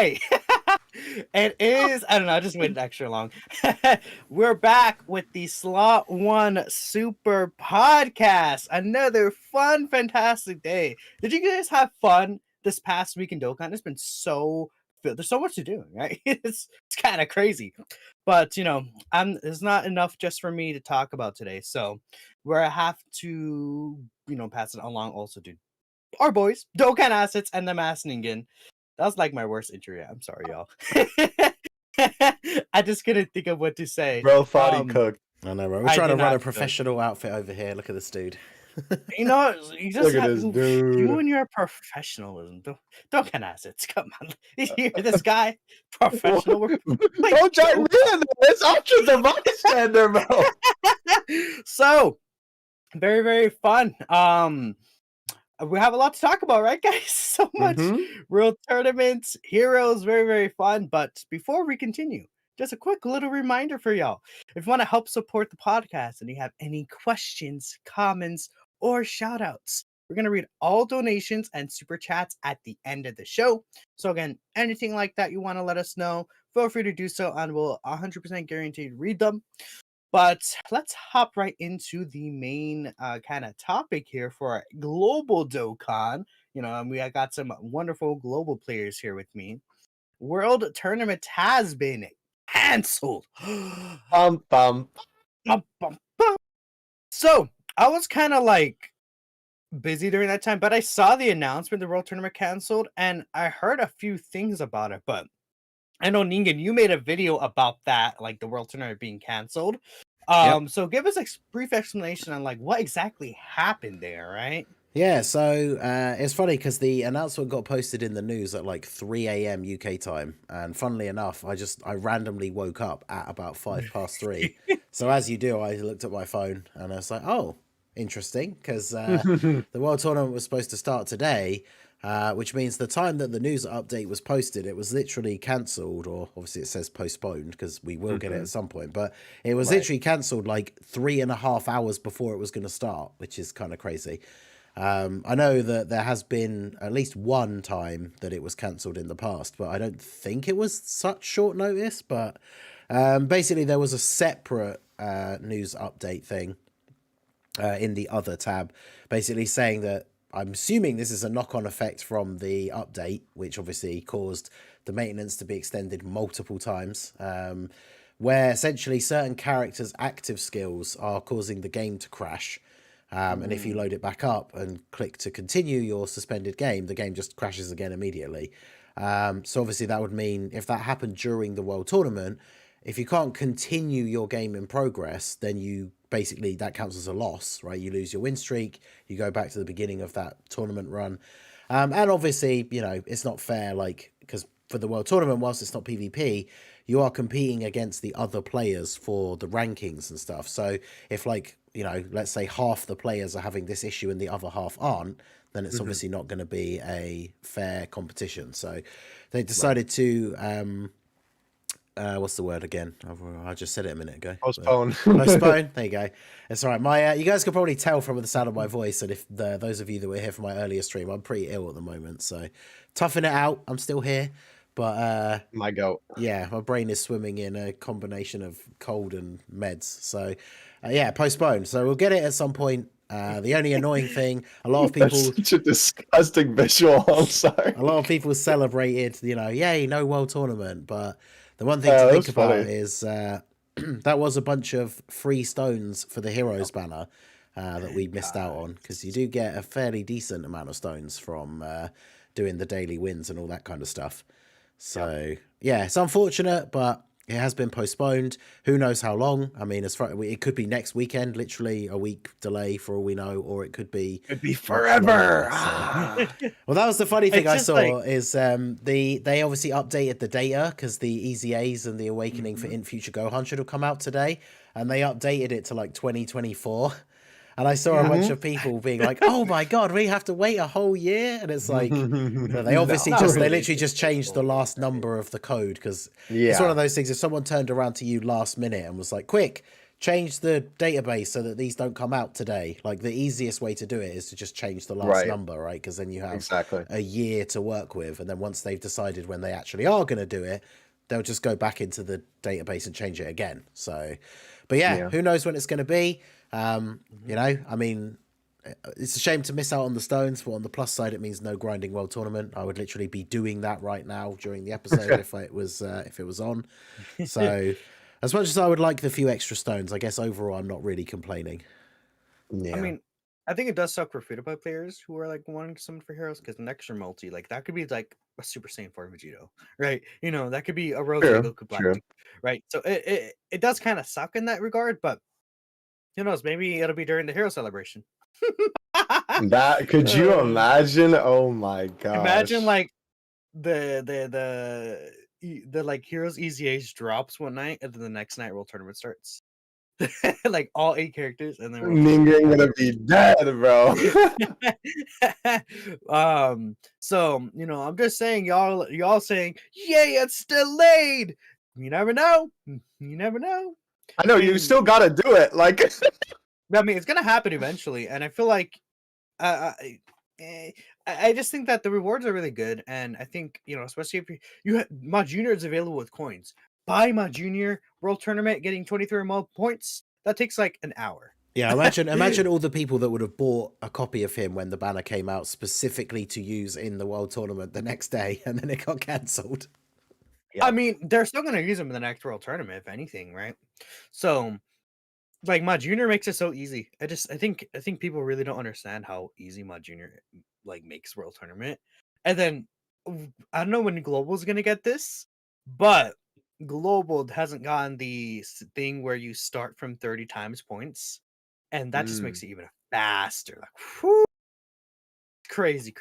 right. It is, I don't know, I just waited extra long. We're back with the Slot One Super Podcast. Another fun, fantastic day. Did you guys have fun this past week in Dokkan? It's been so filled. There's so much to do, right? It's kind of crazy. But there's not enough just for me to talk about today. So where I have to, pass it along also to our boys, Dokkan Assets and the Mass Ningen. That was like my worst intro. I'm sorry, y'all. I just couldn't think of what to say. Bro thought he cooked. I know, bro. We're trying to run a professional outfit over here. Look at this dude. You just Look at this dude. You and your professionalism. Dokkan Assets. Come on. You hear this guy? Professional. Don't join me in this. I'm just a bystander, bro. So, very, very fun. We have a lot to talk about, right, guys? So much. World tournaments, heroes, very, very fun. But before we continue, just a quick little reminder for y'all. If you want to help support the podcast and you have any questions, comments, or shout outs, we're going to read all donations and super chats at the end of the show. So again, anything like that you want to let us know, feel free to do so and we'll 100% guarantee to read them. But let's hop right into the main kind of topic here for our global Dokkan. I got some wonderful global players here with me. World Tournament has been canceled. Bum, bum. Bum, bum, bum. So I was kind of like busy during that time, but I saw the announcement the World Tournament canceled, and I heard a few things about it. But I know, Ningen, you made a video about that, like the World Tournament being canceled. So give us a brief explanation on like what exactly happened there, right? Yeah, so it's funny because the announcement got posted in the news at like 3 a.m. UK time, and funnily enough, I randomly woke up at about 3:05. So as you do, I looked at my phone and I was like, oh, interesting, because the World Tournament was supposed to start today. Which means the time that the news update was posted, it was literally cancelled, or obviously it says postponed because we will get it at some point, but it was literally cancelled like 3.5 hours before it was going to start, which is kind of crazy. I know that there has been at least one time that it was cancelled in the past, but I don't think it was such short notice. But basically there was a separate news update thing in the other tab, basically saying that I'm assuming this is a knock-on effect from the update, which obviously caused the maintenance to be extended multiple times, where essentially certain characters' active skills are causing the game to crash. And if you load it back up and click to continue your suspended game, the game just crashes again immediately. So obviously that would mean if that happened during the World Tournament, if you can't continue your game in progress, then basically that counts as a loss, right? You lose your win streak, you go back to the beginning of that tournament run. And obviously, it's not fair, like, because for the World Tournament, whilst it's not PvP, you are competing against the other players for the rankings and stuff. So if, like, let's say half the players are having this issue and the other half aren't, then it's obviously not going to be a fair competition. So they decided to what's the word again? I just said it a minute ago. Postpone. Postpone. There you go. It's all right. You guys can probably tell from the sound of my voice, and if those of you that were here for my earlier stream, I'm pretty ill at the moment. So toughing it out. I'm still here, but my goat. Yeah, my brain is swimming in a combination of cold and meds. So postpone. So we'll get it at some point. The only annoying thing, a lot of people. That's such a disgusting visual. I'm sorry. A lot of people celebrated, yay, no World Tournament, but. The one thing to think about is that was a bunch of free stones for the Heroes banner that we missed out on, because you do get a fairly decent amount of stones from doing the daily wins and all that kind of stuff. So, it's unfortunate, but it has been postponed. Who knows how long? I mean, it could be next weekend, literally a week delay for all we know, or it could be forever. Well, that was the funny thing I saw is they obviously updated the data because the EZAs and the Awakening for In Future Gohan should have come out today, and they updated it to like 2024. And I saw a bunch of people being like, "Oh my god, we have to wait a whole year!" And it's like, they obviously they literally just changed the last number of the code, because it's one of those things. If someone turned around to you last minute and was like, "Quick, change the database so that these don't come out today. Like the easiest way to do it is to just change the last Right. number, right? Because then you have Exactly. a year to work with, and then once they've decided when they actually are going to do it, they'll just go back into the database and change it again. So, but yeah, who knows when it's going to be? You know, I mean, it's a shame to miss out on the stones, but on the plus side, it means no grinding world tournament. I would literally be doing that right now during the episode if it was on. So, as much as I would like the few extra stones, I guess overall I'm not really complaining. I mean, I think it does suck for free-to-play players who are like wanting to summon for heroes because an extra multi, like that could be like a Super Saiyan 4 Vegito, right? You know, that could be a Rose Goku Black, right? So it does kind of suck in that regard, but who knows? Maybe it'll be during the hero celebration. That could you imagine? Oh my god! Imagine like the like Heroes Easy Age drops one night, and then the next night World Tournament starts. Like all 8 characters, and then Ninja gonna be dead, bro. So you know, I'm just saying, y'all saying, yay, it's delayed. You never know. You never know. I know you still gotta do it. Like, I mean, it's gonna happen eventually, and I feel like, I just think that the rewards are really good, and I think, you know, especially if you have Mod Junior is available with coins. Buy Mod Junior World Tournament, getting 23 or more points. That takes like an hour. Yeah, imagine all the people that would have bought a copy of him when the banner came out specifically to use in the World Tournament the next day, and then it got cancelled. I mean, they're still going to use him in the next World Tournament, if anything, right? So, like, Mod Junior makes it so easy. I think people really don't understand how easy Mod Junior like makes World Tournament. And then I don't know when Global is going to get this, but Global hasn't gotten the thing where you start from 30 times points, and that just makes it even faster. Like, whew, crazy.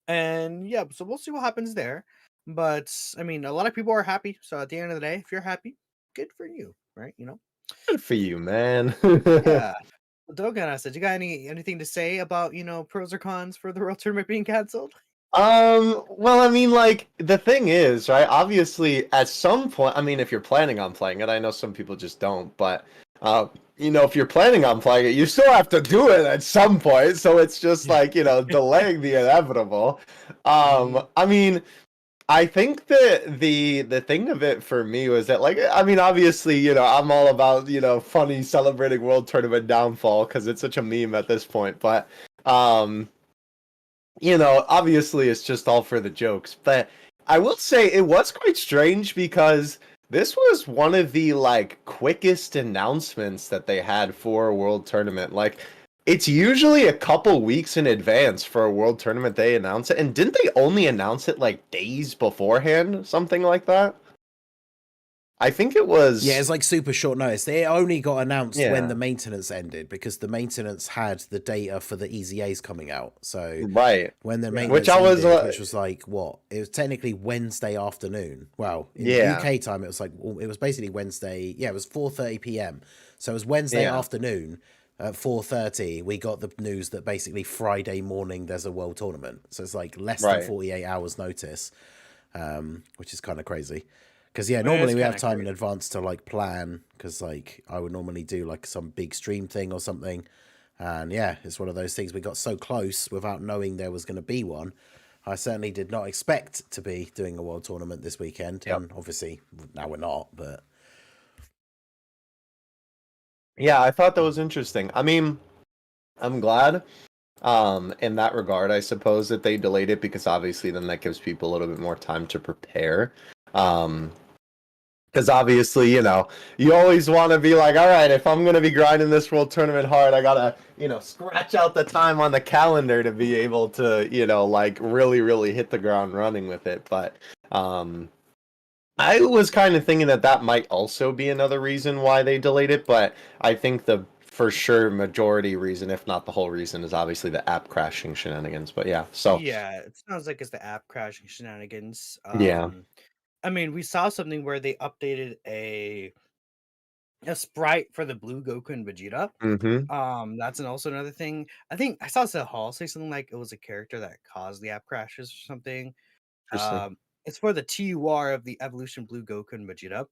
And yeah, so we'll see what happens there. But I mean, a lot of people are happy. So at the end of the day, if you're happy, good for you, right? You know, good for you, man. yeah. Dokkan, I said, you got anything to say about, you know, pros or cons for the World Tournament being canceled? Well, I mean, like, the thing is, right, obviously, at some point, I mean, if you're planning on playing it, I know some people just don't, but, you know, if you're planning on playing it, you still have to do it at some point, so it's just, like, you know, delaying the inevitable. I mean, I think that the thing of it for me was that, like, I mean, obviously, you know, I'm all about, you know, funny celebrating World Tournament downfall, because it's such a meme at this point, but, you know, obviously it's just all for the jokes, but I will say it was quite strange because this was one of the, like, quickest announcements that they had for a World Tournament. Like, it's usually a couple weeks in advance for a World Tournament they announce it, and didn't they only announce it, like, days beforehand? Something like that? I think it was... Yeah, it's like super short notice. It only got announced when the maintenance ended, because the maintenance had the data for the Easy A's coming out. So when the maintenance ended, which was like, what? It was technically Wednesday afternoon. Well, in UK time, it was basically Wednesday. Yeah, it was 4:30 p.m. So it was Wednesday afternoon at 4:30. We got the news that basically Friday morning there's a World Tournament. So it's like less than 48 hours notice, which is kind of crazy. Because, yeah, normally we have time in advance to, like, plan, because, like, I would normally do, like, some big stream thing or something. And, yeah, it's one of those things we got so close without knowing there was going to be one. I certainly did not expect to be doing a World Tournament this weekend. And, obviously, now we're not, but... Yeah, I thought that was interesting. I mean, I'm glad, in that regard, I suppose, that they delayed it, because, obviously, then that gives people a little bit more time to prepare. Because obviously, you know, you always want to be like, all right, if I'm going to be grinding this World Tournament hard, I got to, you know, scratch out the time on the calendar to be able to, you know, like, really, really hit the ground running with it. But I was kind of thinking that might also be another reason why they delayed it. But I think the for sure majority reason, if not the whole reason, is obviously the app crashing shenanigans. But yeah, so. Yeah, it sounds like it's the app crashing shenanigans. Yeah. I mean, we saw something where they updated a sprite for the blue Goku and Vegeta. That's also another thing. I think I saw Seth Hall say something like it was a character that caused the app crashes or something. it's for the TUR of the Evolution Blue Goku and Vegeta.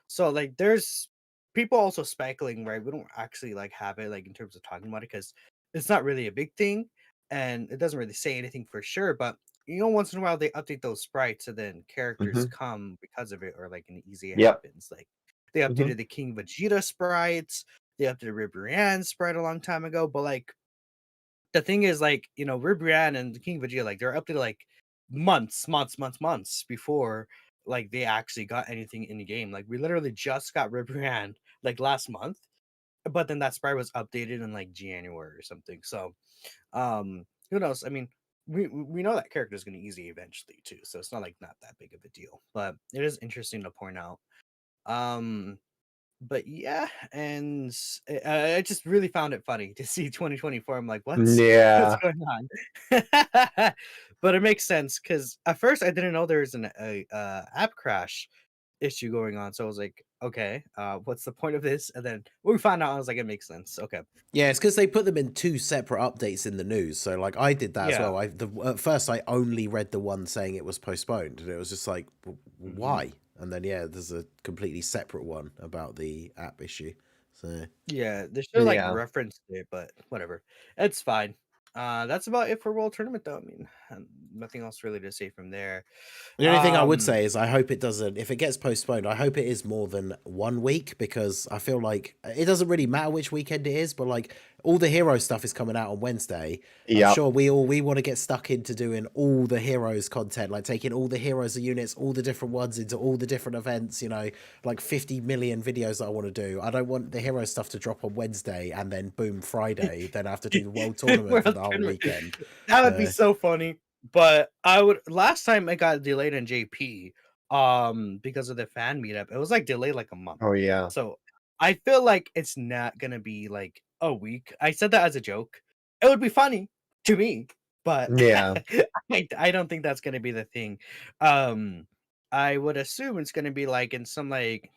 So like there's people also speculating, right? We don't actually like have it like in terms of talking about it because it's not really a big thing and it doesn't really say anything for sure. But once in a while they update those sprites and then characters Hmm. come because of it, or like an easy it Yep. happens. Like they Hmm. updated the King Vegeta sprites, they updated Ribrianne sprite a long time ago, but like the thing is, like, Ribrianne and King Vegeta, like, they're up to like months before like they actually got anything in the game. Like, we literally just got Ribrianne like last month, but then that sprite was updated in like January or something. So, who knows? I mean, we know that character is going to easy eventually too, so it's not like not that big of a deal. But it is interesting to point out. Um, but yeah, and I just really found it funny to see 2024. I'm like, what's Yeah. going on? But it makes sense because at first I didn't know there was an app crash issue going on. So I was like, okay, what's the point of this? And then when we found out, I was like, it makes sense. Okay, Yeah, it's because they put them in two separate updates in the news. So, like, I did that as yeah. well. At first, I only read the one saying it was postponed, and it was just like, Mhm. why? And then, yeah, there's a completely separate one about the app issue. So, Yeah, they should have like Yeah. referenced it, but whatever. It's fine. That's about it for World Tournament though. I mean, nothing else really to say from there. the only thing I would Um, say is I hope it doesn't, if it gets postponed, I hope it is more than 1 week, because I feel like it doesn't really matter which weekend it is, but like all the hero stuff is coming out on Wednesday. I'm Yep. sure we want to get stuck into doing all the heroes content, like taking all the heroes and units, all the different ones into all the different events, like 50 million videos that I want to do. I don't want the hero stuff to drop on Wednesday and then boom, Friday, then I have to do the world tournament for World the whole Tournament. weekend. That would be So, so funny. But I would last time it got delayed in JP, because of the fan meetup, it was like delayed like a month. Oh yeah. So I feel like it's not gonna be like a week. I said that as a joke. It would be funny to me, but Yeah. I don't think that's gonna be the thing. Um, I would assume it's gonna be like in some like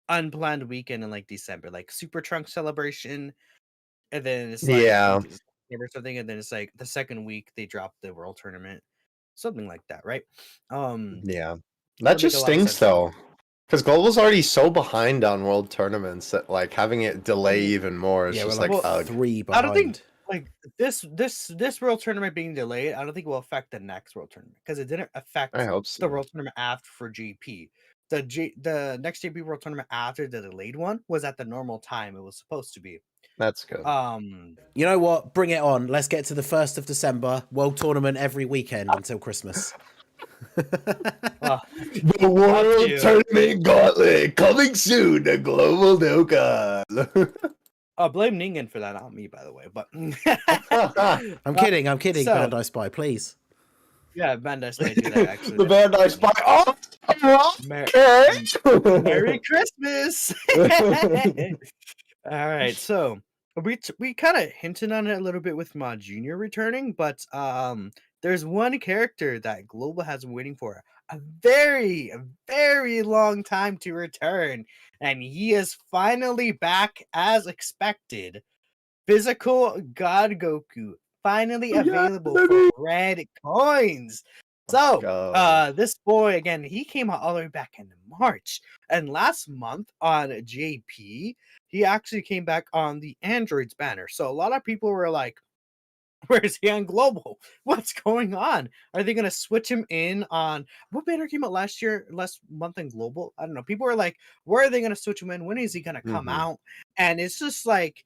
unplanned weekend in like December, like Super Trunk celebration, and then it's like Yeah. or something, and then it's like the second week they drop the world tournament, something like that, right? Yeah. That That would make a just lot of stinks sense to me. though. Because Global's already so behind on world tournaments that like having it delay Mm, even more is yeah, we're just like like Well, ugh. 3 I don't think behind. like this world tournament being delayed. I don't think will affect the next world tournament because it didn't I affect hope the so. world tournament after for GP. The next JP world tournament after the delayed one was at the normal time it was supposed to be. That's good. Um, You know what? Bring it on. Let's get to the 1st of December. World tournament every weekend until Christmas. uh, The up to World you. Tournament Gauntlet coming soon to Global Dokkan. Blame Ningen for that, not me, by the way. But I'm kidding. I'm kidding, so Bandai Spy, please. yeah, Bandai might do that actually. The That'd be Bandai funny. Spy. Oh, Mer- Merry okay. Christmas! All right, so we kind of hinted on it a little bit with Ma Junior returning, but there's one character that Global has been waiting for a very long time to return, and he is finally back as expected. Physical God Goku finally Yeah, available for baby. red coins. Let's So, go. this boy again, he came out all the way back in March, and last month on JP, he actually came back on the Androids banner. So a lot of people were like, "Where's he on Global? What's going on? Are they gonna switch him in on what banner came out last month in Global? I don't know." People were like, "Where are they gonna switch him in? When is he gonna come Hmm. out?" And it's just like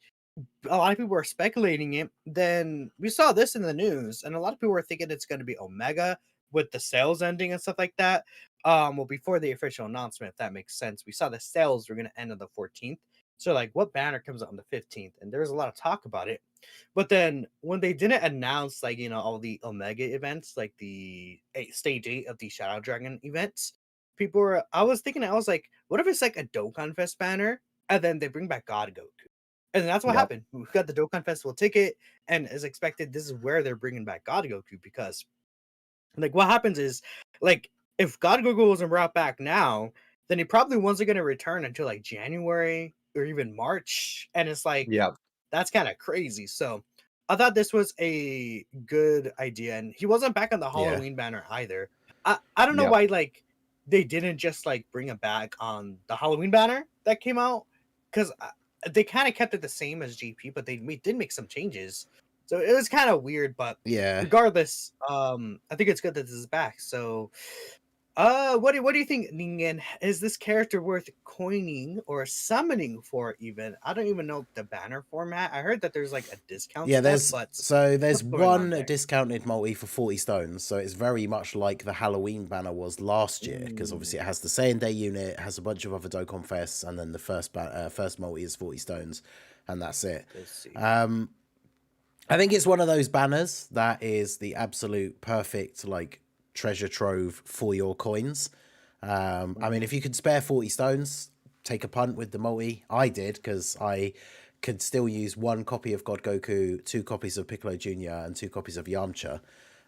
a lot of people were speculating it. Then we saw this in the news, and a lot of people were thinking it's going to be Omega with the sales ending and stuff like that. Well, before the official announcement, if that makes sense, we saw the sales were going to end on the 14th. So, like, what banner comes out on the 15th? And there was a lot of talk about it. But then when they didn't announce, like, all the Omega events, like the stay date of the Shadow Dragon events, I was thinking, I was like, what if it's like a Dokkan Fest banner and then they bring back God Goku? And that's what Yep. happened. We got the Dokkan Festival ticket, and as expected, this is where they're bringing back God Goku because, like, what happens is, like, if God Goku wasn't brought back now, then he probably wasn't going to return until like January or even March, and it's like Yep. that's kind of crazy. So, I thought this was a good idea, and he wasn't back on the Yeah. Halloween banner either. I don't know Yeah. why like they didn't just like bring it back on the Halloween banner that came out, because they kind of kept it the same as GP, but did make some changes, so it was kind of weird. But Yeah. regardless, I think it's good that this is back. So what do you think, Ningen? Is this character worth coining or summoning for? Even I don't even know the banner format. I heard that there's like a discount Yeah, stuff, there's but there's what's going on one there? discounted multi for 40 stones, so it's very much like the Halloween banner was last year, because obviously it has the Saiyan Day unit, it has a bunch of other Dokkan Fests, and then the first multi is 40 stones, and that's it. Let's see. I think it's one of those banners that is the absolute perfect like treasure trove for your coins. I mean, if you could spare 40 stones, take a punt with the multi. I did, because I could still use 1 copy of God Goku, 2 copies of Piccolo Jr., and 2 copies of Yamcha.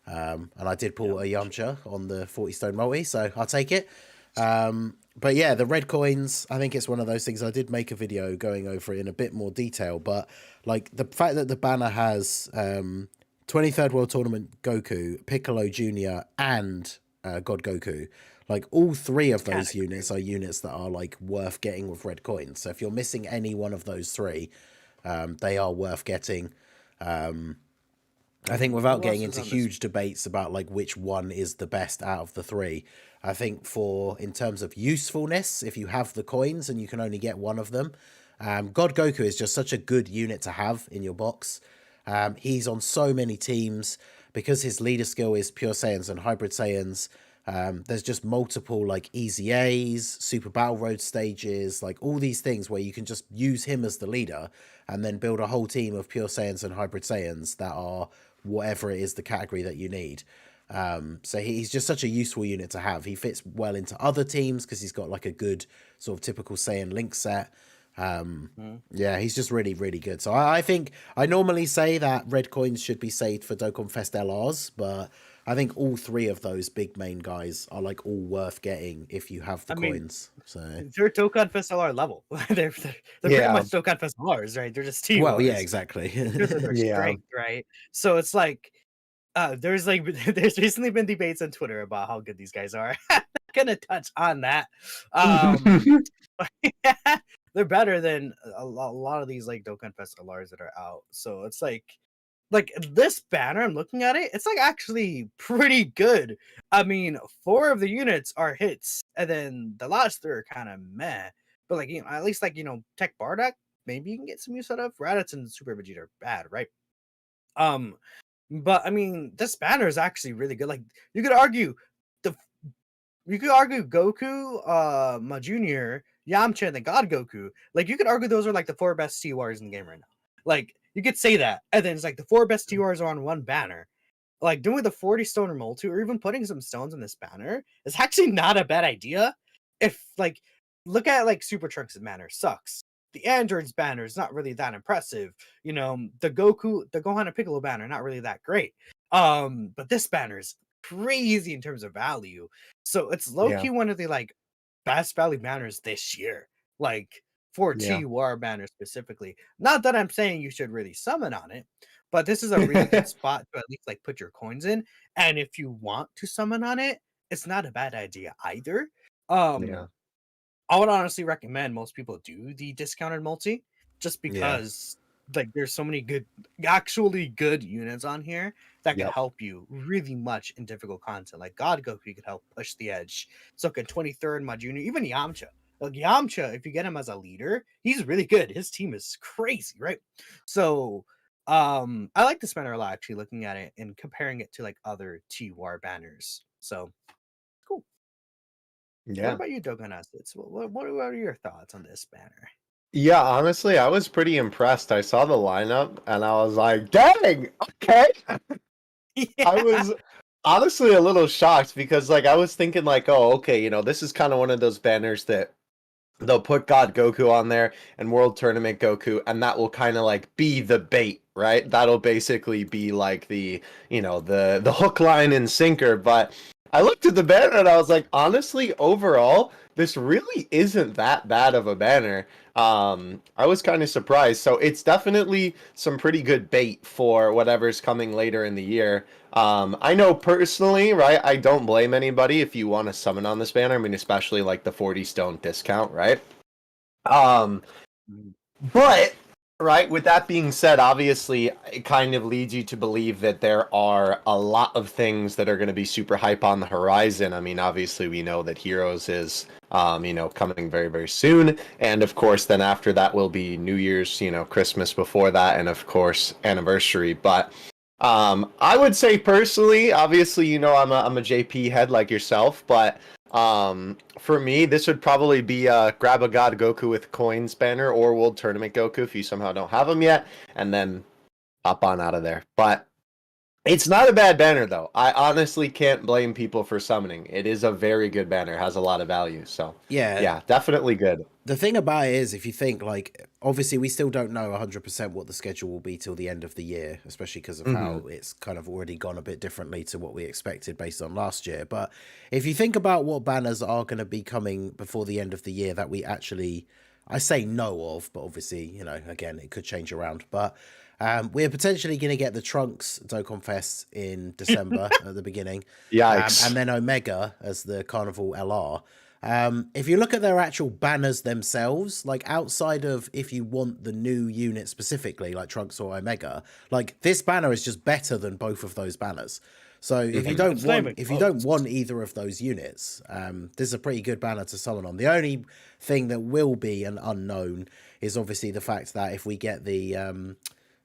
And I did pull a Yamcha on the 40 stone multi, so I'll take it. But yeah, the red coins, I think it's one of those things. I did make a video going over it in a bit more detail, but like the fact that the banner has 23rd World Tournament Goku, Piccolo Jr., and God Goku, like all 3 of those units are units that are like worth getting with red coins. So if you're missing any one of those 3, they are worth getting. I think without getting into huge debates about like which one is the best out of the 3, I think in terms of usefulness, if you have the coins and you can only get one of them, God Goku is just such a good unit to have in your box. He's on so many teams because his leader skill is Pure Saiyans and Hybrid Saiyans. There's just multiple like Easy A's, Super Battle Road stages, like all these things where you can just use him as the leader and then build a whole team of Pure Saiyans and Hybrid Saiyans that are whatever it is the category that you need. So he's just such a useful unit to have. He fits well into other teams because he's got like a good sort of typical Saiyan link set. Yeah, he's just really, really good. So I think I normally say that red coins should be saved for Dokkan Fest LRs, but I think all 3 of those big main guys are like all worth getting if you have the coins. So they're Dokkan Fest LR level. they're pretty much Dokkan Fest LRs, right? They're just TURs. Well, yeah, exactly. Because of their strength, right? So it's like there's recently been debates on Twitter about how good these guys are. I'm not gonna touch on that. They're better than a lot of these like Dokkan Fest LRs that are out. So it's like this banner, I'm looking at it, it's like actually pretty good. I mean, 4 of the units are hits, and then the last 3 are kind of meh. But like, you know, at least like, you know, Tech Bardock, maybe you can get some use out of. Raditz and Super Vegito are bad, right? But I mean, this banner is actually really good. Like you could argue Goku, my Junior, Yamcha, and the God Goku. Like you could argue those are like the 4 best TURs in the game right now. Like you could say that, and then it's like the 4 best TURs are on one banner. Like doing the 40 stone multi, or even putting some stones in this banner is actually not a bad idea. If like look at like Super Trunks' banner sucks. The Android's banner is not really that impressive. You know, the Gohan and Piccolo banner not really that great. But this banner is crazy in terms of value. So it's low-key one of the like best value banners this year. Like for TUR banner specifically. Not that I'm saying you should really summon on it, but this is a really good spot to at least like put your coins in. And if you want to summon on it, it's not a bad idea either. I would honestly recommend most people do the discounted multi, just because like there's so many actually good units on here that can help you really much in difficult content. Like God Goku could help push the edge. So can 23rd my Junior, even Yamcha. Like Yamcha, if you get him as a leader, he's really good. His team is crazy, right? So I like this banner a lot, actually, looking at it and comparing it to like other TUR banners. So cool. Yeah. What about you, Dokkan Assets? What are your thoughts on this banner? Yeah, honestly, I was pretty impressed. I saw the lineup and I was like, dang, okay. I was honestly a little shocked because like I was thinking like, oh, okay, you know, this is kind of one of those banners that they'll put God Goku on there and World Tournament Goku, and that will kind of like be the bait, right? That'll basically be like the, you know, the hook, line, and sinker. But I looked at the banner and I was like, honestly, overall, this really isn't that bad of a banner. I was kind of surprised. So it's definitely some pretty good bait for whatever's coming later in the year. I know personally, right? I don't blame anybody if you want to summon on this banner. I mean, especially like the 40 stone discount, right? Um, but right, with that being said, obviously it kind of leads you to believe that there are a lot of things that are going to be super hype on the horizon. I mean, obviously we know that Heroes is coming very, very soon. And of course, then after that will be New Year's, Christmas before that, and of course, anniversary. But I would say personally, obviously, I'm a JP head like yourself, but for me, this would probably be grab a God Goku with coins banner or World Tournament Goku if you somehow don't have them yet, and then hop on out of there. But it's not a bad banner though. I honestly can't blame people for summoning. It is a very good banner, has a lot of value. So yeah, definitely good. The thing about it is, if you think, like, obviously we still don't know 100% what the schedule will be till the end of the year, especially because of how it's kind of already gone a bit differently to what we expected based on last year. But if you think about what banners are going to be coming before the end of the year that we actually, I say know of, but obviously, again, it could change around. But we're potentially going to get the Trunks Dokkan Fest in December at the beginning. Yikes. And then Omega as the Carnival LR. If you look at their actual banners themselves, like outside of if you want the new unit specifically, like Trunks or Omega, like this banner is just better than both of those banners. So if you don't want either of those units, this is a pretty good banner to summon on. The only thing that will be an unknown is obviously the fact that if we get the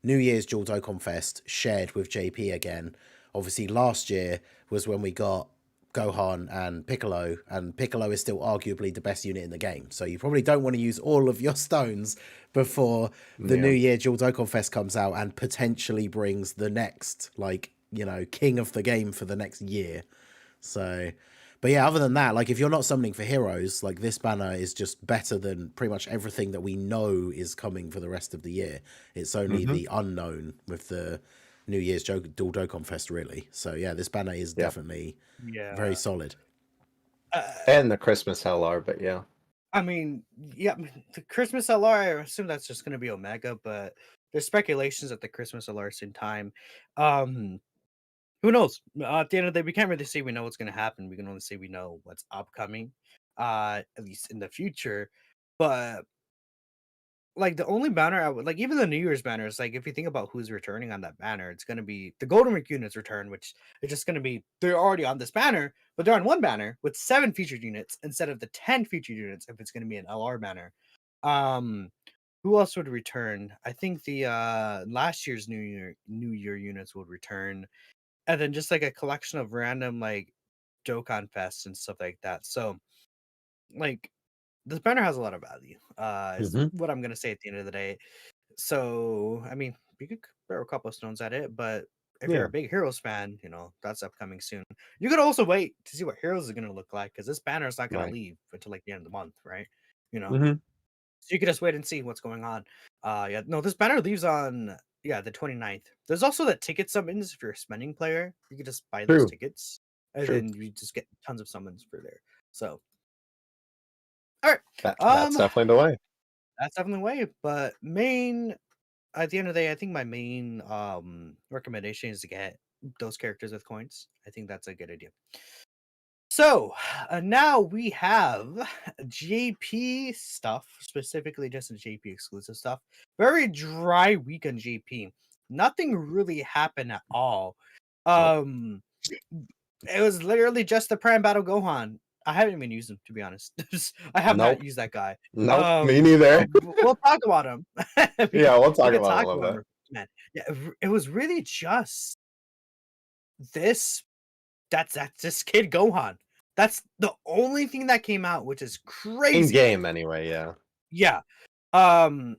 New Year's Dual Dokkan Fest shared with JP again, obviously last year was when we got Gohan and Piccolo is still arguably the best unit in the game. So you probably don't want to use all of your stones before the New Year Dual Dokkan Fest comes out and potentially brings the next, king of the game for the next year. So, but yeah, other than that, like if you're not summoning for Heroes, like this banner is just better than pretty much everything that we know is coming for the rest of the year. It's only the unknown with the New Year's Dual Dokkan Fest, really. So yeah, this banner is definitely very solid. And the Christmas LR, but yeah. I mean, the Christmas LR, I assume that's just going to be Omega, but there's speculations that the Christmas LR is in time. Who knows? At the end of the day, we can't really say we know what's going to happen. We can only say we know what's upcoming, at least in the future. But like the only banner I would like, even the New Year's banners, like if you think about who's returning on that banner, it's going to be the Golden Week units return, which is just going to be, they're already on this banner, but they're on one banner with 7 featured units instead of the 10 featured units if it's going to be an LR banner. Who else would return? I think the last year's New Year units would return, and then just like a collection of random like Dokkan Fests and stuff like that. So like this banner has a lot of value, is what I'm gonna say at the end of the day. So I mean, you could throw a couple of stones at it, but if you're a big Heroes fan, that's upcoming soon. You could also wait to see what Heroes is gonna look like, because this banner is not gonna leave until like the end of the month, right? So you could just wait and see what's going on. This banner leaves on the 29th. There's also the ticket summons. If you're a spending player, you could just buy those tickets, and then you just get tons of summons for there. So all right, that's definitely the way. That's definitely the way. But at the end of the day, I think my main recommendation is to get those characters with coins. I think that's a good idea. So now we have JP stuff, specifically just the JP exclusive stuff. Very dry week on JP. Nothing really happened at all. It was literally just the Prime Battle Gohan. I haven't even used him, to be honest. I have not used that guy. Nope, me neither. We'll talk about him. We'll talk about him a little bit. Man, it was really just this. That's this kid Gohan. That's the only thing that came out, which is crazy. In game, anyway. Yeah. The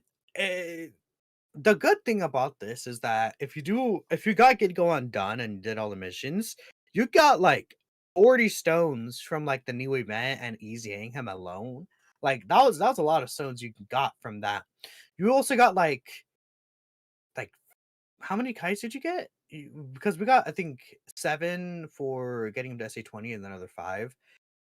good thing about this is that if you got Get Gohan done and did all the missions, you got like 40 stones from like the new event and easying him alone. Like that was a lot of stones you got from that. You also got like how many kites did you get? Because we got, I think, 7 for getting him to SA20 and another 5.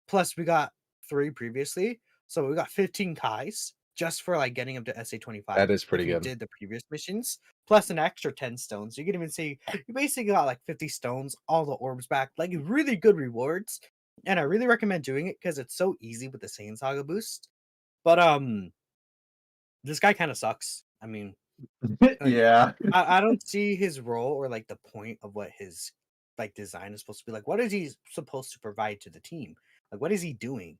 Plus we got 3 previously, so we got 15 Kais just for like getting up to SA25. That is pretty if you good. did the previous missions, plus an extra 10 stones. You can even see you basically got like 50 stones, all the orbs back, like really good rewards. And I really recommend doing it because it's so easy with the Saiyan Saga boost. But this guy kind of sucks. I mean, like, Yeah. I don't see his role or like the point of what his like design is supposed to be. Like, what is he supposed to provide to the team? Like, what is he doing?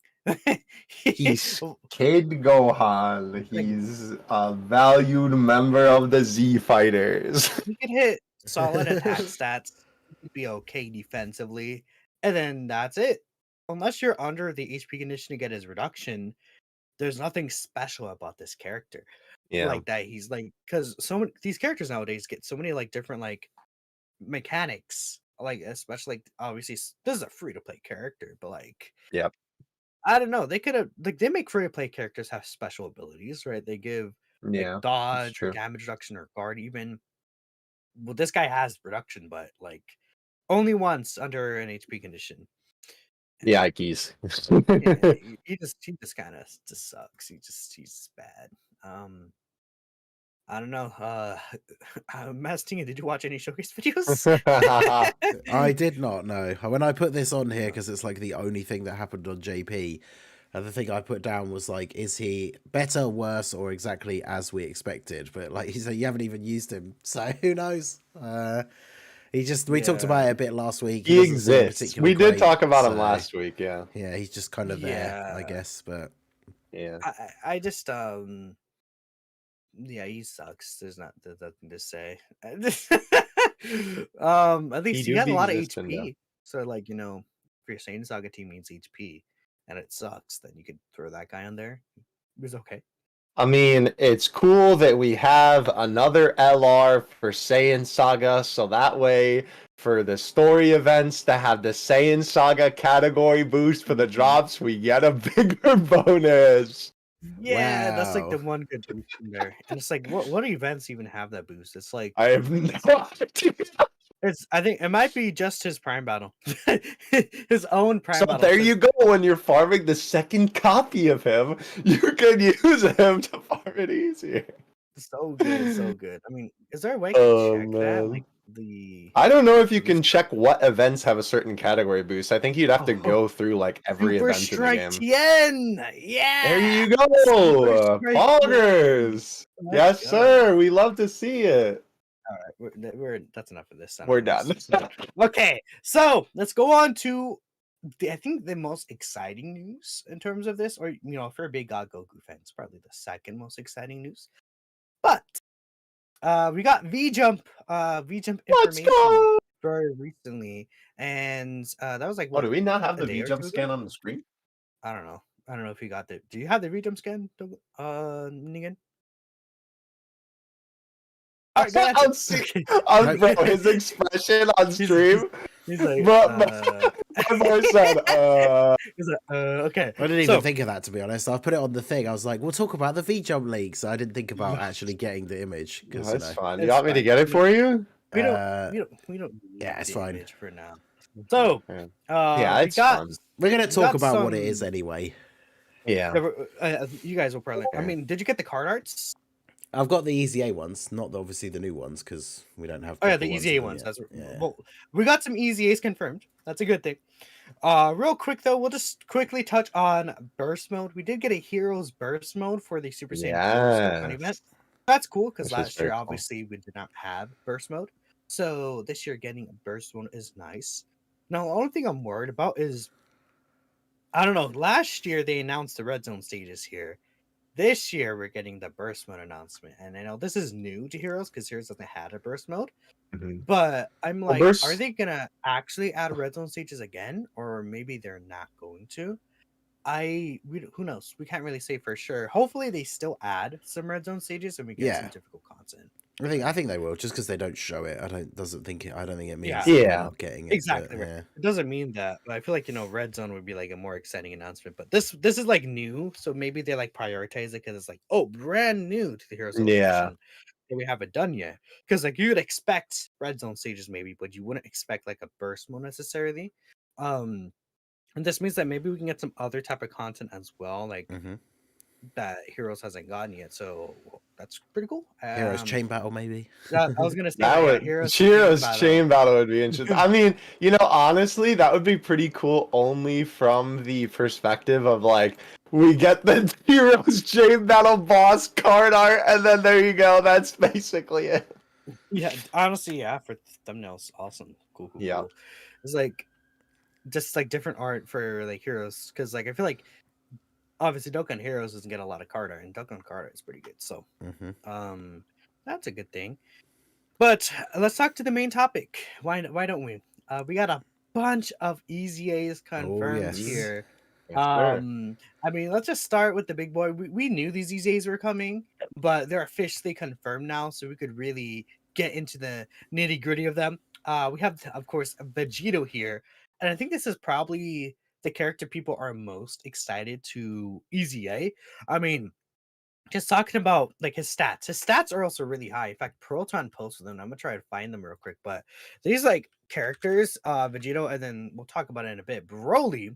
He's Kid Gohan. He's a valued member of the Z Fighters. He could hit solid attack stats, he'd be okay defensively, and then that's it. Unless you're under the HP condition to get his reduction, there's nothing special about this character. Yeah. Like that, he's like, because so many these characters nowadays get so many like different like mechanics. Like especially like obviously this is a free to play character, but like Yep. I don't know. They could have like they make free to play characters have special abilities, right? They give like Yeah. That's dodge or true. damage reduction or guard even. Well, this guy has reduction, but like only once under an HP condition. The Ikes. Yeah, he just kind of just sucks. He's bad. I don't know. Mastinga, did you watch any showcase videos? I did not know. When I put this on here, because it's like the only thing that happened on JP, and the thing I put down was like, is he better, worse, or exactly as we expected? But like he said, you haven't even used him, so who knows? We talked about it a bit last week. He doesn't seem exists. particularly We did great, talk about him so, last week. Yeah. Yeah, he's just kind of there, I guess. But Yeah. I just yeah, he sucks. There's nothing to say. At least he had a lot of HP. So like, if your Saiyan Saga team needs HP and it sucks, then you could throw that guy on there. It was okay. I mean, it's cool that we have another LR for Saiyan Saga, so that way, for the story events that have the Saiyan Saga category boost for the drops, we get a bigger bonus. Yeah, that's like the one good boost in there. And it's like, what events even have that boost? It's like I have no idea. I think it might be just his prime battle. His own prime battle. So there you go. When you're farming the second copy of him, you can use him to farm it easier. So good, so good. I mean, is there a way to check that? Like I don't know if you can check what events have a certain category boost. I think you'd have to go through like every Super event Strike in the game. Tien! Yeah! There you go! Poggers! Yes, sir! We love to see it. All right, we're that's enough of this. We're done. Okay, so let's go on to I think the most exciting news in terms of this, or for a big God Goku fan, it's probably the second most exciting news. But we got V-Jump information very recently, and that was like, what, do we not have the V-Jump scan on the screen? I don't know if you got the. Do you have the V-Jump scan, Negan? Bro, his expression on stream. He's like, he's like, okay. I didn't even think of that, to be honest. I put it on the thing. I was like, we'll talk about the V-Jump League. So I didn't think about actually getting the image. That's fine. You want me to get it for you? We don't. Yeah, it's fine for now. So, yeah, it's fun. We're gonna talk about what it is anyway. Yeah. You guys will probably. I mean, did you get the card arts? I've got the Easy A ones, not obviously the new ones because we don't have. Oh yeah, the Easy A ones. Well, we got some Easy A's confirmed. That's a good thing. Real quick though, we'll just quickly touch on burst mode. We did get a Heroes burst mode for the Super Saiyan event. That's cool because last year obviously we did not have burst mode, so this year getting a burst mode is nice. Now the only thing I'm worried about is, I don't know. Last year they announced the red zone stages here. This year, we're getting the burst mode announcement. And I know this is new to Heroes because Heroes doesn't have a burst mode. But I'm like, are they going to actually add red zone stages again? Or maybe they're not going to? Who knows? We can't really say for sure. Hopefully, they still add some red zone stages and we get some difficult content. I think they will, just because they don't show it. I don't think it means not getting it. Exactly. Right. It doesn't mean that. But I feel like red zone would be like a more exciting announcement. But this is like new, so maybe they like prioritize it because it's like, oh, brand new to the Heroes Association. And we haven't done yet. Because like you would expect red zone stages maybe, but you wouldn't expect like a burst mode necessarily. And this means that maybe we can get some other type of content as well, like that Heroes hasn't gotten yet. So that's pretty cool. Heroes Chain Battle, maybe. I was gonna say That would Heroes Chain Battle would be interesting. I mean, honestly, that would be pretty cool only from the perspective of like we get the Heroes Chain Battle boss card art, and then there you go. That's basically it. Yeah, honestly, yeah, for thumbnails, awesome, cool. It's like just like different art for like heroes, because like I feel like obviously Dokkan Heroes doesn't get a lot of card art, and Dokkan card art is pretty good, so that's a good thing. But let's talk to the main topic. Why don't we? We got a bunch of EZAs confirmed here. Yes, I mean, let's just start with the big boy. We knew these EZAs were coming, but they're officially confirmed now, so we could really get into the nitty gritty of them. We have, of course, Vegito here, and I think this is probably the character people are most excited to EZA. I mean, just talking about like his stats. His stats are also really high. In fact, Proton posted them. I'm gonna try to find them real quick. But these like characters, Vegito, and then we'll talk about it in a bit. Broly,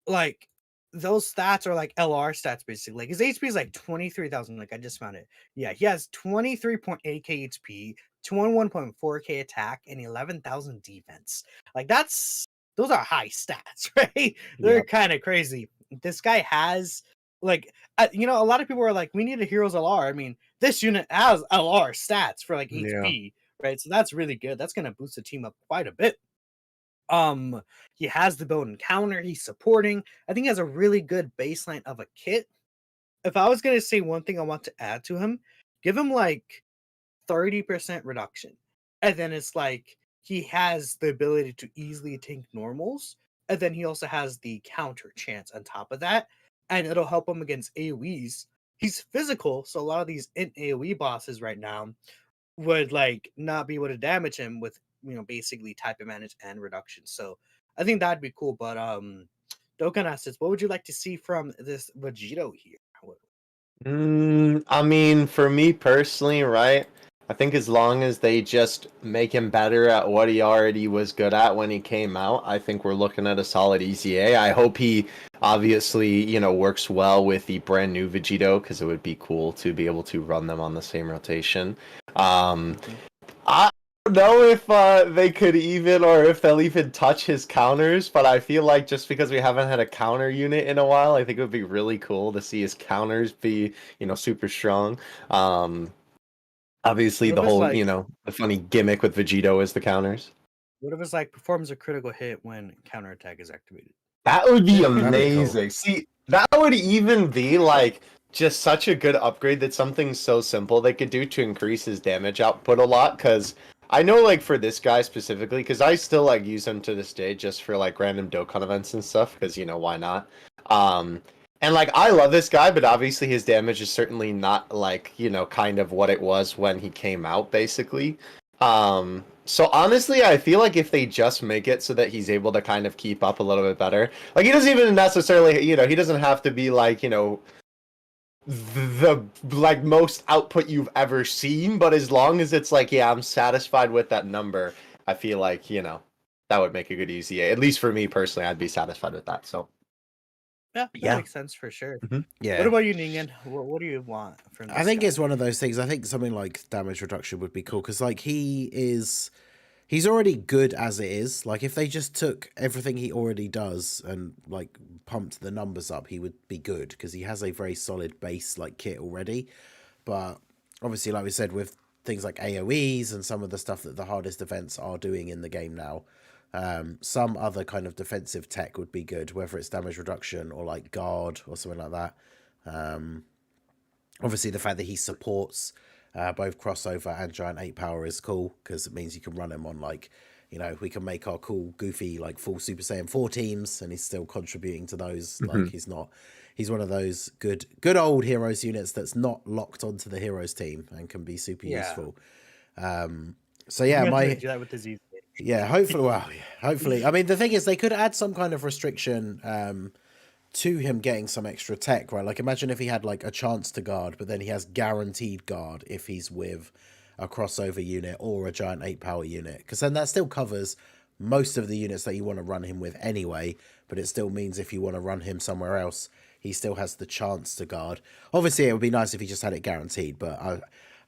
like those stats are like LR stats basically. Like his HP is like 23,000. Like I just found it. Yeah, he has 23.8k HP, 21.4k attack, and 11,000 defense. Like those are high stats, right? They're kind of crazy. This guy has like a lot of people are like, we need a heroes LR. I mean, this unit has LR stats for like HP, right? So that's really good. That's gonna boost the team up quite a bit. He has the build and counter. He's supporting. I think he has a really good baseline of a kit. If I was gonna say one thing I want to add to him, give him like 30% reduction, and then it's like he has the ability to easily tank normals, and then he also has the counter chance on top of that, and it'll help him against AoEs. He's physical, so a lot of these AoE bosses right now would like not be able to damage him with basically type advantage and reduction. So I think that'd be cool. But Dokkan asks, what would you like to see from this Vegito here? I mean, for me personally, right? I think as long as they just make him better at what he already was good at when he came out, I think we're looking at a solid EZA. I hope he obviously, works well with the brand new Vegito, because it would be cool to be able to run them on the same rotation. I don't know if they could even, or if they'll even touch his counters, but I feel like just because we haven't had a counter unit in a while, I think it would be really cool to see his counters be, super strong. Obviously, the whole, the funny gimmick with Vegito is the counters. What if it's like performs a critical hit when counterattack is activated? That would be amazing. Cool. See, that would even be like just such a good upgrade. That's something so simple they could do to increase his damage output a lot. Because I know, like, for this guy specifically, because I still like use him to this day just for like random Dokkan events and stuff. Because why not? And like I love this guy, but obviously his damage is certainly not like kind of what it was when he came out, basically. So honestly, I feel like if they just make it so that he's able to kind of keep up a little bit better, like he doesn't even necessarily, he doesn't have to be like the like most output you've ever seen, but as long as it's like, yeah, I'm satisfied with that number, I feel like that would make a good EZA. At least for me personally, I'd be satisfied with that. So. Yeah, that makes sense for sure. Yeah. What about you, Ningen? What do you want from this I think guy? it's one of those things. I think something like damage reduction would be cool because, like, he's already good as it is. Like, if they just took everything he already does and like pumped the numbers up, he would be good because he has a very solid base like kit already. But obviously, like we said, with things like AoEs and some of the stuff that the hardest events are doing in the game now. Some other kind of defensive tech would be good, whether it's damage reduction or like guard or something like that. Obviously the fact that he supports both crossover and giant 8 power is cool because it means you can run him on like we can make our cool goofy like full Super Saiyan 4 teams and he's still contributing to those. Like he's one of those good old heroes units that's not locked onto the heroes team and can be super useful. So yeah, do that with disease. Yeah, hopefully. I mean, the thing is, they could add some kind of restriction to him getting some extra tech, right? Like, imagine if he had, like, a chance to guard, but then he has guaranteed guard if he's with a crossover unit or a giant 8 power unit. Because then that still covers most of the units that you want to run him with anyway, but it still means if you want to run him somewhere else, he still has the chance to guard. Obviously, it would be nice if he just had it guaranteed, but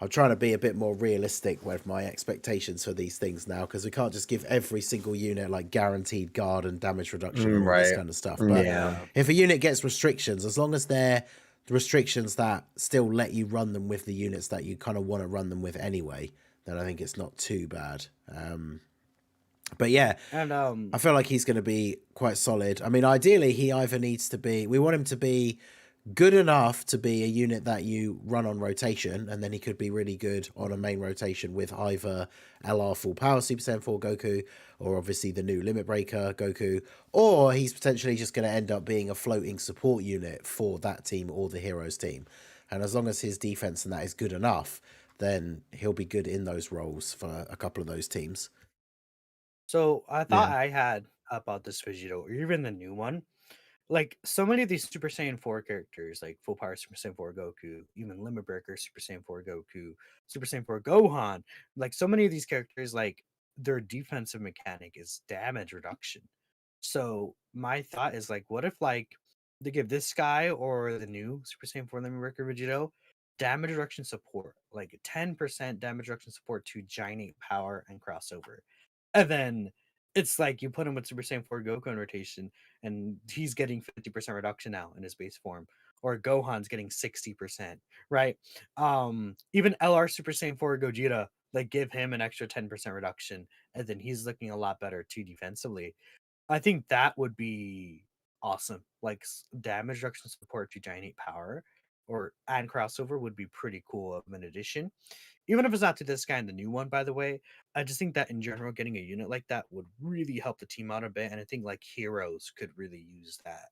I'm trying to be a bit more realistic with my expectations for these things now, because we can't just give every single unit like guaranteed guard and damage reduction and all this kind of stuff. But if a unit gets restrictions, as long as they're the restrictions that still let you run them with the units that you kind of want to run them with anyway, then I think it's not too bad. But yeah, And I feel like he's going to be quite solid. I mean, ideally, he either needs to be, we want him to be good enough to be a unit that you run on rotation, and then he could be really good on a main rotation with either LR full power Super Saiyan 4 Goku, or obviously the new Limit Breaker Goku, or he's potentially just going to end up being a floating support unit for that team or the Heroes team. And as long as his defense and that is good enough, then he'll be good in those roles for a couple of those teams. so I thought I had about this Vegito, or even the new one. Like so many of these Super Saiyan 4 characters, like Full Power Super Saiyan 4 Goku, even Limit Breaker Super Saiyan 4 Goku, Super Saiyan 4 Gohan, like so many of these characters, like their defensive mechanic is damage reduction. So my thought is like, what if like they give this guy or the new Super Saiyan 4 Limit Breaker Vegito damage reduction support, like 10% damage reduction support to Giant 8 power and crossover. And then it's like you put him with Super Saiyan 4 Goku in rotation, and he's getting 50% reduction now in his base form. Or Gohan's getting 60%, right? Even LR Super Saiyan 4 Gogeta, like give him an extra 10% reduction, and then he's looking a lot better too defensively. I think that would be awesome. Like damage reduction support to Giant 8 power or and crossover would be pretty cool of an addition. Even if it's not to this guy and the new one, by the way, I just think that in general, getting a unit like that would really help the team out a bit. And I think like Heroes could really use that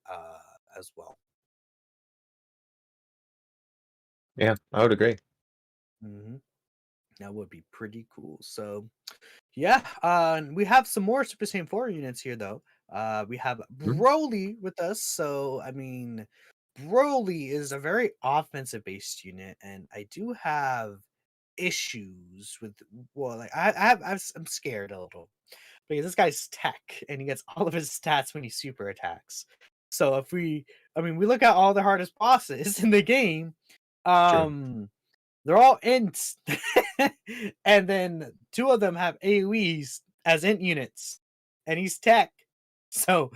as well. Yeah, I would agree. hmm That would be pretty cool. So, yeah, we have some more Super Saiyan 4 units here, though. We have Mhm. Broly with us. So, I mean, Broly is a very offensive based unit, and I do have issues with, well, like I'm scared a little because this guy's tech and he gets all of his stats when he super attacks. So, we look at all the hardest bosses in the game, True. they're all ints. And then two of them have AoEs as int units. And he's tech. So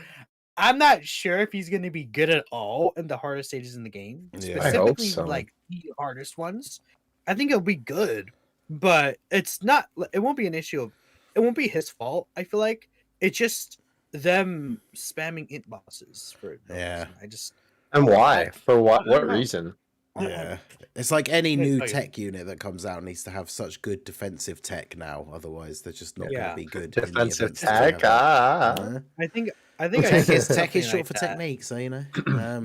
I'm not sure if he's going to be good at all in the hardest stages in the game. Yeah. I hope Specifically, so. like the hardest ones. I think it'll be good. But it's not, it won't be an issue of, it won't be his fault, I feel like. It's just them spamming int bosses for no Yeah. reason. And why? For I what don't know. reason? Yeah, it's like any Can't new tell you. tech unit that comes out needs to have such good defensive tech now. Otherwise, they're just not going Yeah. to be good in the Defensive events that we tech. have. I think I Tech saw is tech is something short like for that. technique, so you know.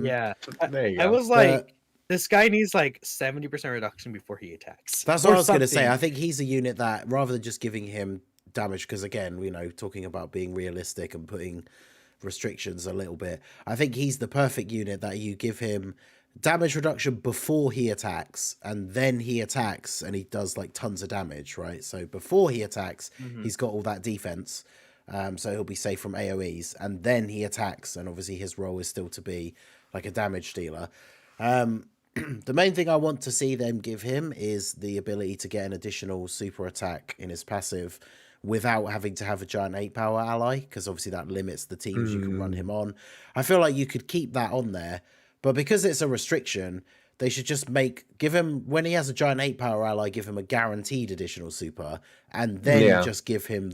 Yeah, There you I go. was like, this guy needs like 70% reduction before he attacks. That's or what I was going to say. something. I think he's a unit that, rather than just giving him damage, because again, you know, talking about being realistic and putting restrictions a little bit, I think he's the perfect unit that you give him damage reduction before he attacks, and then he attacks and he does like tons of damage, right? So before he attacks, he's got all that defense, so he'll be safe from AoEs, and then he attacks, and obviously his role is still to be like a damage dealer. The main thing I want to see them give him is the ability to get an additional super attack in his passive without having to have a giant 8 power ally, because obviously that limits the teams you can run him on. I feel like you could keep that on there, but because it's a restriction, they should just give him, when he has a giant 8 power ally, give him a guaranteed additional super, and then just give him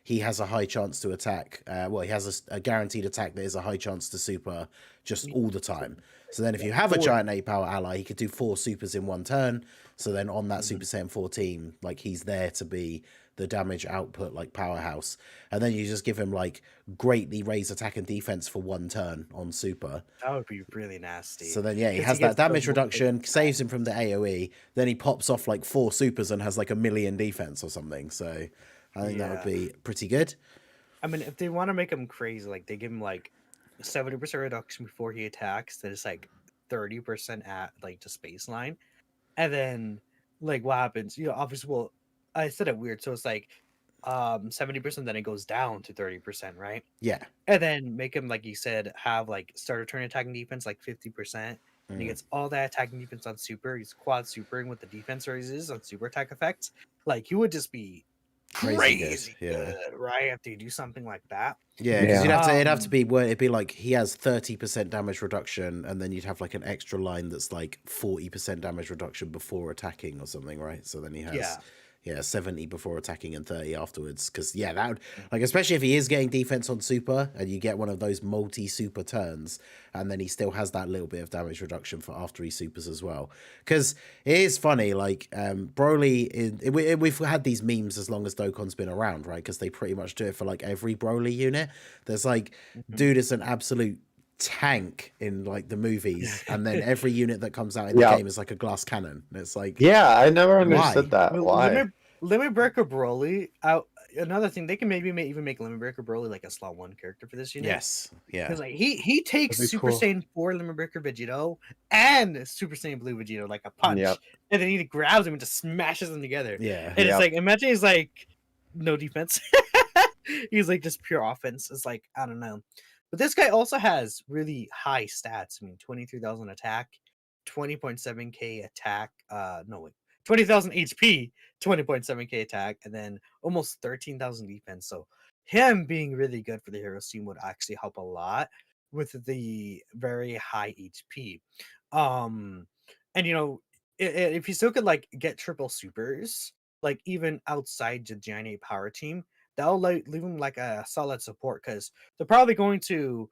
he has a high chance to attack. He has a guaranteed attack that is a high chance to super just all the time. So then if you have a giant 8 power ally, he could do 4 supers in one turn. So then on that Super Saiyan 4 team, like he's there to be the damage output, like powerhouse. And then you just give him like greatly raise attack and defense for one turn on super. That would be really nasty. So then, yeah, he has that damage reduction, saves him from the AoE. Then he pops off like 4 supers and has like 1,000,000 defense or something. So I think that would be pretty good. I mean, if they want to make him crazy, like they give him like 70% reduction before he attacks, then it's like 30% at like just baseline. And then like what happens? You know, obviously, well, I said it weird. So it's like 70%, then it goes down to 30%, right? Yeah. And then make him, like you said, have like starter turn attacking defense like 50%. And he gets all that attacking defense on super. He's quad supering with the defense raises on super attack effects. Like he would just be crazy good, right? After you do something like that. Yeah, because it'd have to be where it'd be like he has 30% damage reduction, and then you'd have like an extra line that's like 40% damage reduction before attacking or something, right? So then he has 70 before attacking and 30 afterwards. Because that would, like, especially if he is getting defense on super and you get one of those multi-super turns, and then he still has that little bit of damage reduction for after he supers as well. Because it is funny, like Broly, we've had these memes as long as Dokkan's been around, right? Because they pretty much do it for like every Broly unit. There's like, dude is an absolute tank in like the movies, and then every unit that comes out in the game is like a glass cannon. And it's like, I never understood that. Why? Limit Breaker Broly out. Another thing, they can maybe even make Limit Breaker Broly like a slot 1 character for this unit. Yes, because like he takes Super Saiyan 4 Limit Breaker Vegito and Super Saiyan Blue Vegito like a punch, and then he grabs him and just smashes them together. And it's like, imagine he's like no defense. He's like just pure offense. It's like, I don't know. But this guy also has really high stats. I mean, 23,000 attack, 20.7k attack. 20,000 HP, 20.7k attack, and then almost 13,000 defense. So him being really good for the Heroes team would actually help a lot with the very high HP. And if you still could like get triple supers, like even outside the Giant 8 power team, that'll like leave him like a solid support, because they're probably going to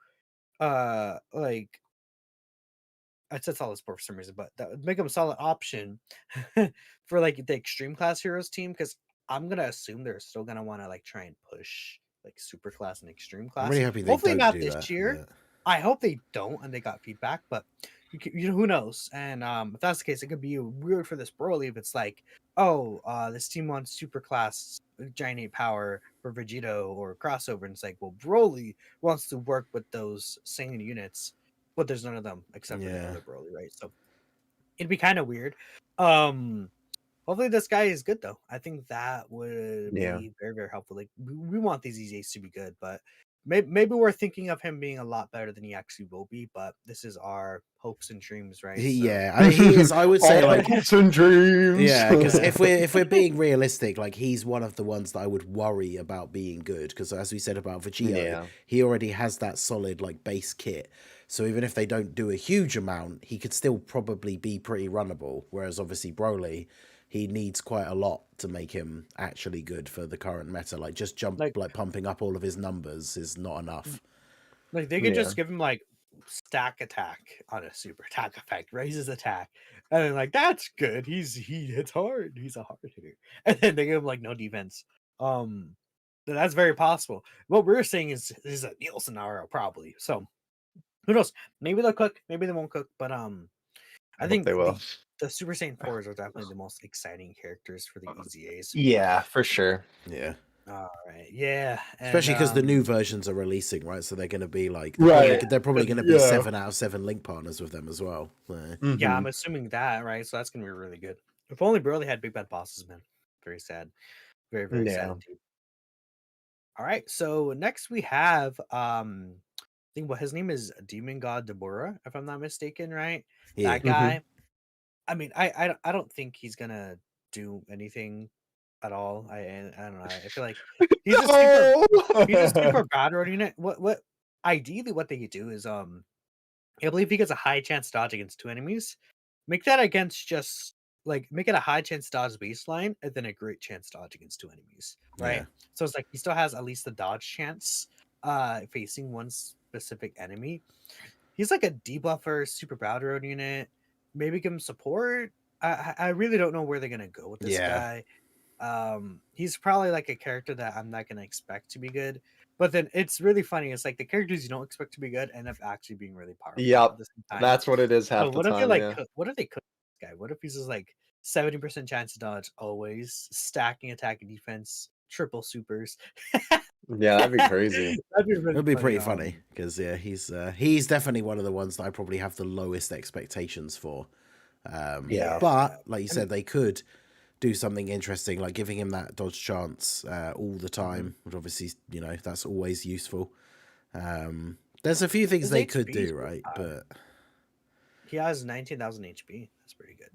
like, I said solid support for some reason, but that would make him a solid option for like the extreme class heroes team, because I'm gonna assume they're still gonna want to like try and push like super class and extreme class. I'm really happy they Hopefully don't not do this that. year. I hope they don't, and they got feedback, but who knows? And if that's the case, it could be weird for this Broly if it's like, this team wants super class Giant 8 power for Vegito or crossover, and it's like, well, Broly wants to work with those same units, but there's none of them except for the other Broly, right? So it'd be kind of weird. Hopefully this guy is good though. I think that would be very, very helpful. Like we want these EZAs to be good, but maybe we're thinking of him being a lot better than he actually will be. But this is our hopes and dreams, right? He is. I would say like hopes and dreams. Yeah, because if we're being realistic, like he's one of the ones that I would worry about being good. Because as we said about Vegito, he already has that solid like base kit. So even if they don't do a huge amount, he could still probably be pretty runnable. Whereas obviously Broly, he needs quite a lot to make him actually good for the current meta. Like just like pumping up all of his numbers is not enough. Like they could just give him like stack attack on a super attack effect, raises attack, and then like that's good. He hits hard. He's a hard hitter, and then they give him like no defense. That's very possible. What we're saying is a Neil scenario probably. So who knows? Maybe they'll cook. Maybe they won't cook. But I think they will. The Super Saiyan 4s are definitely the most exciting characters for the EZAs. Yeah, for sure. Yeah. All right. Yeah. Especially because the new versions are releasing, right? So they're going to be like, they're probably going to be 7 out of 7 link partners with them as well. Yeah, I'm assuming that, right? So that's going to be really good. If only Broly had big bad bosses, man. Very sad. Very, very sad. Too. All right. So next we have, I think his name is Demon God DBor, if I'm not mistaken, right? Yeah. That guy. I mean, I don't think he's gonna do anything at all. I don't know. I feel like he's a super bad road unit. What ideally what they could do is I believe he gets a high chance dodge against 2 enemies. Make that against just like make it a high chance dodge baseline and then a great chance dodge against 2 enemies. Right. Yeah. So it's like he still has at least the dodge chance facing one specific enemy. He's like a debuffer super bad road unit. Maybe give him support. I really don't know where they're gonna go with this guy. He's probably like a character that I'm not gonna expect to be good. But then it's really funny. It's like the characters you don't expect to be good end up actually being really powerful. Yep, that's what it is half the time. What if they cook this guy? What if he's just like 70% chance to dodge always, stacking attack and defense, triple supers? Yeah, that'd be crazy. It'd be pretty funny because he's definitely one of the ones that I probably have the lowest expectations for. But like you said, they could do something interesting, like giving him that dodge chance all the time, would obviously, that's always useful. There's a few things His they could HP do, is right? But he has 19,000 HP. That's pretty good.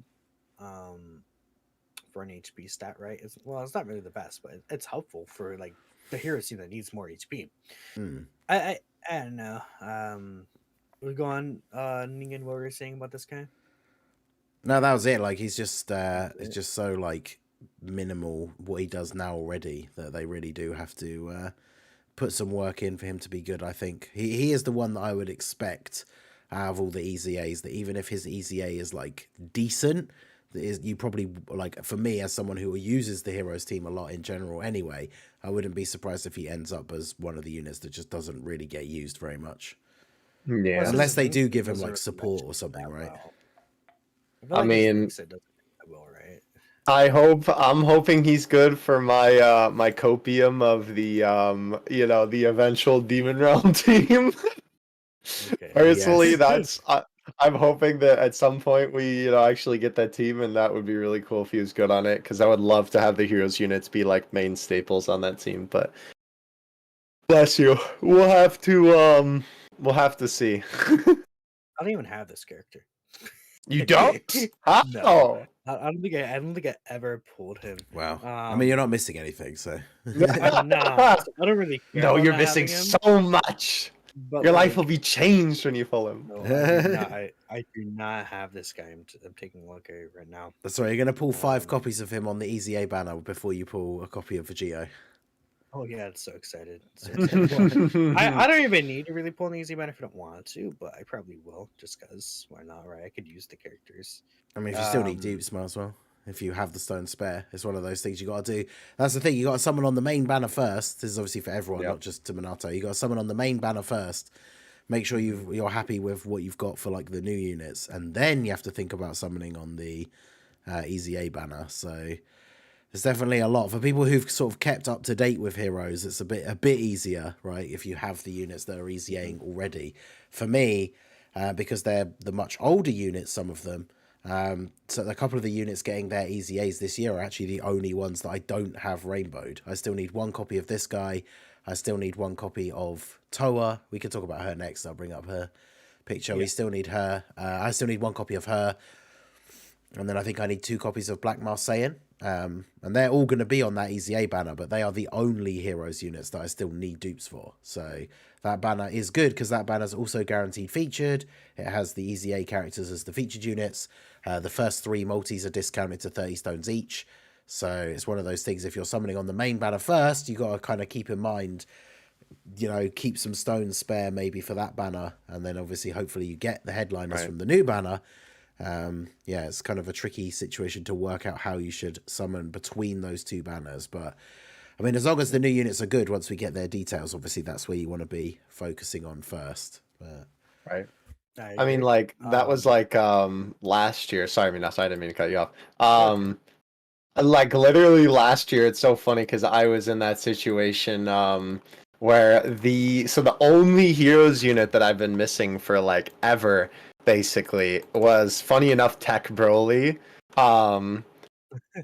For an HP stat, right? It's not really the best, but it's helpful for like the hero team that needs more HP. I don't know. We go on, Ningen, what were you saying about this guy? no, that was it. Like he's just it's just so like minimal what he does now already that they really do have to put some work in for him to be good. I think he is the one that I would expect out of all the EZAs, that even if his EZA is like decent, you probably, like, for me as someone who uses the heroes team a lot in general anyway, I wouldn't be surprised if he ends up as one of the units that just doesn't really get used very much. Yeah. Unless they do give him like support or something, right? I mean, it doesn't well, right? I'm hoping he's good for my my copium of the the eventual Demon Realm team. Okay. Personally, Yes. I'm hoping that at some point we actually get that team, and that would be really cool if he was good on it, because I would love to have the heroes units be like main staples on that team. But bless you, we'll have to see. I don't even have this character. You don't? How? No. I don't think I ever pulled him. Wow. I mean, you're not missing anything, so. No, I don't really care. No, about you're not missing having him, so much. but Your life will be changed when you pull him. No, I do not have this guy. I'm taking a look at it right now. Sorry, you're going to pull 5 copies of him on the EZA banner before you pull a copy of Vegito. Oh yeah, it's so excited. I don't even need to really pull an easy banner if I don't want to, but I probably will, just because why not, right? I could use the characters. I mean, if you still need dupes, might as well. If you have the stone spare, it's one of those things you got to do. That's the thing, you got to summon on the main banner first. This is obviously for everyone, not just to Minato. You got to summon on the main banner first. Make sure you're happy with what you've got for like the new units, and then you have to think about summoning on the EZA banner. So there's definitely a lot for people who've sort of kept up to date with heroes. It's a bit easier, right? If you have the units that are EZAing already. For me, because they're the much older units, some of them. So a couple of the units getting their EZAs this year are actually the only ones that I don't have rainbowed. I still need 1 copy of this guy. I still need 1 copy of Toa. We can talk about her next. I'll bring up her picture. We still need her. I still need 1 copy of her. And then I think I need 2 copies of Black Mask Saiyan. And they're all going to be on that EZA banner, but they are the only heroes units that I still need dupes for. So that banner is good because that banner is also guaranteed featured. It has the EZA characters as the featured units. The first 3 multis are discounted to 30 stones each. So it's one of those things, if you're summoning on the main banner first, you got to kind of keep in mind, keep some stones spare maybe for that banner. And then obviously, hopefully you get the headliners from the new banner. It's kind of a tricky situation to work out how you should summon between those 2 banners. But I mean, as long as the new units are good, once we get their details, obviously that's where you want to be focusing on first. But... Right. I mean, like, that was like last year. Sorry, I didn't mean to cut you off. Like, literally last year, it's so funny because I was in that situation where the only heroes unit that I've been missing for like ever basically was, funny enough, Tech Broly.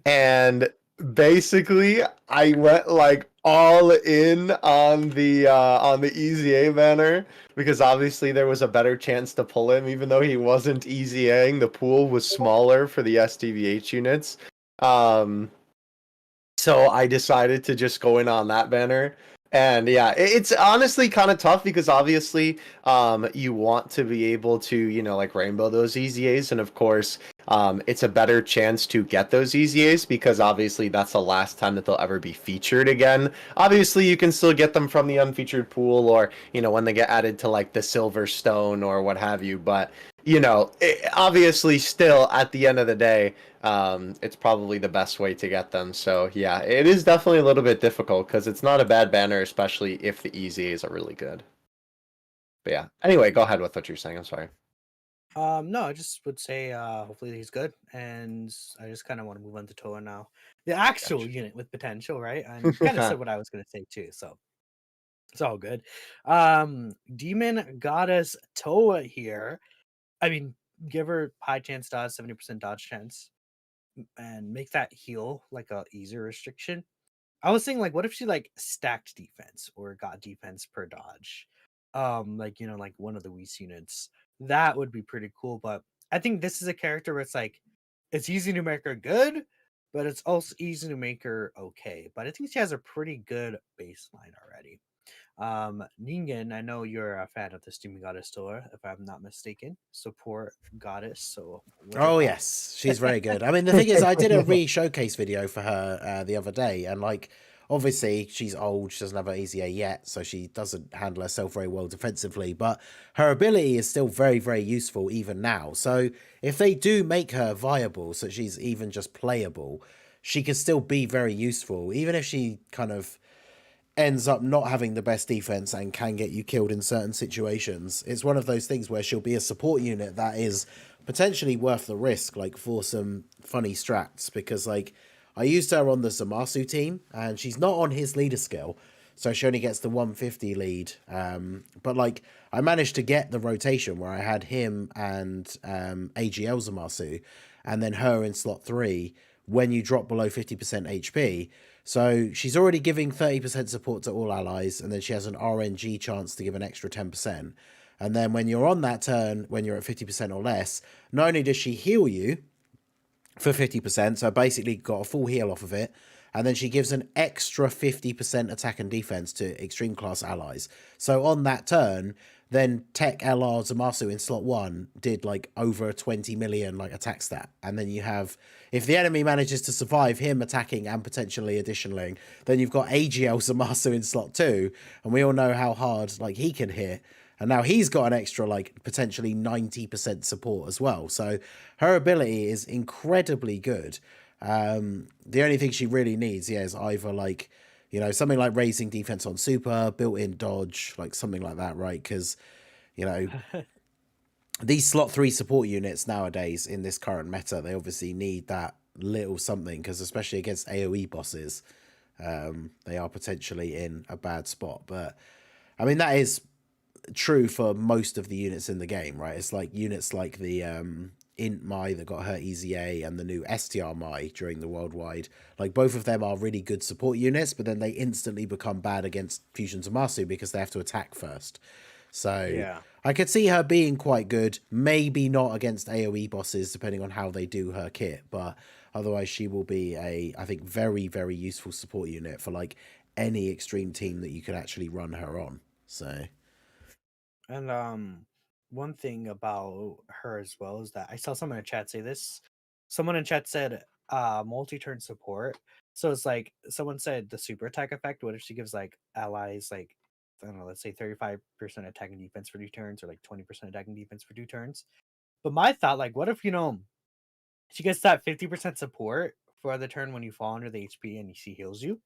And basically I went like all in on the EZA banner because obviously there was a better chance to pull him, even though he wasn't EZAing. The pool was smaller for the SDVH units. So I decided to just go in on that banner. And yeah, it's honestly kind of tough because obviously you want to be able to, like rainbow those EZAs. And of course, it's a better chance to get those EZAs because obviously that's the last time that they'll ever be featured again. Obviously, you can still get them from the unfeatured pool or, when they get added to like the Silver Stone or what have you. But, obviously still at the end of the day, it's probably the best way to get them. So yeah, it is definitely a little bit difficult because it's not a bad banner, especially if the EZAs are really good. But yeah, anyway, go ahead with what you're saying. I'm sorry. No, I just would say hopefully he's good, and I just kind of want to move on to Toa now, the actual unit with potential, right? I kind of said what I was going to say too, so it's all good. Demon Goddess Toa here. I mean, give her high chance dodge, 70% dodge chance. and make that heal like a easier restriction. I was thinking like, what if she like stacked defense or got defense per dodge? Like like one of the Whis units. That would be pretty cool. But I think this is a character where it's like it's easy to make her good, but it's also easy to make her okay. But I think she has a pretty good baseline already. Ningen, I know you're a fan of the Steaming Goddess tour, if I'm not mistaken. Support goddess. So Oh yes, she's very good. I mean, the thing is, I did a re-showcase video for her the other day, and like, obviously she's old, she doesn't have her easy A yet, so she doesn't handle herself very well defensively, but her ability is still very, very useful even now. So if they do make her viable, so she's even just playable, she can still be very useful, even if she kind of ends up not having the best defense and can get you killed in certain situations. It's one of those things where she'll be a support unit that is potentially worth the risk, like for some funny strats, because like I used her on the Zamasu team and she's not on his leader skill, so she only gets the 150 lead. But like I managed to get the rotation where I had him and AGL Zamasu and then her in slot 3 when you drop below 50% HP. So she's already giving 30% support to all allies, and then she has an RNG chance to give an extra 10%. And then when you're on that turn, when you're at 50% or less, not only does she heal you for 50%, so basically got a full heal off of it, and then she gives an extra 50% attack and defense to extreme class allies. So on that turn, then Tech LR Zamasu in slot 1 did like over 20 million like attack stat. And then you have, if the enemy manages to survive him attacking and potentially additionaling, then you've got AGL Zamasu in slot 2, and we all know how hard like he can hit. And now he's got an extra like potentially 90% support as well. So her ability is incredibly good. The only thing she really needs, is either like, something like raising defense on super, built-in dodge, like something like that, right? Because, these slot 3 support units nowadays in this current meta, they obviously need that little something, because especially against AoE bosses, they are potentially in a bad spot. But, I mean, that is true for most of the units in the game, right? It's like units like the Int Mai that got her easy A and the new STR Mai during the worldwide, like both of them are really good support units, but then they instantly become bad against Fusion Zamasu because they have to attack first. So yeah, I could see her being quite good, maybe not against AoE bosses depending on how they do her kit, but otherwise she will be I think very, very useful support unit for like any extreme team that you could actually run her on. So and one thing about her as well is that I saw someone in chat say this. Someone in chat said multi-turn support. So it's like someone said the super attack effect. What if she gives like allies like, I don't know, let's say 35% attack and defense for 2 turns, or like 20% attack and defense for 2 turns. But my thought, like, what if she gets that 50% support for the turn when you fall under the HP and she heals you?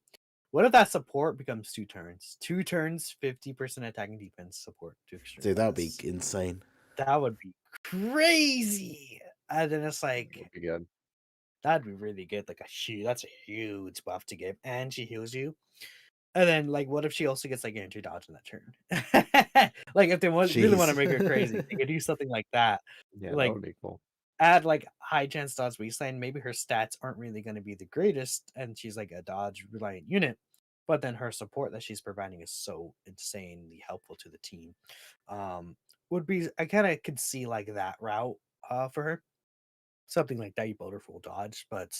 What if that support becomes 2 turns? 2 turns, 50% attack and defense support to extreme dude, that would be class. insane. That would be crazy. And then it's like, Would be good. that'd be really good. Like that's a huge buff to give, and she heals you. And then, like, what if she also gets like guaranteed dodge in that turn? Like, if they really want to Jeez. make her crazy, they could do something like that. Yeah, that Like, would be cool. add like high chance dodge baseline. Maybe her stats aren't really going to be the greatest, and she's like a dodge reliant unit, but then her support that she's providing is so insanely helpful to the team. Would be, I kind of could see like that route for her, something like that. You build her full dodge, but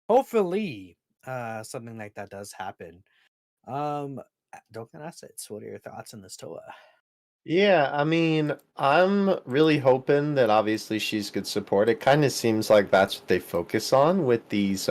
hopefully something like that does happen. Dokkan Assets, what are your thoughts on this Toa? Yeah, I mean, I'm really hoping that obviously she's good support. It kind of seems like that's what they focus on with these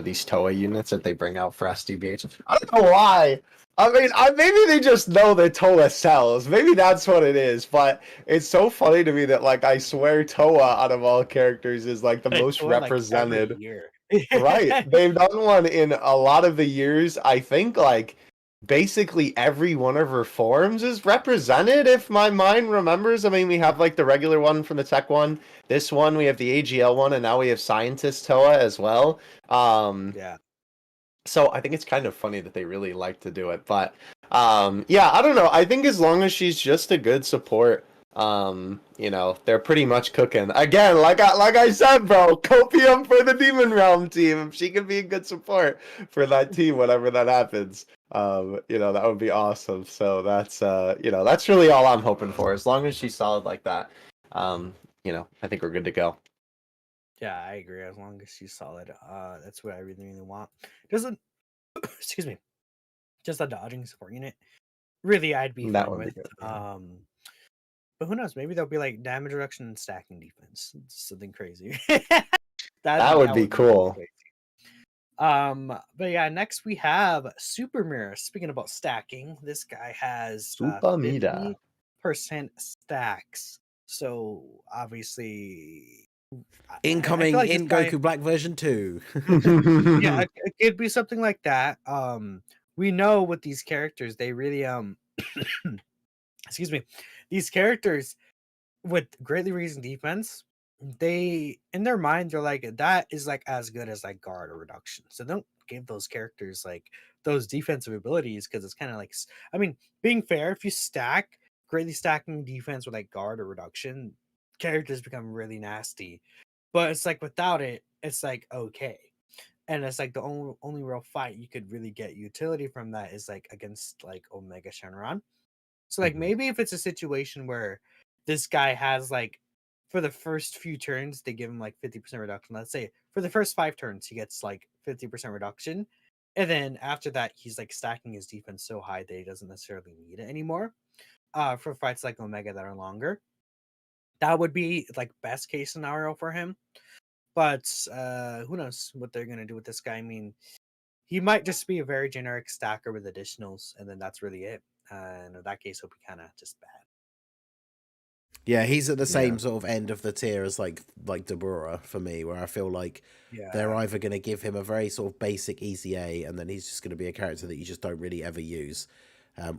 these TOA units that they bring out for SDBH. I don't know why. I mean, maybe they just know that TOA sells. Maybe that's what it is. But it's so funny to me that like I swear TOA out of all characters is like the most Toa, like, every represented. year. Right. They've done one in a lot of the years. I think like basically every one of her forms is represented, if my mind remembers. I mean, we have like the regular one from the tech one, this one, we have the AGL one, and now we have Scientist Toa as well. Yeah. So I think it's kind of funny that they really like to do it. But yeah, I don't know. I think as long as she's just a good support, they're pretty much cooking. Again, like I said, bro, copium for the Demon Realm team. If she could be a good support for that team whenever that happens, that would be awesome. So that's really all I'm hoping for. As long as she's solid like that, I think we're good to go. Yeah, I agree. As long as she's solid, that's what I really, really want. Doesn't excuse me, just a dodging support unit. Really, I'd be That fine would be with. good. Yeah. But who knows? Maybe there'll be like damage reduction and stacking defense. Something crazy. That would be cool. Crazy. But yeah, next we have Super Mirror. Speaking about stacking, this guy has 50% stacks. So obviously incoming like in guy, Goku Black version 2. Yeah, it could be something like that. We know with these characters, they really excuse me, these characters with greatly raising defense, they in their mind they're like that is like as good as like guard or reduction. So don't give those characters like those defensive abilities because it's kind of like, I mean, being fair, if you stack greatly stacking defense with like guard or reduction, characters become really nasty. But it's like without it, it's like okay. And it's like the only real fight you could really get utility from that is like against like Omega Shenron. So like maybe if it's a situation where this guy has like for the first few turns they give him like 50% reduction. Let's say for the first 5 turns he gets like 50% reduction. And then after that he's like stacking his defense so high that he doesn't necessarily need it anymore. For fights like Omega that are longer. That would be like best case scenario for him. But who knows what they're gonna do with this guy. I mean, he might just be a very generic stacker with additionals, and then that's really it. And in that case, he'll be kind of just bad. Yeah, he's at the same sort of end of the tier as like DBor for me, where I feel like they're either going to give him a very sort of basic easy A, and then he's just going to be a character that you just don't really ever use,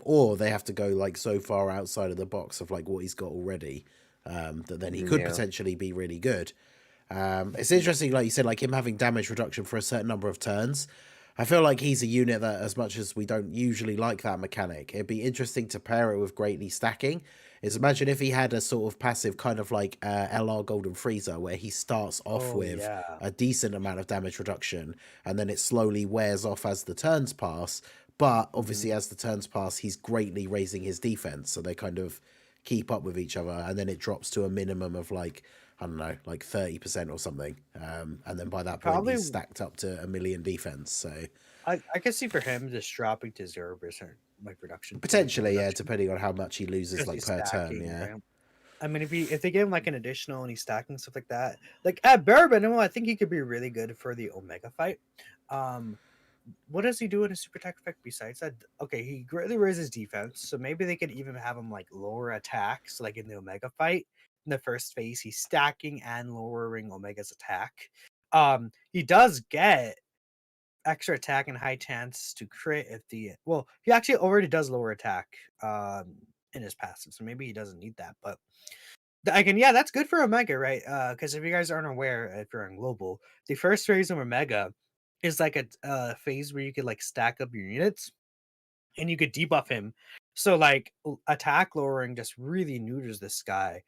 or they have to go like so far outside of the box of like what he's got already that then he could potentially be really good. It's interesting, like you said, like him having damage reduction for a certain number of turns. I feel like he's a unit that, as much as we don't usually like that mechanic, it'd be interesting to pair it with greatly stacking. Is imagine if he had a sort of passive kind of like LR Golden Freezer, where he starts off with a decent amount of damage reduction, and then it slowly wears off as the turns pass. But obviously, as the turns pass, he's greatly raising his defense, so they kind of keep up with each other, and then it drops to a minimum of like, I don't know, like 30% or something. And then by that point, he's stacked up to 1 million defense. So I could see for him just dropping to 0% like reduction. Potentially, yeah, depending on how much he loses like per turn. Yeah. Right? I mean, if they give him like an additional and he's stacking stuff like that, like at bare minimum, I think he could be really good for the Omega fight. What does he do in a super attack effect besides that? Okay, he greatly raises defense, so maybe they could even have him like lower attacks, like in the Omega fight. In the first phase, he's stacking and lowering Omega's attack. He does get extra attack and high chance to crit if he actually already does lower attack in his passive, so maybe he doesn't need that. But that's good for Omega, right? Because if you guys aren't aware, if you're in global, the first phase of Omega is like a phase where you could like stack up your units and you could debuff him. So like attack lowering just really neuters this guy.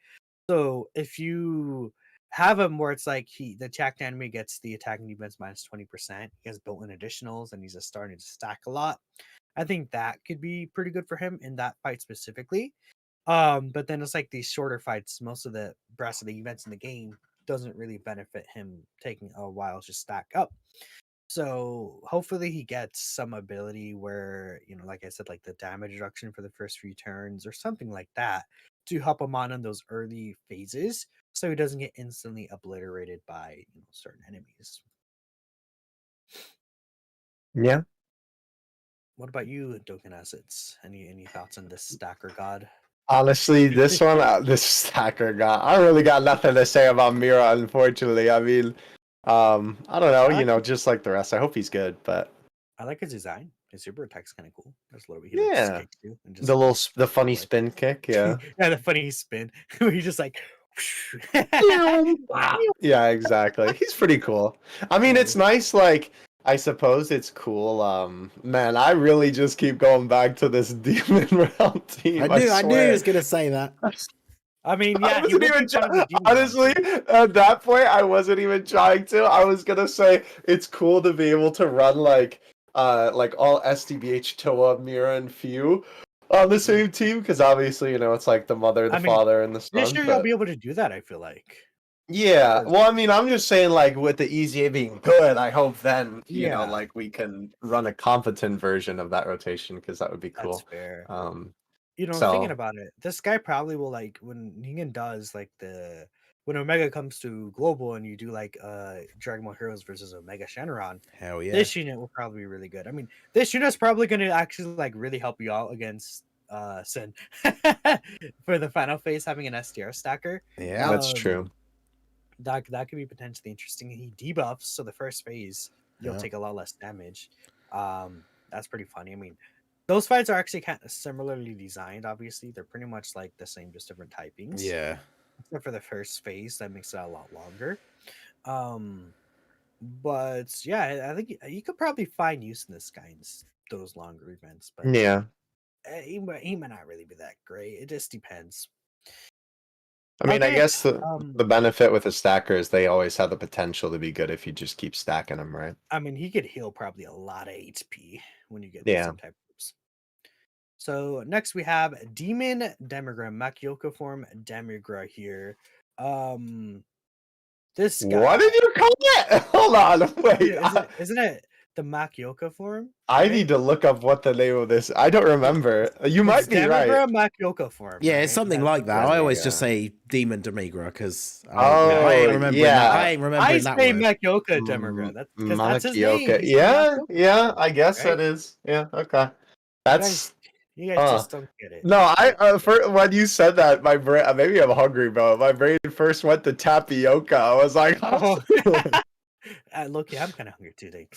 So if you have him where it's like the attacked enemy gets the attacking defense minus 20%, he has built-in additionals, and he's just starting to stack a lot. I think that could be pretty good for him in that fight specifically. But then it's like these shorter fights, most of the rest of the events in the game doesn't really benefit him taking a while to stack up. So hopefully he gets some ability where, like I said, like the damage reduction for the first few turns or something like that to help him on in those early phases so he doesn't get instantly obliterated by certain enemies. Yeah. What about you, Dokkan Assets? Any thoughts on this stacker god? Honestly, this stacker god, I really got nothing to say about Mira, unfortunately. I mean, I don't know, just like the rest. I hope he's good, but I like his design. His super attack's kind of cool. There's a little bit too, and just the funny spin kick, yeah. Yeah, the funny spin. Where he just like yeah, exactly. He's pretty cool. I mean, it's nice, like I suppose it's cool. Man, I really just keep going back to this Demon Realm team. I knew he was gonna say that. I mean, I yeah, he wasn't would even be kind of the demon honestly monster. at that point. I wasn't even trying to. I was gonna say it's cool to be able to run like all STBH, Toa, Mira, and Few on the same team because obviously it's like the mother, the I mean, father, and the this son. year you'll But be able to do that, I feel like. yeah, 'Cause- well, I mean, I'm just saying like with the EZA being good, I hope then Yeah. like we can run a competent version of that rotation because that would be That's cool. fair. Um, Thinking so about it, this guy probably will like when Negan does like when Omega comes to global and you do like Dragon Ball Heroes versus Omega Shenron, Hell yeah. this unit will probably be really good. I mean, this unit's probably gonna actually like really help you out against Sin for the final phase having an STR stacker. Yeah. that's true. That could be potentially interesting. He debuffs, so the first phase you'll Yeah. take a lot less damage. That's pretty funny. I mean, those fights are actually kind of similarly designed. Obviously, they're pretty much like the same, just different typings. Yeah. Except for the first phase, that makes it a lot longer. But yeah, I think you could probably find use in this guy in those longer events. But Yeah. he might not really be that great. It just depends. I mean, I Okay, guess the benefit with a stacker is they always have the potential to be good if you just keep stacking them, right? I mean, he could heal probably a lot of HP when you get Yeah. some type groups. So next we have Demon Demigra, Makioka form Demigra here. This guy. What did you call it? Hold on, wait. Isn't it the Makioka form? I need to look up what the name of this. I don't remember. You might be right. Demigra Makioka form. Yeah, right? it's something That's like that. what I it always is, just yeah. say Demon Demigra because Oh, I ain't remembering yeah. that. I ain't remembering I that say word. Makioka Demigra. That's because that's his name. Makioka. He's Yeah, Makioka, yeah. I guess right? that is. Yeah. Okay. That's. You guys just don't get it. No, when you said that, my brain. Maybe I'm hungry, bro. My brain first went to tapioca. I was like, Oh. Look, I'm kind of hungry today.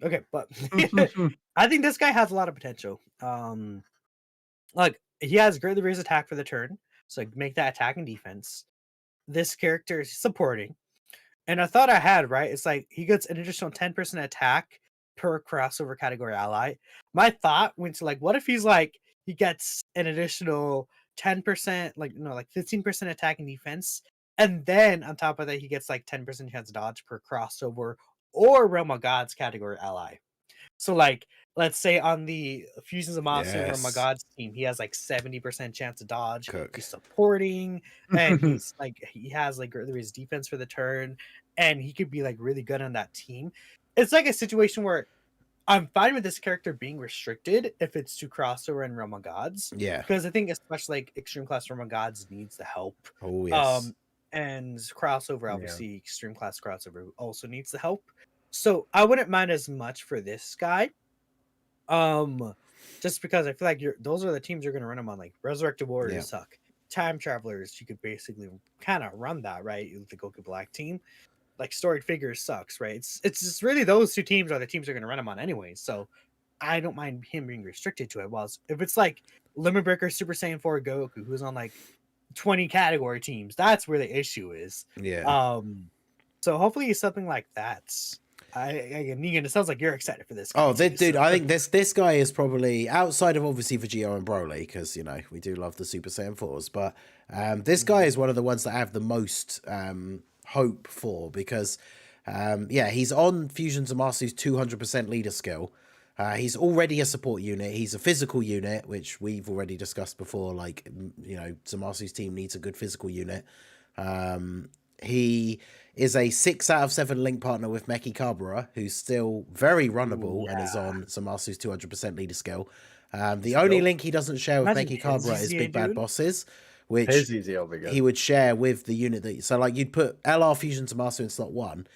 Okay, but I think this guy has a lot of potential. Like he has greatly raised attack for the turn, so make that attack and defense. This character is supporting, and I thought I had right. It's like he gets an additional 10% attack per crossover category ally. My thought went to like, what if he's like he gets an additional 10%, like 15% attack and defense. And then on top of that, he gets like 10% chance to dodge per crossover or Realm of Gods category ally. So like, let's say on the Fusions of Masu Realm of Yes. Gods team, he has like 70% chance to dodge. Cook. He's supporting, and he's like he has like his defense for the turn, and he could be like really good on that team. It's like a situation where I'm fine with this character being restricted if it's to crossover and Realm of Gods. Yeah. Because I think especially like Extreme Class Realm of Gods needs the help. Oh yes. And crossover, obviously, Extreme Class crossover also needs the help. So I wouldn't mind as much for this guy. Just because I feel like those are the teams you're gonna run them on. Like Resurrected Warriors suck. Time Travelers, you could basically kind of run that, right? With the Goku Black team. Like Storied Figures sucks, right? It's just really those two teams are the teams you're gonna run him on anyway. So I don't mind him being restricted to it. While if it's like Limit Breaker Super Saiyan 4 Goku, who's on like 20 category teams, that's where the issue is. Yeah. So hopefully something like that. Negan, it sounds like you're excited for this guy. Oh, dude, I think this guy is probably outside of obviously Vegito and Broly, because we do love the Super Saiyan 4s, but this guy is one of the ones that I have the most hope for, because he's on Fusion Zamasu's 200% leader skill. He's already a support unit. He's a physical unit, which we've already discussed before. Like, Zamasu's team needs a good physical unit. He is a 6 out of 7 link partner with Meki Kabura, who's still very runnable and is on Zamasu's 200% leader skill. The only link he doesn't share with Meki Kabura is Big Bad Bosses, which he would share with the unit that. So, like, you'd put LR Fusion Zamasu in slot 1,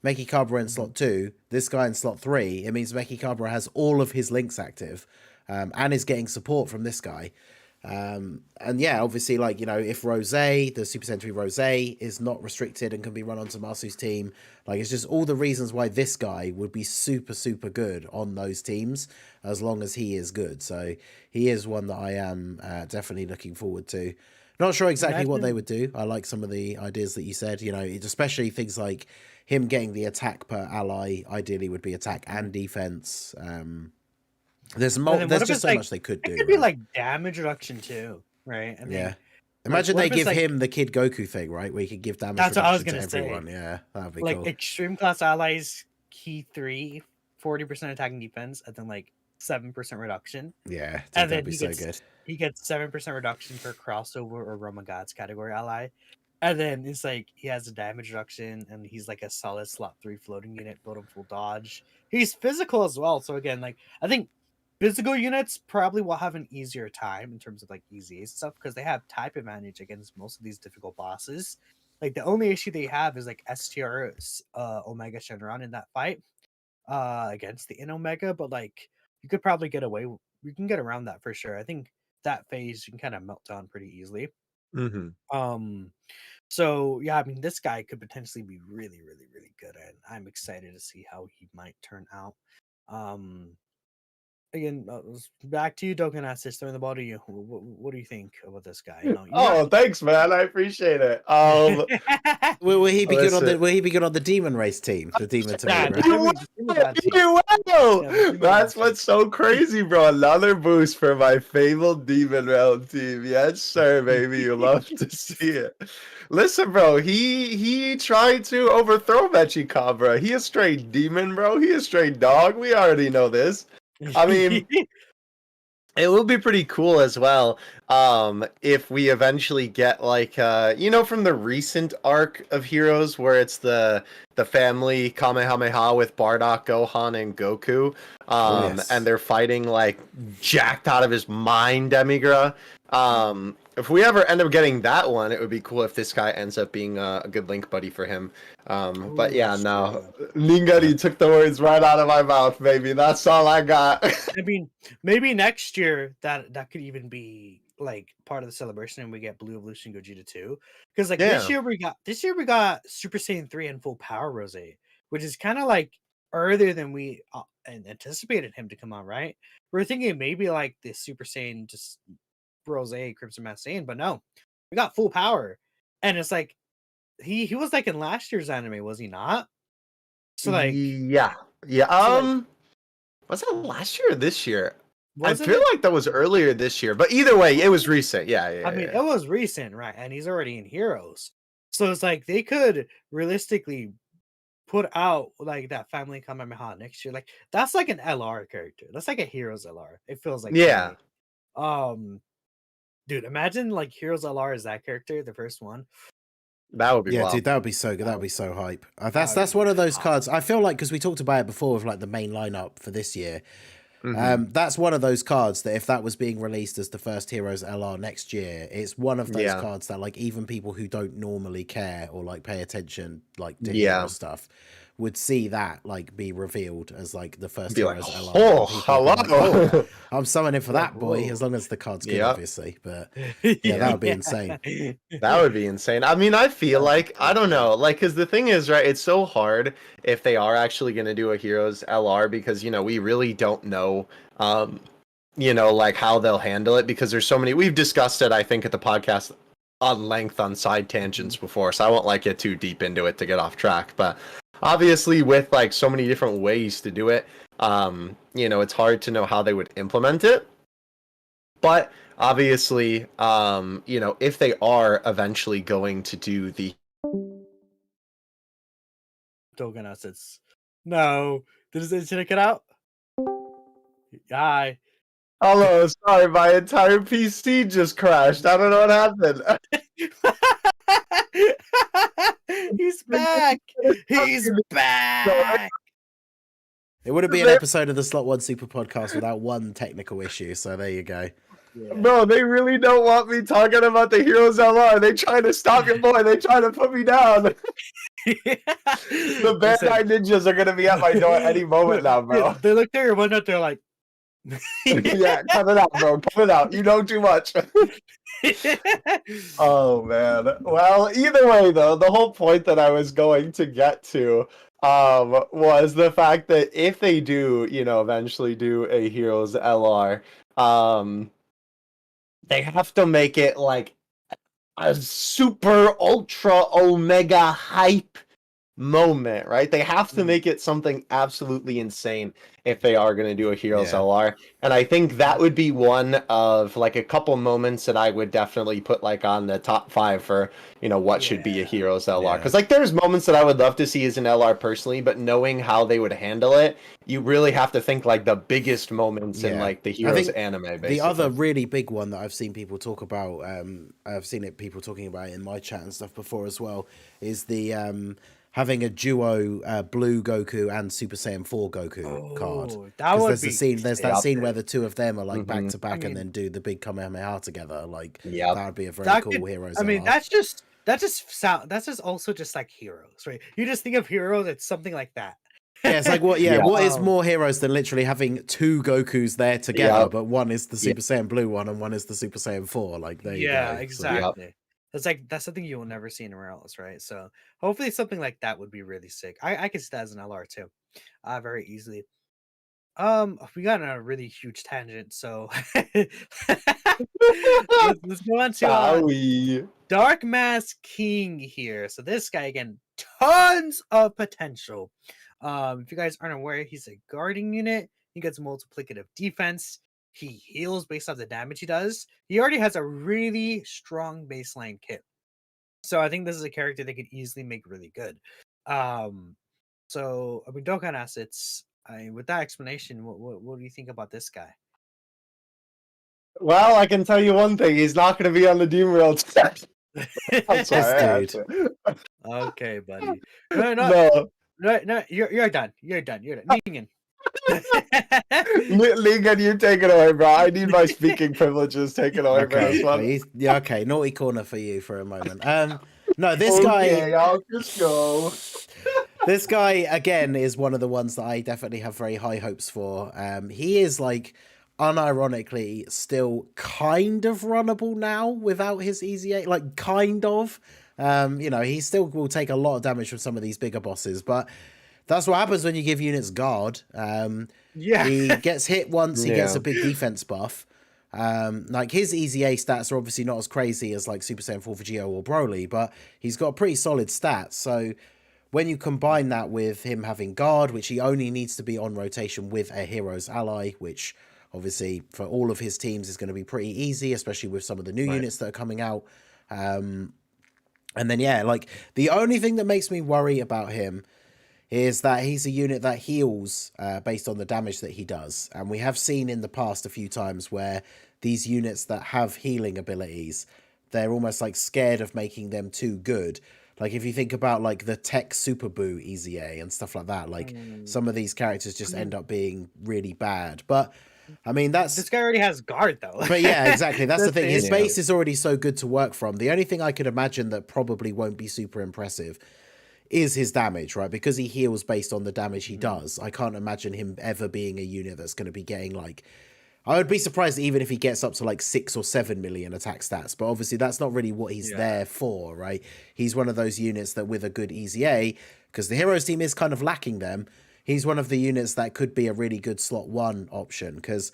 Meki Kabura in slot 2, this guy in slot 3. It means Meki Kabura has all of his links active and is getting support from this guy. And obviously, like, if Rose, the Super Sentai Rose, is not restricted and can be run onto Masu's team, like, it's just all the reasons why this guy would be super, super good on those teams as long as he is good. So he is one that I am definitely looking forward to. Not sure exactly what they would do. I like some of the ideas that you said, especially things like him getting the attack per ally, ideally would be attack and defense. There's just so much they could do. It could be like damage reduction too, right? Imagine what they if it's give like, him the Kid Goku thing, right? Where he could give damage that's what I was reduction to gonna everyone. say. Yeah, that'd be Like cool. extreme class allies, key 3, 40% attack and defense, and then like 7% reduction. Yeah, dude, And that'd then be so good. he gets 7% reduction per crossover or Roma Gods category ally. And then it's like he has a damage reduction and he's like a solid slot 3 floating unit, build him full dodge. He's physical as well. So again, like I think physical units probably will have an easier time in terms of like easy stuff because they have type advantage against most of these difficult bosses. Like the only issue they have is like STR Omega Shenron in that fight against the In Omega, but like you could probably get away. You can get around that for sure. I think that phase you can kind of melt down pretty easily. Mm-hmm. So yeah, I mean, this guy could potentially be really, really, really good, and I'm excited to see how he might turn out. Again, back to you, Dokkan. Just throwing the ball to you. What do you think about this guy? Thanks, man. I appreciate it. Will he be good on the listen. Will he be good on the demon race team? The demon Nah, Tamura? You will. That's what's so crazy, bro. Another boost for my fabled demon realm team. Yes, sir, baby. You love to see it. Listen, bro. He tried to overthrow Vegito, bro. He a straight demon, bro. He a straight dog. We already know this. I mean, it will be pretty cool as well if we eventually get like from the recent arc of Heroes where it's the family Kamehameha with Bardock, Gohan, and Goku, yes. and they're fighting like jacked out of his mind Demigra. If we ever end up getting that one, it would be cool if this guy ends up being a good link buddy for him. But yeah, no, Ningari took the words right out of my mouth, baby. That's all I got. I mean, maybe next year that could even be like part of the celebration, and we get Blue Evolution Gogeta 2. Because like this year we got Super Saiyan 3 and full power Rose, which is kind of like earlier than we anticipated him to come on. Right? We're thinking maybe like the Super Saiyan just Rose Crimson Master Saiyan, but no, we got full power, and it's like he was like in last year's anime, was he not? So like yeah. Was that last year or this year? I feel like that was earlier this year, but either way, it was recent. Yeah. I mean, it was recent, right? And he's already in Heroes, so it's like they could realistically put out like that Family Kamehameha next year. Like that's like an LR character. That's like a Heroes LR. It feels like dude, imagine like Heroes LR is that character, the first one. That would be wild. Dude, that would be so good. That would be so hype. That's one of those cards. I feel like because we talked about it before with like the main lineup for this year. That's one of those cards that if that was being released as the first Heroes LR next year, it's one of those cards that like even people who don't normally care or like pay attention like to Hero stuff would see that like be revealed as like the first Heroes LR. Oh, hello! Like, I'm summoning for that boy as long as the card's good, obviously. But yeah, that would be insane. That would be insane. I mean, I feel like I don't know, like because the thing is, right? It's so hard if they are actually going to do a Heroes LR because we really don't know, like how they'll handle it because there's so many. We've discussed it, I think, at the podcast on length on side tangents before, so I won't like get too deep into it to get off track, but. Obviously, with like so many different ways to do it, it's hard to know how they would implement it. But obviously, if they are eventually going to do the Dokkan assets, no, did it check it out? Hi. Hello, sorry, my entire PC just crashed. I don't know what happened. He's back. He's back. It wouldn't be an episode of the Slot One Super Podcast without one technical issue. So there you go. Yeah. Bro, they really don't want me talking about the Heroes LR. They trying to stop your boy. They trying to put me down. The Bandai Ninjas are gonna be at my door any moment now, bro. They look there and whatnot. They're like, yeah, cut it out, bro. Cut it out. You know too much. Oh man. Well, either way though, the whole point that I was going to get to was the fact that if they do, eventually do a Heroes LR, they have to make it like a super ultra omega hype moment, right? They have to make it something absolutely insane if they are going to do a Heroes Yeah. LR. And I think that would be one of like a couple moments that I would definitely put like on the top 5 for, what should be a Heroes LR. Yeah. Because like there's moments that I would love to see as an LR personally, but knowing how they would handle it, you really have to think like the biggest moments in like the Heroes anime, basically. The other really big one that I've seen people talk about, I've seen it people talking about it in my chat and stuff before as well, is the having a duo blue Goku and Super Saiyan 4 Goku card. That would there's be the scene. There's that scene where the two of them are like back to back I mean- and then do the big Kamehameha together. Like Yep. that would be a very cool Heroes. I mean, LR. that's just also just like Heroes, right? You just think of Heroes, it's something like that. Yeah, it's like what? Yeah, Yeah. what is more Heroes than literally having two Gokus there together, Yep. but one is the Super Saiyan Blue one and one is the Super Saiyan 4. Like there you go. Yeah, So- exactly. That's something you will never see anywhere else, right? So hopefully something like that would be really sick. I can see that as an LR too, very easily. We got on a really huge tangent, so let's go on to Owie. Dark Mask King here. So this guy again, tons of potential. If you guys aren't aware, he's a guarding unit. He gets multiplicative defense. He heals based off the damage he does. He already has a really strong baseline kit. So I think this is a character they could easily make really good. So I mean, Dokkan assets. With that explanation, what do you think about this guy? Well, I can tell you one thing. He's not going to be on the Doom World set. I'm sorry. I had dude. to. Okay, buddy. No. No, you're done. You're done. Ningen. Lingan, you take it away, bro. I need my speaking privileges taken away, bro. Okay, This one. okay, naughty corner for you for a moment. No, this Okay, guy. I'll just go. This guy again is one of the ones that I definitely have very high hopes for. He is like unironically still kind of runnable now without his easy 8, like kind of. He still will take a lot of damage from some of these bigger bosses, but that's what happens when you give units guard. He gets hit once, he gets a big defense buff. Like his easy A stats are obviously not as crazy as like Super Saiyan 4 Vegito or Broly, but he's got pretty solid stats. So when you combine that with him having guard, which he only needs to be on rotation with a hero's ally, which obviously for all of his teams is going to be pretty easy, especially with some of the new units that are coming out. And then, like the only thing that makes me worry about him is that he's a unit that heals based on the damage that he does. And we have seen in the past a few times where these units that have healing abilities, they're almost like scared of making them too good. Like if you think about like the Tech Super Boo Easy A and stuff like that, like some of these characters just end up being really bad. But I mean, this guy already has guard though. But yeah, exactly. That's the thing. His base is already so good to work from. The only thing I could imagine that probably won't be super impressive is his damage, right? Because he heals based on the damage he does. I can't imagine him ever being a unit that's going to be getting like, I would be surprised even if he gets up to like 6 or 7 million attack stats, but obviously that's not really what he's there for, right? He's one of those units that with a good easy A, because the heroes team is kind of lacking them, he's one of the units that could be a really good slot 1 option, because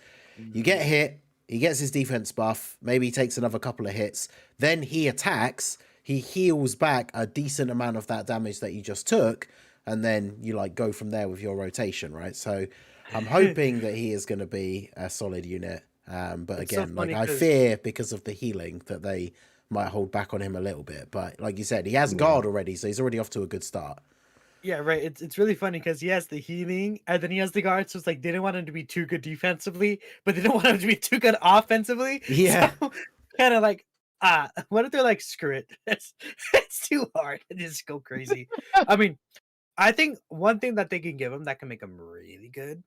you get hit, he gets his defense buff, maybe he takes another couple of hits, then he attacks, he heals back a decent amount of that damage that you just took, and then you like go from there with your rotation, right? So I'm hoping that he is going to be a solid unit. But it's again, like I fear because of the healing that they might hold back on him a little bit. But like you said, he has guard already, so he's already off to a good start. Yeah, right. It's really funny because he has the healing and then he has the guard. So it's like they didn't want him to be too good defensively, but they don't want him to be too good offensively. Yeah. So, kind of like, what if they're like, screw it. It's too hard and just go crazy. I mean, I think one thing that they can give him that can make him really good,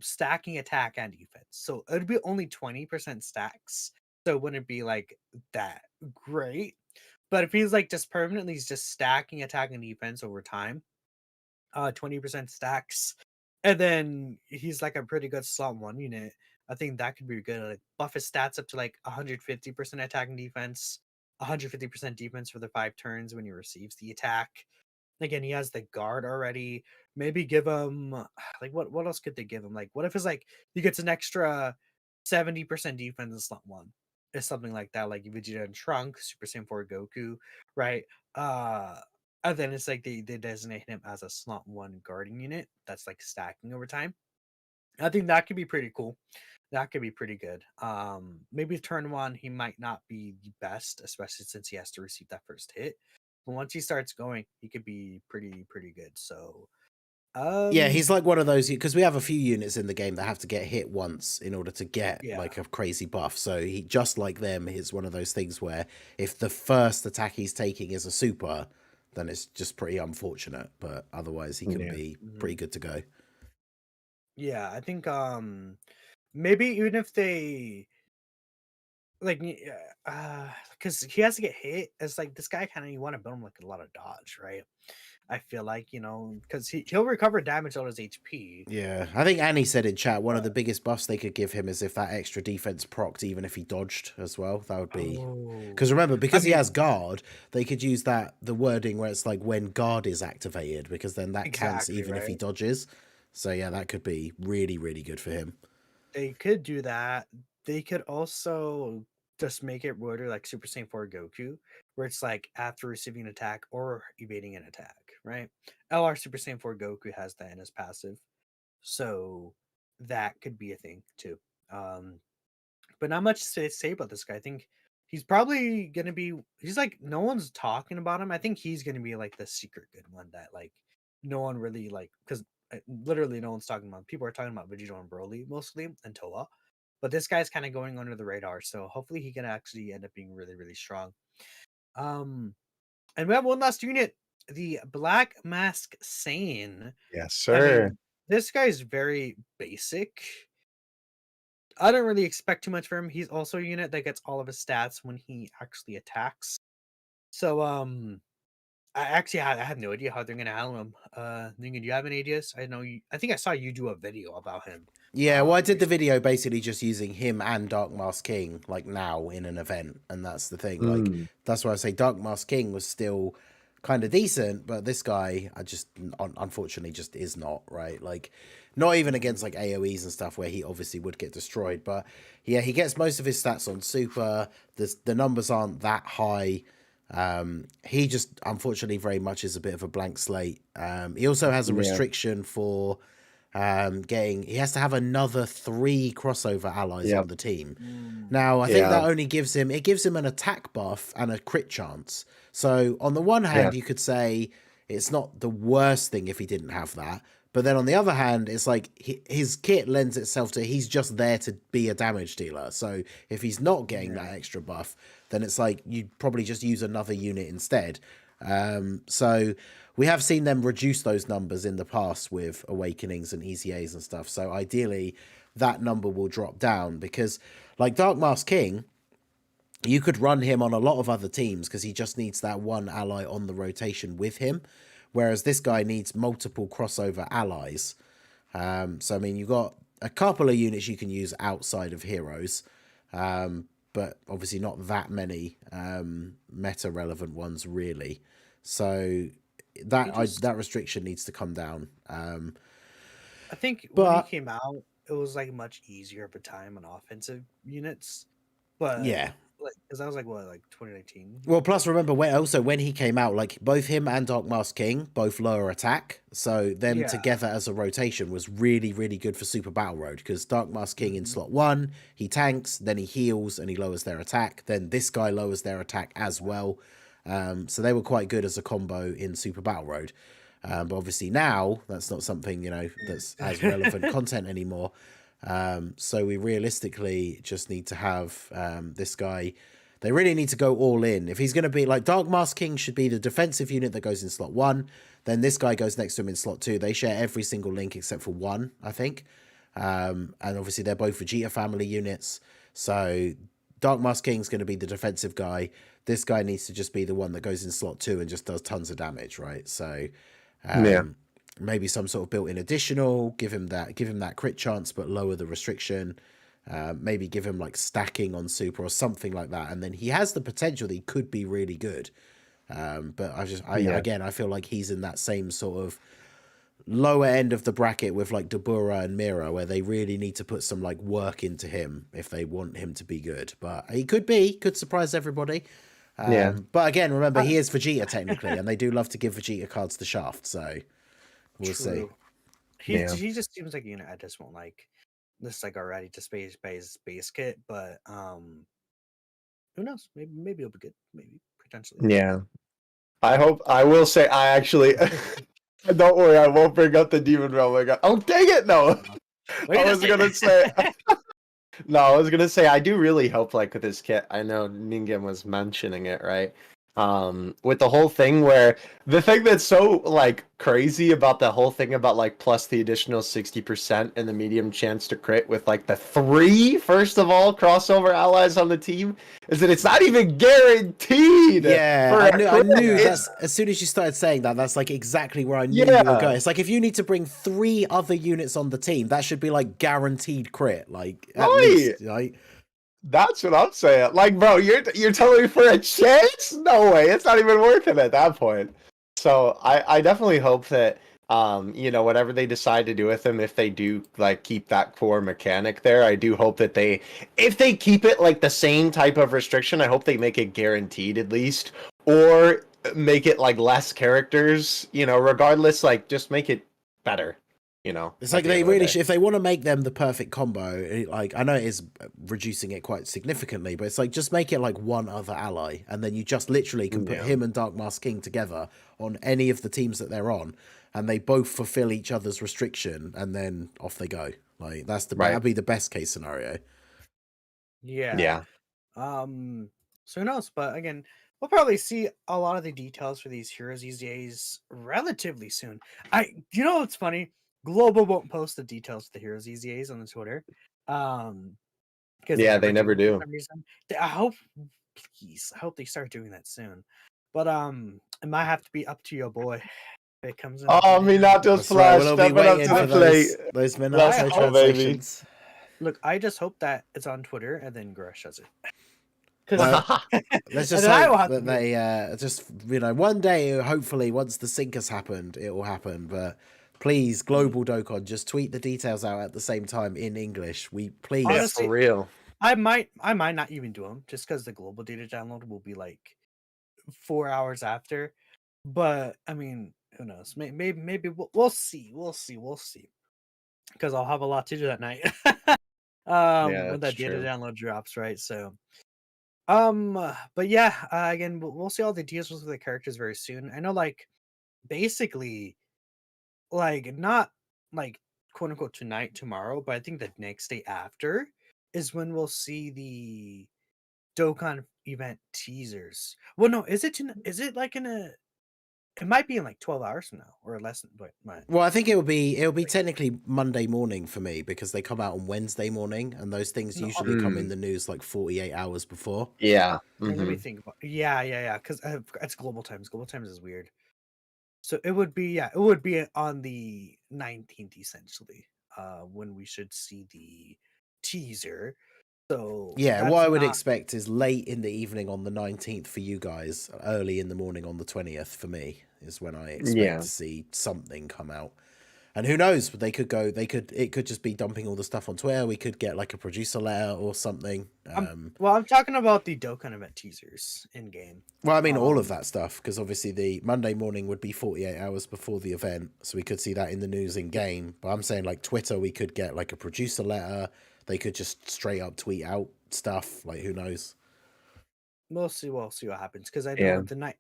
stacking attack and defense. So it'd be only 20% stacks. So it wouldn't be like that great. But if he's like just permanently just stacking attack and defense over time, 20% stacks, and then he's like a pretty good slot 1 unit, I think that could be good. Like buff his stats up to like 150% attack and defense, 150% defense for the 5 turns when he receives the attack. Again, he has the guard already. Maybe give him like what else could they give him? Like what if it's like he gets an extra 70% defense in slot 1? It's something like that, like Vegeta and Trunk, Super Saiyan 4 Goku, right? And then it's like they designate him as a slot 1 guarding unit that's like stacking over time. I think that could be pretty cool. That could be pretty good. Maybe turn 1 he might not be the best, especially since he has to receive that first hit. But once he starts going, he could be pretty good. So Yeah, he's like one of those, because we have a few units in the game that have to get hit once in order to get Yeah. like a crazy buff. So he, just like them, is one of those things where if the first attack he's taking is a super, then it's just pretty unfortunate. But otherwise, he can be pretty good to go. Yeah, I think maybe even if they like because he has to get hit, it's like this guy kind of, you want to build him like a lot of dodge, right? I feel like, you know, because he'll recover damage on his HP. Yeah, I think Annie said in chat one of the biggest buffs they could give him is if that extra defense procced, even if he dodged as well. That would be, because remember, because he has guard, they could use the wording where it's like when guard is activated, because then that counts even if he dodges. So yeah, that could be really good for him. They could do that. They could also just make it worded like Super Saiyan 4 Goku, where it's like after receiving an attack or evading an attack, right? LR Super Saiyan 4 Goku has that in his passive. So that could be a thing too. But not much to say about this guy. I think he's probably gonna be, he's like, no one's talking about him. I think he's gonna be like the secret good one that like no one really like, because literally no one's talking about. People are talking about Vegito and Broly mostly, and Toa. But this guy's kind of going under the radar, so hopefully he can actually end up being really strong. And we have one last unit, the Black Mask Saiyan. Yes, I sir. mean, this guy's very basic. I don't really expect too much from him. He's also a unit that gets all of his stats when he actually attacks. So I have no idea how they're gonna handle him. Ningen, do you have any ideas? I think I saw you do a video about him. Yeah, well, I did the video basically just using him and Dark Mask King like now in an event, and that's the thing. Like that's why I say Dark Mask King was still kind of decent, but this guy, I just unfortunately just is not, right. Like not even against like AoEs and stuff where he obviously would get destroyed, but yeah, he gets most of his stats on super. The numbers aren't that high. He just unfortunately very much is a bit of a blank slate. He also has a restriction for he has to have another 3 crossover allies on the team. Now I think that only gives him an attack buff and a crit chance. So on the one hand you could say it's not the worst thing if he didn't have that, but then on the other hand it's like his kit lends itself to, he's just there to be a damage dealer. So if he's not getting that extra buff, then it's like you'd probably just use another unit instead. So we have seen them reduce those numbers in the past with Awakenings and EZAs and stuff. So ideally, that number will drop down, because like Dark Mask King, you could run him on a lot of other teams because he just needs that one ally on the rotation with him. Whereas this guy needs multiple crossover allies. So, I mean, you've got a couple of units you can use outside of heroes. But obviously not that many meta-relevant ones, really. So that restriction needs to come down. I think when he came out, it was like much easier of a time on offensive units. But yeah, because I was like 2019. Well, plus remember when he came out, like both him and Dark Mask King both lower attack, so them together as a rotation was really good for Super Battle Road, because Dark Mask King in slot 1 he tanks, then he heals and he lowers their attack, then this guy lowers their attack as well. So they were quite good as a combo in Super Battle Road. But obviously now that's not something that's as relevant content anymore. So we realistically just need to have this guy. They really need to go all in. If he's going to be like, Dark Mask King should be the defensive unit that goes in slot 1. Then this guy goes next to him in slot 2. They share every single link except for 1, I think. And obviously they're both Vegeta family units. So Dark Mask King's going to be the defensive guy. This guy needs to just be the one that goes in slot 2 and just does tons of damage, right? So maybe some sort of built-in additional, give him that crit chance, but lower the restriction. Maybe give him like stacking on super or something like that, and then he has the potential that he could be really good. But I feel like he's in that same sort of lower end of the bracket with like Dabura and Mira, where they really need to put some like work into him if they want him to be good. But he could surprise everybody. Yeah. But again, remember, he is Vegeta technically, and they do love to give Vegeta cards to Shaft, so we'll see. He just seems like, I just won't like this, like, already just by his base kit, but who knows? Maybe it'll be good. Maybe potentially. Yeah. I will say, I actually, don't worry, I won't bring up the Demon Realm again. Oh, dang it, no! I was gonna say, no, I was gonna say, I do really hope, like, with this kit, I know Ningen was mentioning it, right? With the whole thing where, the thing that's so, like, crazy about the whole thing about, like, plus the additional 60% and the medium chance to crit with, like, the 3, first of all, crossover allies on the team, is that it's not even guaranteed. Yeah, I knew that's, as soon as you started saying that, that's like exactly where I knew you were going. It's like, if you need to bring 3 other units on the team, that should be like guaranteed crit, like at least, right? That's what I'm saying. Like, bro, you're telling me for a chance? No way. It's not even worth it at that point. So I definitely hope that whatever they decide to do with him, if they do like keep that core mechanic there, I do hope that if they keep it like the same type of restriction, I hope they make it guaranteed at least, or make it like less characters, regardless, like just make it better. It's like they really should, if they want to make them the perfect combo, like, I know it is reducing it quite significantly, but it's like, just make it like one other ally, and then you just literally can put him and Dark Mask King together on any of the teams that they're on, and they both fulfill each other's restriction, and then off they go. Like, that'd be the best case scenario. Yeah. So who knows? But again, we'll probably see a lot of the details for these heroes these days relatively soon. What's funny? Global won't post the details of the heroes these days on the Twitter. Because they never do. For some reason. I hope they start doing that soon. But it might have to be up to your boy if it comes in. Oh, me not just Flash. We'll be waiting for those midnight transactions. Look, I just hope that it's on Twitter and then Grush does it. Let's just hope that they just one day, hopefully, once the sync has happened, it will happen. But please, Global Dokkan, just tweet the details out at the same time in English. Please. Honestly, for real. I might not even do them, just because the global data download will be like 4 hours after. But I mean, who knows? Maybe we'll see. Because I'll have a lot to do that night. When that data download drops, right? So, but yeah, again, we'll see all the details with the characters very soon. I know, like, basically, like, not like quote unquote tonight, tomorrow, but I think the next day after is when we'll see the Dokkan event teasers. Well, no, is it like it might be in like 12 hours from now or less. Well, I think it'll be technically Monday morning for me, because they come out on Wednesday morning, and those things usually come in the news like 48 hours before. Yeah. Let me think about because it's global times. Global times is weird. So it would be on the 19th essentially, when we should see the teaser. So yeah, what I would expect is late in the evening on the 19th for you guys, early in the morning on the 20th for me, is when I expect to see something come out. And who knows? It could just be dumping all the stuff on Twitter. We could get like a producer letter or something. I'm talking about the Dokkan event teasers in game. Well, I mean, all of that stuff, because obviously the Monday morning would be 48 hours before the event, so we could see that in the news in game. But I'm saying, like, Twitter, we could get like a producer letter. They could just straight up tweet out stuff. Like, who knows? We'll see what happens, because I know the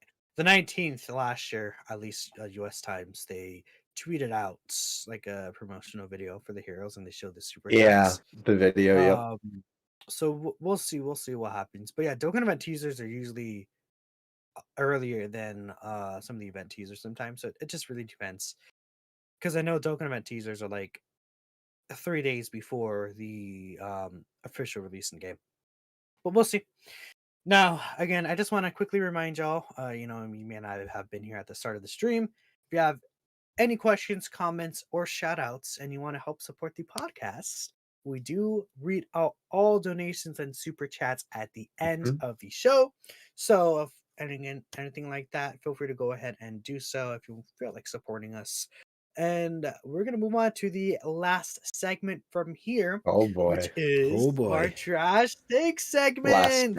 19th last year, at least US times, they tweeted out like a promotional video for the heroes, and they showed the super attacks. The video. So we'll see what happens. But yeah, Dokkan event teasers are usually earlier than some of the event teasers sometimes. So it just really depends, because I know Dokkan event teasers are like 3 days before the official release in game. But we'll see. Now, again, I just want to quickly remind y'all, you may not have been here at the start of the stream. If you have any questions, comments, or shout outs, and you want to help support the podcast, we do read out all donations and super chats at the end of the show. So if anything like that, feel free to go ahead and do so if you feel like supporting us. And we're going to move on to the last segment from here. Oh boy. Which is our Trash Take segment.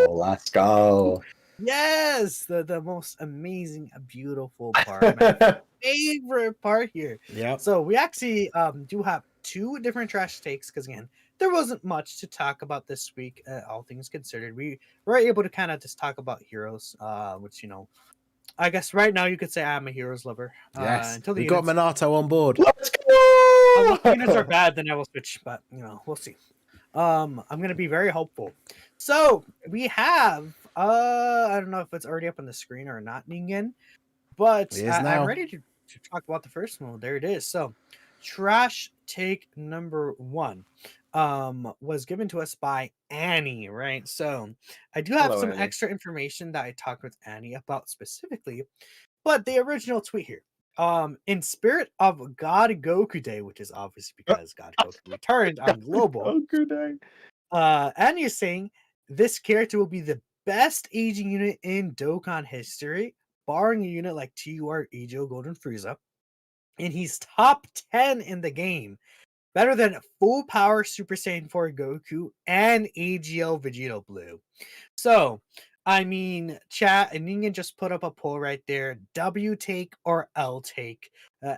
Let's go. Yes, the most amazing, beautiful part. My favorite part here. Yep. So we actually do have two different trash takes because again, there wasn't much to talk about this week. All things considered, we were able to kind of just talk about heroes, which I guess right now you could say I'm a heroes lover. Yes. Until the We've got units, Minato on board. Let's unless the units are go! bad, then I will switch. But we'll see. I'm gonna be very hopeful. So we have I don't know if it's already up on the screen or not, Ningen, but It is I'm now. ready to talk about the first one. There it is. So trash take number one was given to us by Annie, right? So I do have Hello, some Annie. extra information that I talked with Annie about specifically, but the original tweet here. In spirit of God Goku Day, which is obviously because God Goku returned on global. Oh, good day. And you're saying this character will be the best aging unit in Dokkan history, barring a unit like TUR Ejo Golden Frieza. And he's top 10 in the game. Better than full power Super Saiyan 4 Goku and AGL Vegito Blue. So, I mean, chat, and Ningen just put up a poll right there. W take or L take.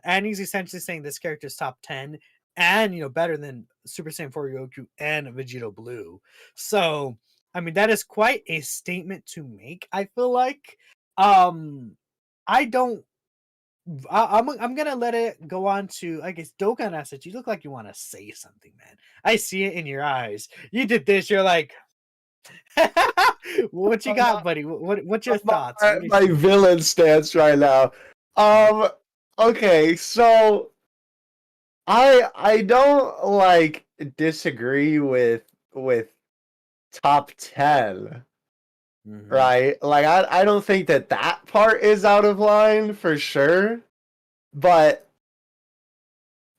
And he's essentially saying this character is top 10 and, better than Super Saiyan 4 Goku and Vegito Blue. So, I mean, that is quite a statement to make, I feel like. I don't I'm gonna let it go on to I guess Dokkan assets. You look like you want to say something, man. I see it in your eyes. You did this. You're like, what you got, buddy? What's your thoughts? What do you My think? villain stance right now. Okay, so I don't like disagree with top 10, Mhm. right? Like I don't think that part is out of line for sure, but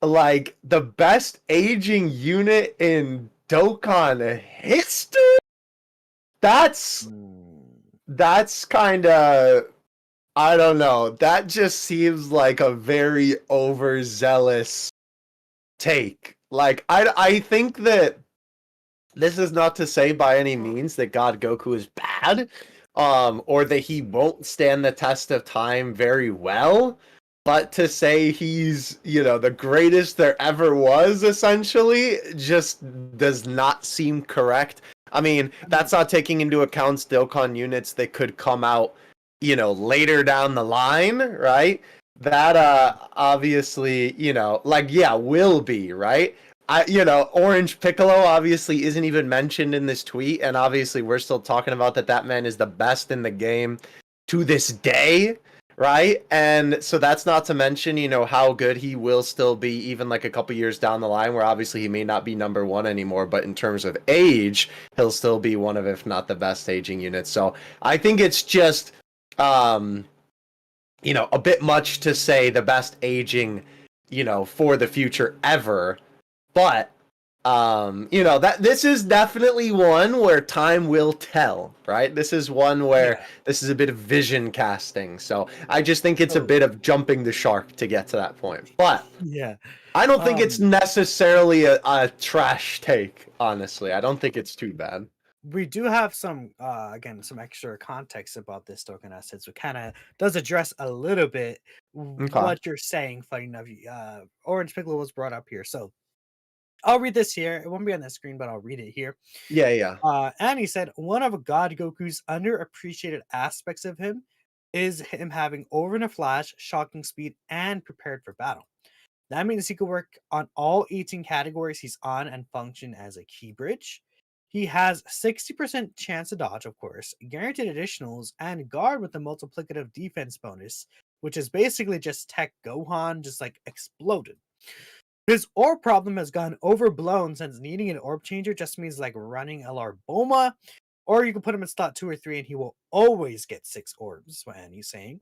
like the best aging unit in Dokkan history, that's kind of, I don't know. That just seems like a very overzealous take. Like I think that this is not to say by any means that God Goku is bad, or that he won't stand the test of time very well, but to say he's, the greatest there ever was, essentially, just does not seem correct. I mean, that's not taking into account Dokkan units that could come out, later down the line, right? That obviously, will be, right? Orange Piccolo obviously isn't even mentioned in this tweet, and obviously we're still talking about that man is the best in the game to this day, right? And so that's not to mention, how good he will still be even like a couple years down the line, where obviously he may not be number one anymore, but in terms of age, he'll still be one of, if not the best aging units. So I think it's just, a bit much to say the best aging, for the future ever. But that this is definitely one where time will tell, right? This is one where this is a bit of vision casting. So I just think it's a bit of jumping the shark to get to that point. But Yeah. I don't think it's necessarily a trash take, honestly. I don't think it's too bad. We do have some again some extra context about this token assets. It kind of does address a little bit what you're saying. Funny enough, Orange Piccolo was brought up here, so I'll read this here. It won't be on the screen, but I'll read it here. Yeah. And he said one of God Goku's underappreciated aspects of him is him having over in a flash, shocking speed, and prepared for battle. That means he could work on all 18 categories he's on and function as a key bridge. He has 60% chance to dodge, of course, guaranteed additionals, and guard with the multiplicative defense bonus, which is basically just tech Gohan just like exploded. His orb problem has gone overblown since needing an orb changer just means like running LR Bulma, or you can put him in slot 2 or 3 and he will always get 6 orbs, is what Annie's saying.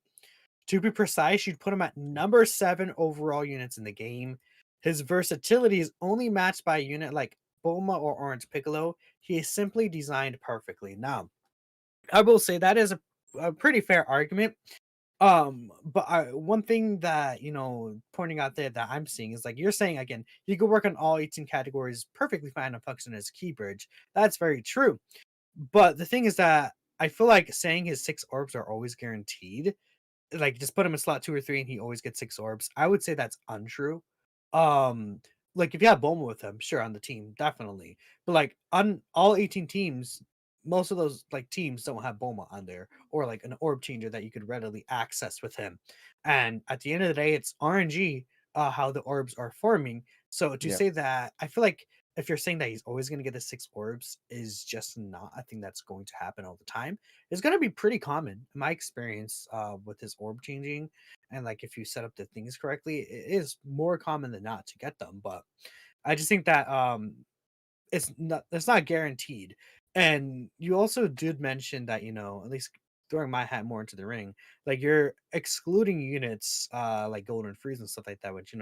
To be precise, you'd put him at number 7 overall units in the game. His versatility is only matched by a unit like Bulma or Orange Piccolo. He is simply designed perfectly. Now, I will say that is a pretty fair argument. But one thing that pointing out there that I'm seeing is like you're saying again, you could work on all 18 categories perfectly fine and function as a key bridge. That's very true. But the thing is that I feel like saying his 6 orbs are always guaranteed, like, just put him in slot 2 or 3 and he always gets 6 orbs. I would say that's untrue. Um, like, if you have Bulma with him, sure, on the team, definitely. But, like, on all 18 teams, most of those, like, teams don't have Bulma on there or, like, an orb changer that you could readily access with him. And at the end of the day, it's RNG, how the orbs are forming. So to Yeah. say that, I feel like if you're saying that he's always gonna get the 6 orbs is just not I think that's going to happen all the time. It's gonna be pretty common in my experience with his orb changing, and like if you set up the things correctly, it is more common than not to get them. But I just think that it's not guaranteed. And you also did mention that, at least throwing my hat more into the ring, like you're excluding units like Golden Freeze and stuff like that, which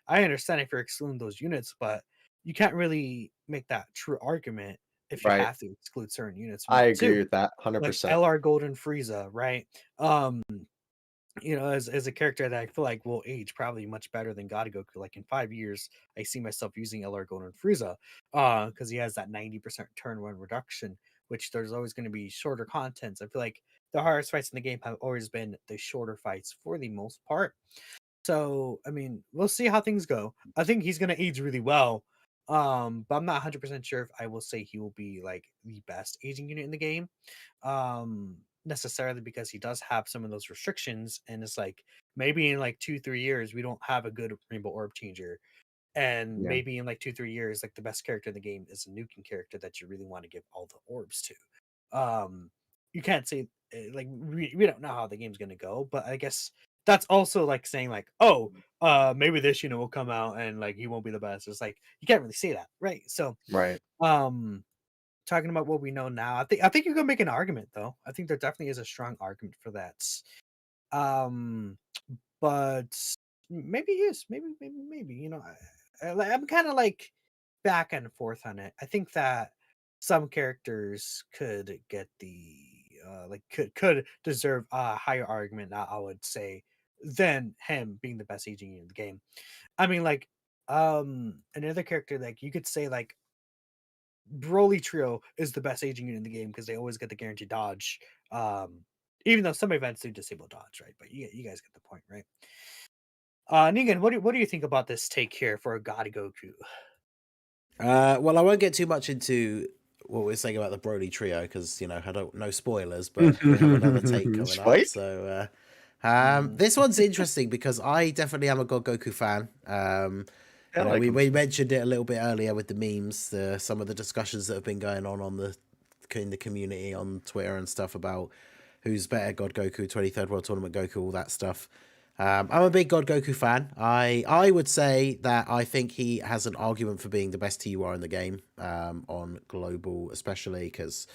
I understand if you're excluding those units, but you can't really make that true argument if you Right. have to exclude certain units from I that agree too. with that Like 100%. LR Golden Frieza, right? Um as a character that I feel like will age probably much better than God Goku. Like in 5 years, I see myself using LR Golden Frieza, because he has that 90% turn one reduction, which there's always going to be shorter contents. I feel like the hardest fights in the game have always been the shorter fights for the most part. So I mean, we'll see how things go. I think he's going to age really well. But I'm not 100% sure if I will say he will be like the best aging unit in the game, necessarily, because he does have some of those restrictions, and it's like maybe in like 2-3 years we don't have a good rainbow orb changer, and Yeah. maybe in like 2-3 years, like the best character in the game is a nuking character that you really want to give all the orbs to. You can't say like we don't know how the game's going to go, but I guess that's also like saying like, oh, maybe this will come out and like he won't be the best. It's like you can't really say that, right? So Right. um talking about what we know now, I think you can make an argument though. I think there definitely is a strong argument for that. Um, but maybe yes, maybe. I'm kind of like back and forth on it. I think that some characters could get the like could deserve a higher argument. I would say than him being the best agent in the game. I mean, like another character like you could say like Broly Trio is the best aging unit in the game because they always get the guaranteed dodge. Even though some events do disable dodge, right? But you guys get the point, right? Negan, what do you think about this take here for God Goku? Well, I won't get too much into what we're saying about the Broly trio because I don't no spoilers, but we have another take coming up. Spike? So Mm, this one's interesting because I definitely am a God Goku fan. I like we, him we too. mentioned it a little bit earlier with the memes, some of the discussions that have been going on in the community on Twitter and stuff about who's better, God Goku, 23rd World Tournament Goku, all that stuff. I'm a big God Goku fan. I would say that I think he has an argument for being the best TUR in the game, on global especially, because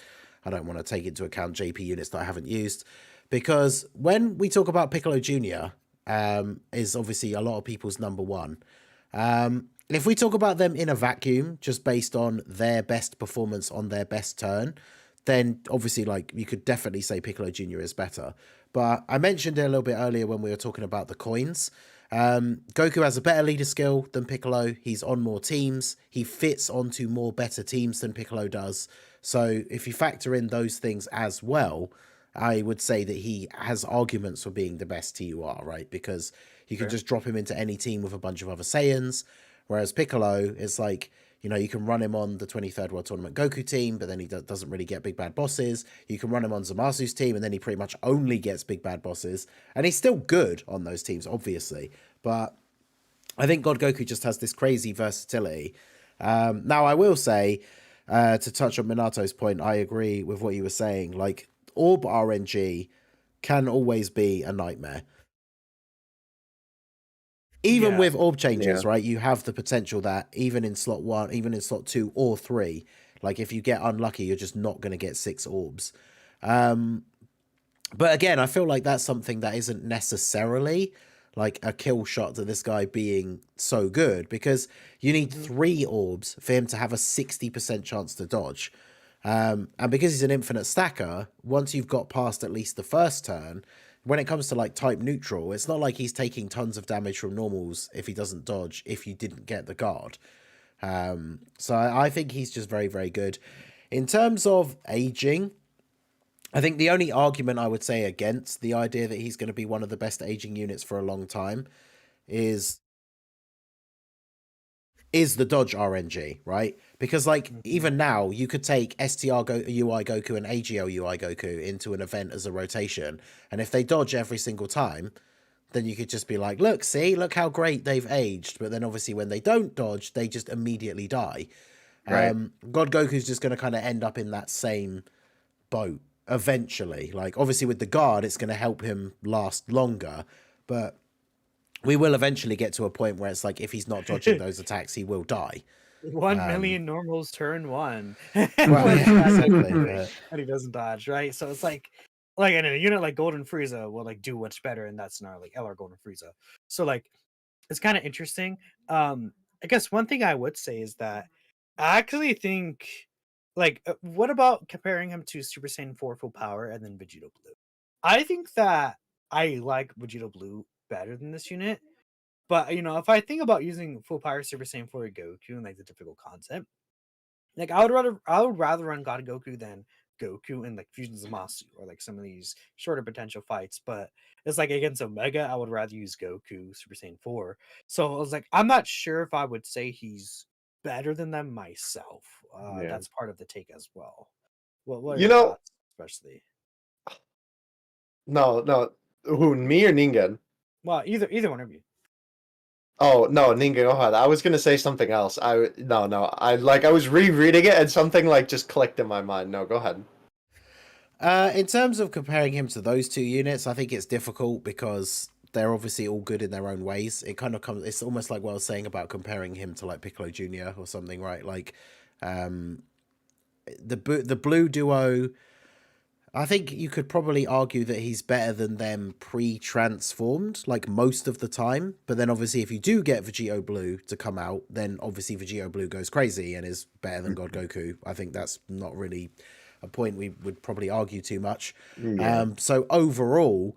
I don't want to take into account JP units that I haven't used. Because when we talk about Piccolo Jr., is obviously a lot of people's number one. If we talk about them in a vacuum, just based on their best performance on their best turn, then obviously, like, you could definitely say Piccolo Jr. is better. But I mentioned it a little bit earlier when we were talking about the coins. Goku has a better leader skill than Piccolo. He's on more teams. He fits onto more better teams than Piccolo does. So if you factor in those things as well, I would say that he has arguments for being the best TUR, right? Because you can sure. just drop him into any team with a bunch of other Saiyans. Whereas Piccolo is like, you can run him on the 23rd World Tournament Goku team, but then he doesn't really get big bad bosses. You can run him on Zamasu's team, and then he pretty much only gets big bad bosses. And he's still good on those teams, obviously. But I think God Goku just has this crazy versatility. Now, I will say, to touch on Minato's point, I agree with what you were saying. Like, Orb RNG can always be a nightmare. Even Yeah, with orb Yeah. changes, right, you have the potential that even in slot 1, even in slot 2 or 3, like if you get unlucky, you're just not going to get 6 orbs. But again, I feel like that's something that isn't necessarily like a kill shot to this guy being so good, because you need 3 orbs for him to have a 60% chance to dodge. And because he's an infinite stacker, once you've got past at least the first turn, when it comes to like type neutral, it's not like he's taking tons of damage from normals if he doesn't dodge, if you didn't get the guard. So I think he's just very, very good. In terms of aging, I think the only argument I would say against the idea that he's going to be one of the best aging units for a long time is the dodge RNG, right? Because like even now you could take STR UI Goku and AGL UI Goku into an event as a rotation, and if they dodge every single time, then you could just be like, look how great they've aged. But then obviously when they don't dodge, they just immediately die. Right. God Goku's just going to kind of end up in that same boat eventually. Like obviously with the guard, it's going to help him last longer, but we will eventually get to a point where it's like if he's not dodging those attacks, he will die. 1 million normals turn 1. Well, yeah, exactly. And he doesn't dodge, right? So it's like in a unit like Golden Frieza will like do much better in that scenario, like LR Golden Frieza. So like it's kind of interesting. I guess one thing I would say is that I actually think like what about comparing him to Super Saiyan 4 full power and then Vegito Blue? I think that I like Vegito Blue better than this unit. But if I think about using full power Super Saiyan 4 Goku and like the typical concept, like I would rather run God Goku than Goku and like Fusion Zamasu or like some of these shorter potential fights. But it's like against Omega, I would rather use Goku Super Saiyan 4. So I was like, I'm not sure if I would say he's better than them myself. That's part of the take as well. What are your thoughts, especially? No. Who, me or Ningen? Well, either one of you. Oh no, Ningen Gohan. I was gonna say something else. I was rereading it and something like just clicked in my mind. No, go ahead. In terms of comparing him to those two units, I think it's difficult because they're obviously all good in their own ways. It kind of comes. It's almost like what I was saying about comparing him to like Piccolo Jr. or something, right? Like, the blue duo. I think you could probably argue that he's better than them pre-transformed, like most of the time. But then obviously if you do get Vegito Blue to come out, then obviously Vegito Blue goes crazy and is better than God Goku. I think that's not really a point we would probably argue too much. Yeah. So overall,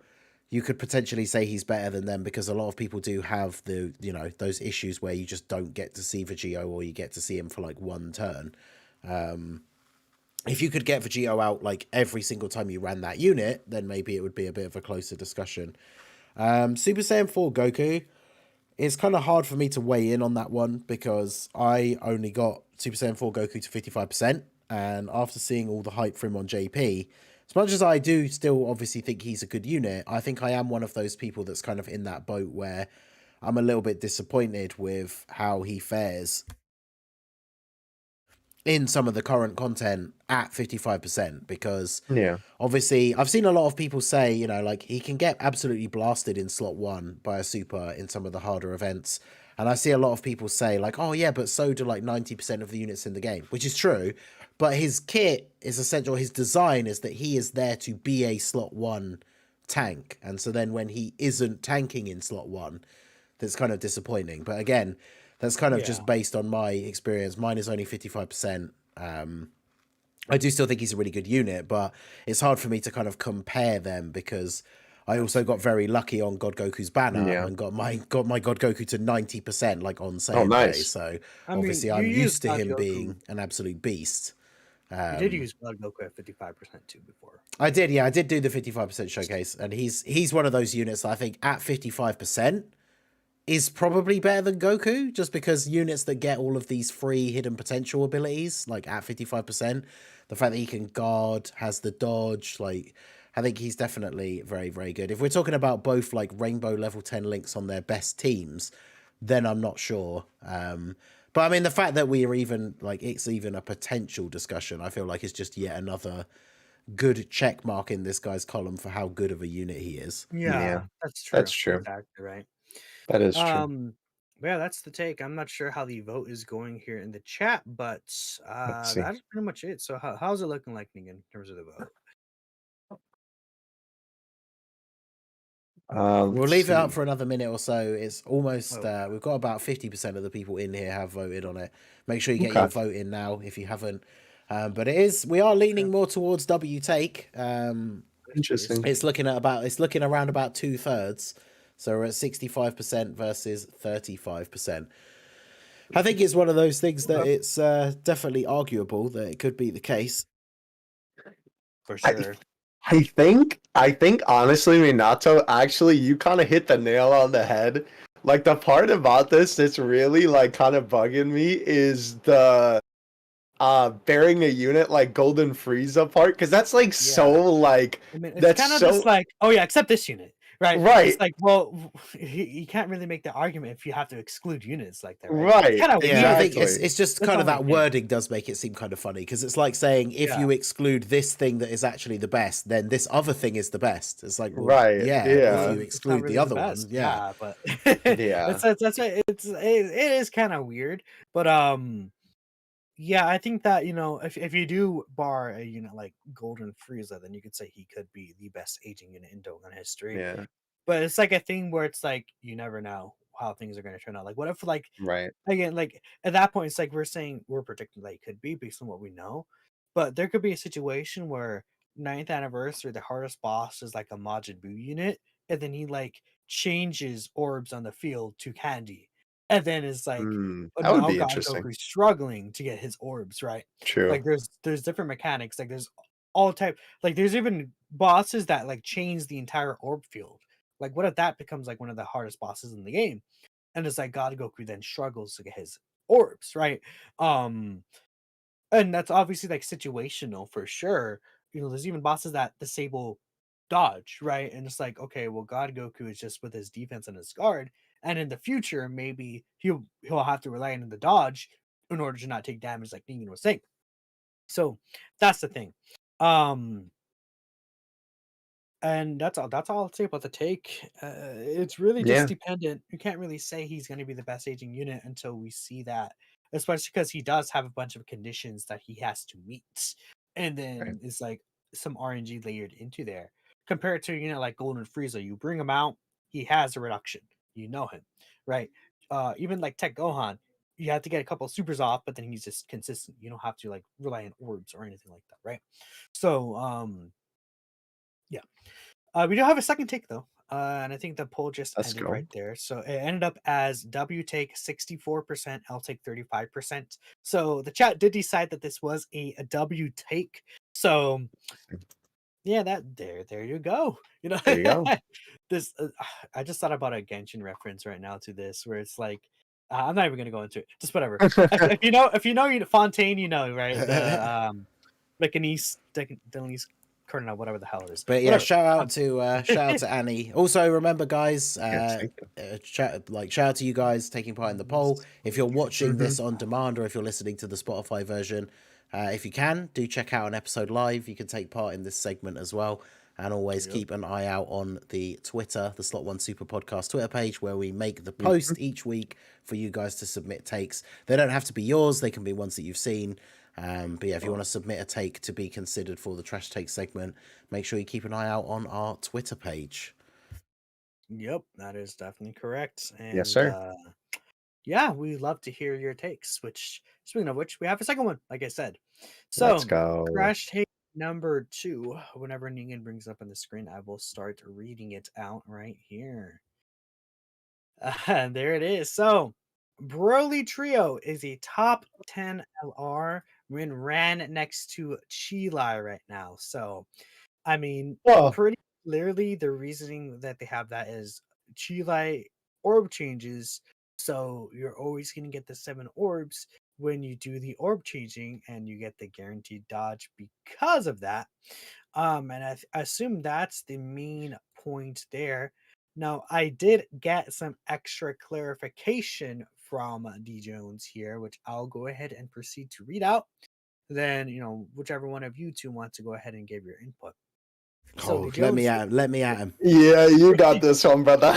you could potentially say he's better than them because a lot of people do have those issues where you just don't get to see Vegito or you get to see him for like one turn. If you could get Vegito out like every single time you ran that unit, then maybe it would be a bit of a closer discussion. Super Saiyan 4 Goku, it's kind of hard for me to weigh in on that one because I only got Super Saiyan 4 Goku to 55%. And after seeing all the hype for him on JP, as much as I do still obviously think he's a good unit, I think I am one of those people that's kind of in that boat where I'm a little bit disappointed with how he fares in some of the current content at 55% because obviously I've seen a lot of people say, like he can get absolutely blasted in slot 1 by a super in some of the harder events. And I see a lot of people say like, oh yeah, but so do like 90% of the units in the game, which is true. But his kit is essential. His design is that he is there to be a slot 1 tank. And so then when he isn't tanking in slot 1, that's kind of disappointing. But again, that's kind of just based on my experience. Mine is only 55%. I do still think he's a really good unit, but it's hard for me to kind of compare them because I also got very lucky on God Goku's banner and got my God Goku to 90% like on same day. So obviously I'm used to him being an absolute beast. You did use God Goku at 55% too before. I did, yeah. I did do the 55% showcase, and he's one of those units that I think at 55% is probably better than Goku, just because units that get all of these free hidden potential abilities, like at 55%, the fact that he can guard, has the dodge, like I think he's definitely very, very good. If we're talking about both like Rainbow level 10 links on their best teams, then I'm not sure. But I mean, the fact that we are even like it's even a potential discussion, I feel like it's just yet another good check mark in this guy's column for how good of a unit he is. Yeah, that's true. That's true. Exactly right. That is true. Yeah, that's the take. I'm not sure how the vote is going here in the chat, but that's pretty much it. So how's it looking like, Ningen, in terms of the vote? We'll leave it up for another minute or so. It's almost we've got about 50% of the people in here have voted on it. Make sure you get your vote in now if you haven't. But we are leaning more towards W take. Interesting. It's looking around about 2/3. So we're at 65% versus 35%. I think it's one of those things that it's definitely arguable that it could be the case. For sure. I think honestly, Minato, actually, you kind of hit the nail on the head. Like the part about this that's really like kind of bugging me is the bearing a unit like Golden Frieza part, because that's like so Yeah. like I mean, it's that's kind of just so like, oh yeah, except this unit, right? It's right, like, well, you can't really make the argument if you have to exclude units like that, right? It's right, kind of Yeah, I weird. think exactly. it's just That's the kind of only that thing. wording does make it seem kind of funny because it's like saying if Yeah. you exclude this thing that is actually the best, then this other thing is the best. It's like, well, Right, yeah, if yeah, you It's not exclude the really the other one, best, yeah. yeah, but yeah, that's right. It is kind of weird, but yeah, I think that if you do bar a unit like Golden Frieza, then you could say he could be the best aging unit in Dokkan history. yeah, But it's like a thing where it's like you never know how things are going to turn out. Like, what if like right. again, like at that point, it's like we're predicting that it could be based on what we know, but there could be a situation where ninth anniversary, the hardest boss is like a Majin Buu unit, and then he like changes orbs on the field to candy, and then it's like, oh, That would now be God interesting. Goku's struggling to get his orbs right. True. Like there's different mechanics. Like there's all type. Like there's even bosses that like change the entire orb field. Like what if that becomes like one of the hardest bosses in the game? And it's like God Goku then struggles to get his orbs, right? Um, and that's obviously like situational for sure. There's even bosses that disable dodge, right? And it's like, okay, well, God Goku is just with his defense and his guard, and in the future, maybe he'll have to rely on the dodge in order to not take damage, like Negan was saying. So that's the thing. Um, and that's all I'll say about the take. It's really just Yeah. dependent. You can't really say he's going to be the best aging unit until we see that, especially because he does have a bunch of conditions that he has to meet, and Right. then it's like some RNG layered into there. Compared to like Golden Frieza, you bring him out, he has a reduction. You know him, right? Even like Tech Gohan, you have to get a couple supers off, but then he's just consistent. You don't have to like rely on orbs or anything like that, right? So yeah. We do have a second take though, and I think the poll just Let's ended go. right there. So it ended up as W take 64%, L take 35%. So the chat did decide that this was a W take. So yeah, there you go. There you go. This I just thought about a Genshin reference right now to this, where it's like I'm not even gonna go into it. Just whatever. If you know Fontaine, right? The Denise Colonel, whatever the hell it is. But yeah, Whatever. shout out to Annie. Also, remember, guys, Yes, thank you. shout out to you guys taking part in the poll. If you're watching Mhm. this on demand or if you're listening to the Spotify version, if you can, do check out an episode live. You can take part in this segment as well. And always Yep. keep an eye out on the Twitter, the Slot One Super Podcast Twitter page, where we make the Mhm. post each week for you guys to submit takes. They don't have to be yours; they can be ones that you've seen. But yeah, if you want to submit a take to be considered for the Trash Take segment, make sure you keep an eye out on our Twitter page. Yep, that is definitely correct. Yes, And sir. yeah, we love to hear your takes. Which, speaking of which, we have a second one, like I said. Let's So, go. crash take number 2. Whenever Ningen brings up on the screen, I will start reading it out right here. And there it is. So, Broly Trio is a top 10 LR when ran next to Chilai right now. So, I mean, Well, pretty clearly the reasoning that they have that is Chile orb changes, so you're always going to get the 7 orbs when you do the orb changing, and you get the guaranteed dodge because of that. And I assume that's the main point there. Now, I did get some extra clarification from D Jones here, which I'll go ahead and proceed to read out. Then, whichever one of you two wants to go ahead and give your input. So Oh, D Jones here. let me at him. yeah, you got this one, brother.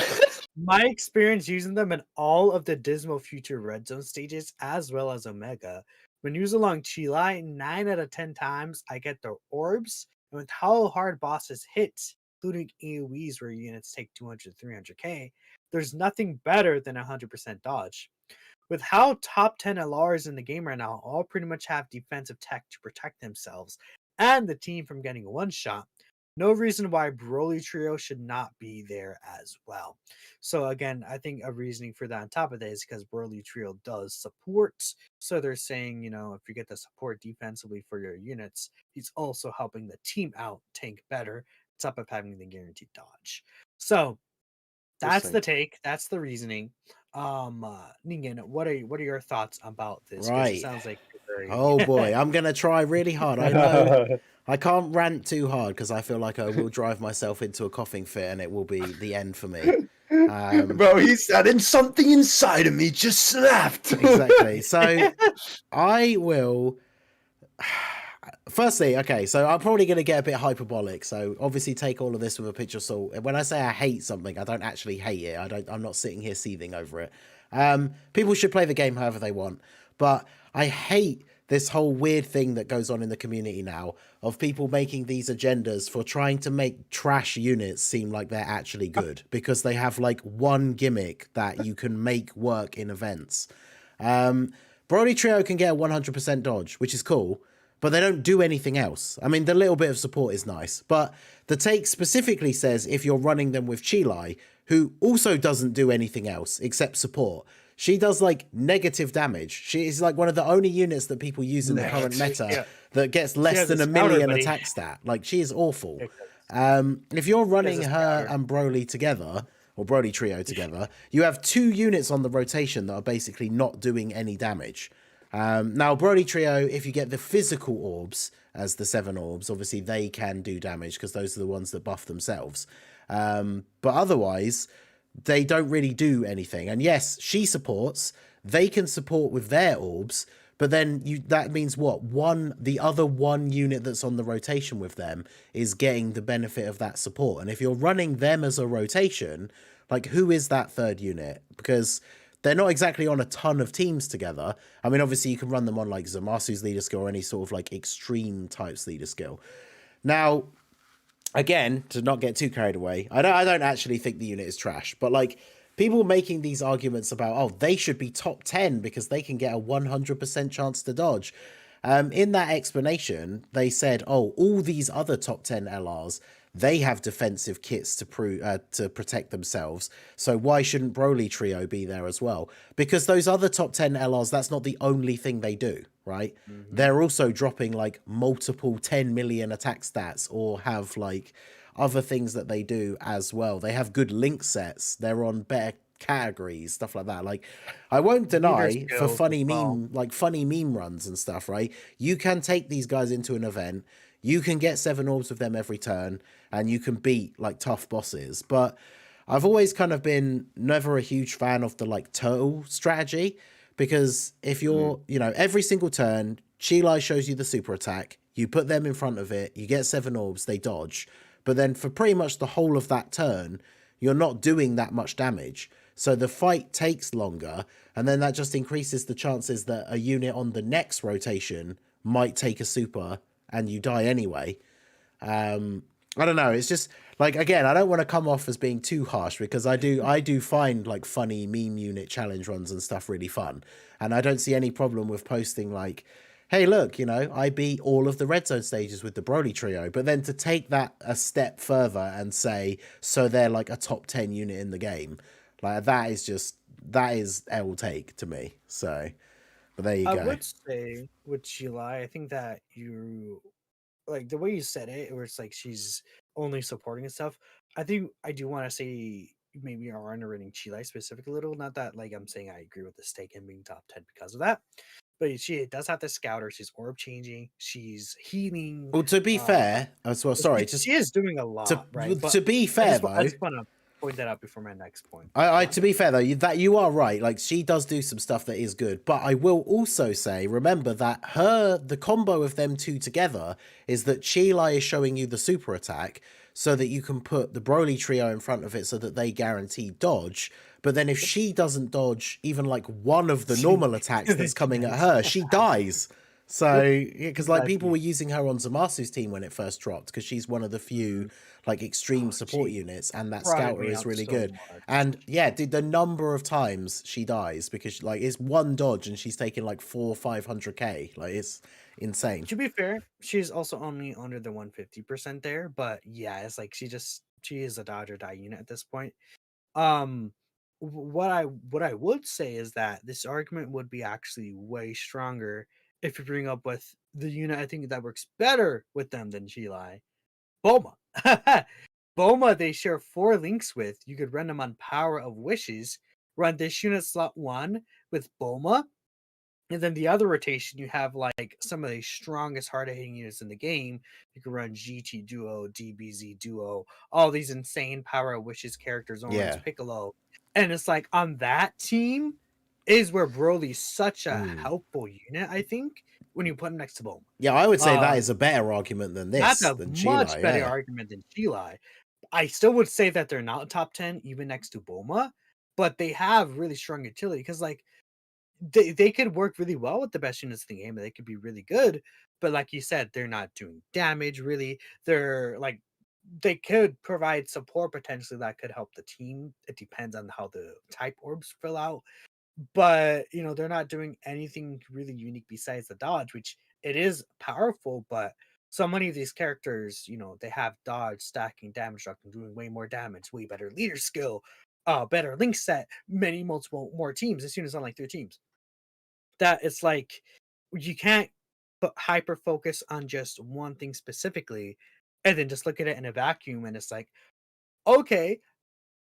My experience using them in all of the Dismal Future Red Zone stages, as well as Omega, when used along Chilai, 9 out of 10 times I get the orbs, and with how hard bosses hit, including AoEs where units take 200 to 300k, there's nothing better than 100% dodge. With how top 10 LRs in the game right now all pretty much have defensive tech to protect themselves and the team from getting a one shot, no reason why Broly Trio should not be there as well. So again, I think a reasoning for that on top of that is because Broly Trio does support. So they're saying, if you get the support defensively for your units, he's also helping the team out tank better on top of having the guaranteed dodge. So that's the take. That's the reasoning. Ningen, what are your thoughts about this? Because it Right. sounds like you're very Oh boy, I'm gonna try really hard. I know I can't rant too hard because I feel like I will drive myself into a coughing fit and it will be the end for me. Bro, he said, and something inside of me just snapped. Exactly. So I will. Firstly, okay, so I'm probably going to get a bit hyperbolic. So obviously, take all of this with a pinch of salt. When I say I hate something, I don't actually hate it. I'm not sitting here seething over it. People should play the game however they want, but I hate this whole weird thing that goes on in the community now of people making these agendas for trying to make trash units seem like they're actually good because they have like one gimmick that you can make work in events. Broly Trio can get a 100% dodge, which is cool, but they don't do anything else. I mean, the little bit of support is nice, but the take specifically says if you're running them with Chilai, who also doesn't do anything else except support. She does like negative damage. She is like one of the only units that people use in the current meta that gets less than 1 million attack stat. Like, she is awful. If you're running her and Broly together, or Broly Trio together, you have 2 units on the rotation that are basically not doing any damage. Now, Broly Trio, if you get the physical orbs as the 7 orbs, obviously they can do damage because those are the ones that buff themselves. But otherwise, they don't really do anything. And yes, she supports. They can support with their orbs, but then that means what? The other one unit that's on the rotation with them is getting the benefit of that support. And if you're running them as a rotation, like, who is that third unit? Because they're not exactly on a ton of teams together. I mean, obviously you can run them on like Zamasu's leader skill or any sort of like extreme types leader skill. Now, again, to not get too carried away, I don't actually think the unit is trash, but like, people making these arguments about, oh, they should be top 10 because they can get a 100% chance to dodge. In that explanation, they said, oh, all these other top 10 LRs, they have defensive kits to protect themselves. So why shouldn't Broly Trio be there as well? Because those other top 10 LRs, that's not the only thing they do, right? Mm-hmm. They're also dropping like multiple 10 million attack stats or have like other things that they do as well. They have good link sets. They're on better categories, stuff like that. Like, I won't deny for funny meme runs and stuff, right? You can take these guys into an event. You can get 7 orbs with them every turn, and you can beat like tough bosses. But I've always kind of been never a huge fan of the like turtle strategy, because if you're, every single turn, Chilai shows you the super attack, you put them in front of it, you get 7 orbs, they dodge. But then for pretty much the whole of that turn, you're not doing that much damage. So the fight takes longer, and then that just increases the chances that a unit on the next rotation might take a super and you die anyway. I don't know. It's just like, again, I don't want to come off as being too harsh, because I do find like funny meme unit challenge runs and stuff really fun. And I don't see any problem with posting like, hey, look, I beat all of the red zone stages with the Broly Trio. But then to take that a step further and say, so they're like a top 10 unit in the game, like, that is L take to me. So, but there you go. I would say with Chilai, I think that you, like, the way you said it, where it's like she's only supporting and stuff, I think I do want to say maybe you are underrating Chilai specifically a little. Not that, like, I'm saying I agree with the stake in being top 10 because of that. But she does have the scouter. She's orb changing. She's healing. Well, to be fair, as well, sorry, she is doing a lot, right? But to be fair, I just want to point that out before my next point. To be fair though, that you are right. Like, she does do some stuff that is good, but I will also say, remember that the combo of them two together is that Chilai is showing you the super attack so that you can put the Broly Trio in front of it so that they guarantee dodge. But then if she doesn't dodge even like one of the normal attacks that's coming at her, she dies. So, yeah, because like people Exactly. were using her on Zamasu's team when it first dropped, because she's one of the few like extreme Oh, support she units, and that brought scouter me is up really so good. much. And yeah, dude, the number of times she dies because like it's one dodge and she's taking like 400-500k, like it's insane. To be fair, she's also only under the 150% there, but yeah, it's like she is a dodge or die unit at this point. Um, what I would say is that this argument would be actually way stronger if you bring up with the unit I think that works better with them than Chilai, Boma. Boma, they share 4 links with. You could run them on Power of Wishes, run this unit slot 1 with Boma, and then the other rotation, you have like some of the strongest hard hitting units in the game. You can run GT Duo, DBZ Duo, all these insane Power of Wishes characters, Orange Yeah. Piccolo. And it's like on that team is where Broly's such a Mm. helpful unit, I think, when you put him next to Bulma. Yeah, I would say that is Um, a better argument than that's this, a than much Chile. better Yeah. argument than Chilai. I still would say that they're not top 10, even next to Bulma, but they have really strong utility because, like, they could work really well with the best units in the game. They could be really good, but like you said, they're not doing damage really. They're like they could provide support potentially that could help the team. It depends on how the type orbs fill out, but they're not doing anything really unique besides the dodge, which it is powerful. But so many of these characters, they have dodge, stacking, damage reduction, doing way more damage, way better leader skill, better link set, many multiple more teams. As soon as on like 3 teams that it's like you can't put hyper focus on just one thing specifically and then just look at it in a vacuum and it's like okay,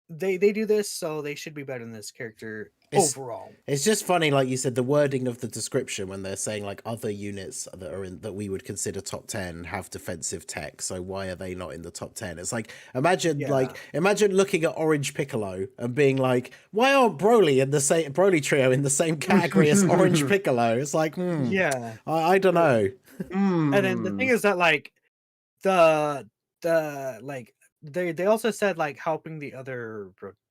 they do this so they should be better than this character It's overall. it's just funny, like you said, the wording of the description when they're saying like other units that are in that we would consider top 10 have defensive tech. So why are they not in the top 10? It's like Yeah. imagine looking at Orange Piccolo and being like, why aren't Broly trio in the same category as Orange Piccolo? It's like, Yeah. I don't Well, know. and then the thing is that like the like they also said like helping the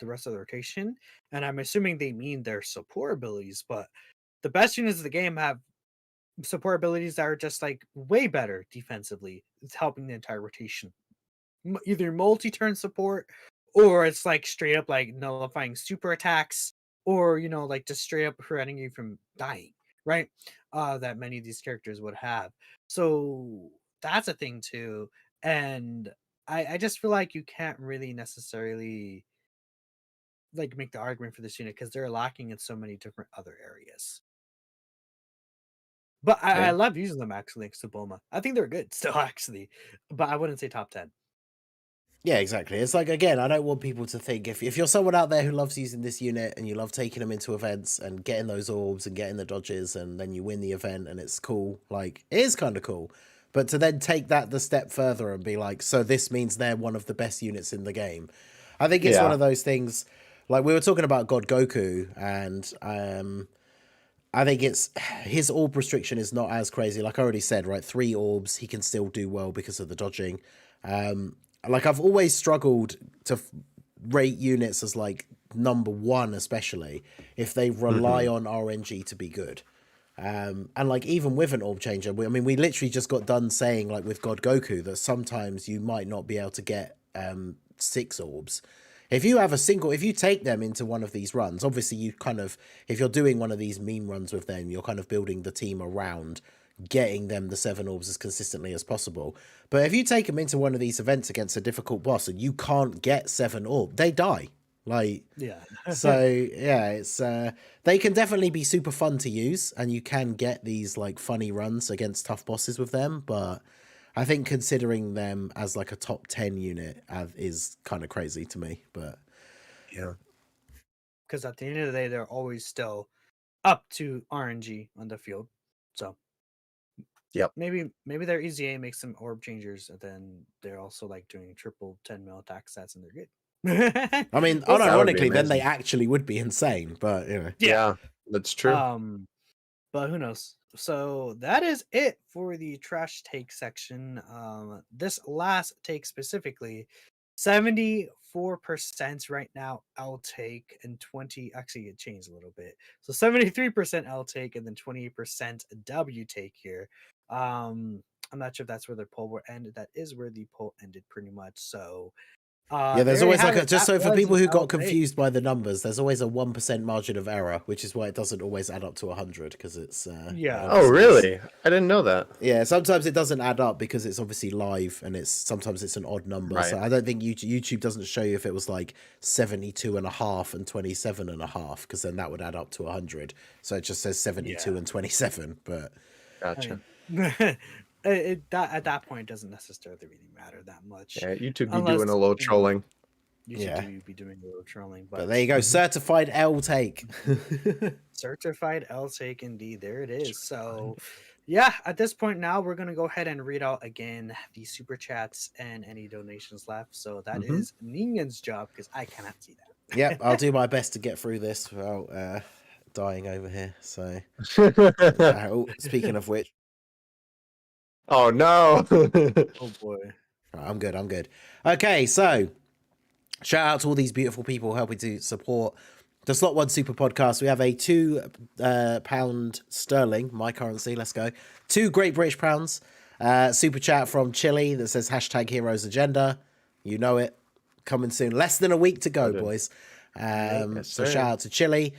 rest of the rotation, and I'm assuming they mean their support abilities, but the best units of the game have support abilities that are just like way better defensively. It's helping the entire rotation. Either multi-turn support or it's like straight up like nullifying super attacks or like just straight up preventing you from dying, right? That many of these characters would have. So that's a thing too. And I just feel like you can't really necessarily like make the argument for this unit because they're lacking in so many different other areas. But I Yeah. love using them actually next to Bulma. I think they're good still actually, but I wouldn't say top 10. Yeah, exactly. It's like, again, I don't want people to think if you're someone out there who loves using this unit and you love taking them into events and getting those orbs and getting the dodges and then you win the event and it's cool, like it is kind of cool. But to then take that the step further and be like, so this means they're one of the best units in the game. I think it's one Yeah. of those things, like we were talking about God Goku, and I think it's his orb restriction is not as crazy. Like I already said, right? 3 orbs, he can still do well because of the dodging. Like I've always struggled to rate units as like number 1, especially if they rely on RNG to be good. And like even with an orb changer, we literally just got done saying like with God Goku that sometimes you might not be able to get 6 orbs. If you take them into one of these runs, obviously you kind of, if you're doing one of these meme runs with them, you're kind of building the team around getting them the 7 orbs as consistently as possible. But if you take them into one of these events against a difficult boss and you can't get 7 orbs, they die. Like, Yeah. so yeah, it's they can definitely be super fun to use, and you can get these like funny runs against tough bosses with them, but I think considering them as like a top 10 unit is kind of crazy to me. But Yeah. Because at the end of the day, they're always still up to RNG on the field. So Yep. maybe their EZA makes some orb changers, and then they're also like doing triple 10 mil attack stats, and they're good. I mean, We'll see. That would be unironically, then they amazing. actually would be insane. But Yeah, that's true. But who knows? So that is it for the trash take section. This last take specifically, 74% right now L take and 20 actually it changed a little bit. So 73% L take and then 28% W take here. I'm not sure if that's where the poll will end. That is where the poll ended pretty much. So yeah, there's there you always have like it. just That so for was people an who L got take. confused by the numbers, there's always a 1% margin of error, which is why it doesn't always add up to 100 because it's Yeah. Oh, really? I didn't know that. Yeah, sometimes it doesn't add up because it's obviously live and sometimes it's an odd number. Right. So I don't think YouTube doesn't show you if it was like 72.5 and 27.5 because then that would add up to 100. So it just says 72 and 27. But Gotcha. At that point, it doesn't necessarily really matter that much. Yeah, YouTube be Unless, doing a little trolling. YouTube do be doing a little trolling. But there you go, certified L take. Certified L take indeed. There it is. So yeah, at this point now we're gonna go ahead and read out again the super chats and any donations left. So that is Ningen's job because I cannot see that. Yep, I'll do my best to get through this without dying over here. So speaking of which. Oh no. Oh boy. Right, I'm good. Okay, so shout out to all these beautiful people helping to support the Slot One Super Podcast. We have a £2 sterling, my currency. Let's go. 2 Great British pounds. Super chat from Chile that says #Heroes Agenda. You know it. Coming soon. Less than a week to go, boys. So shout out to Chile.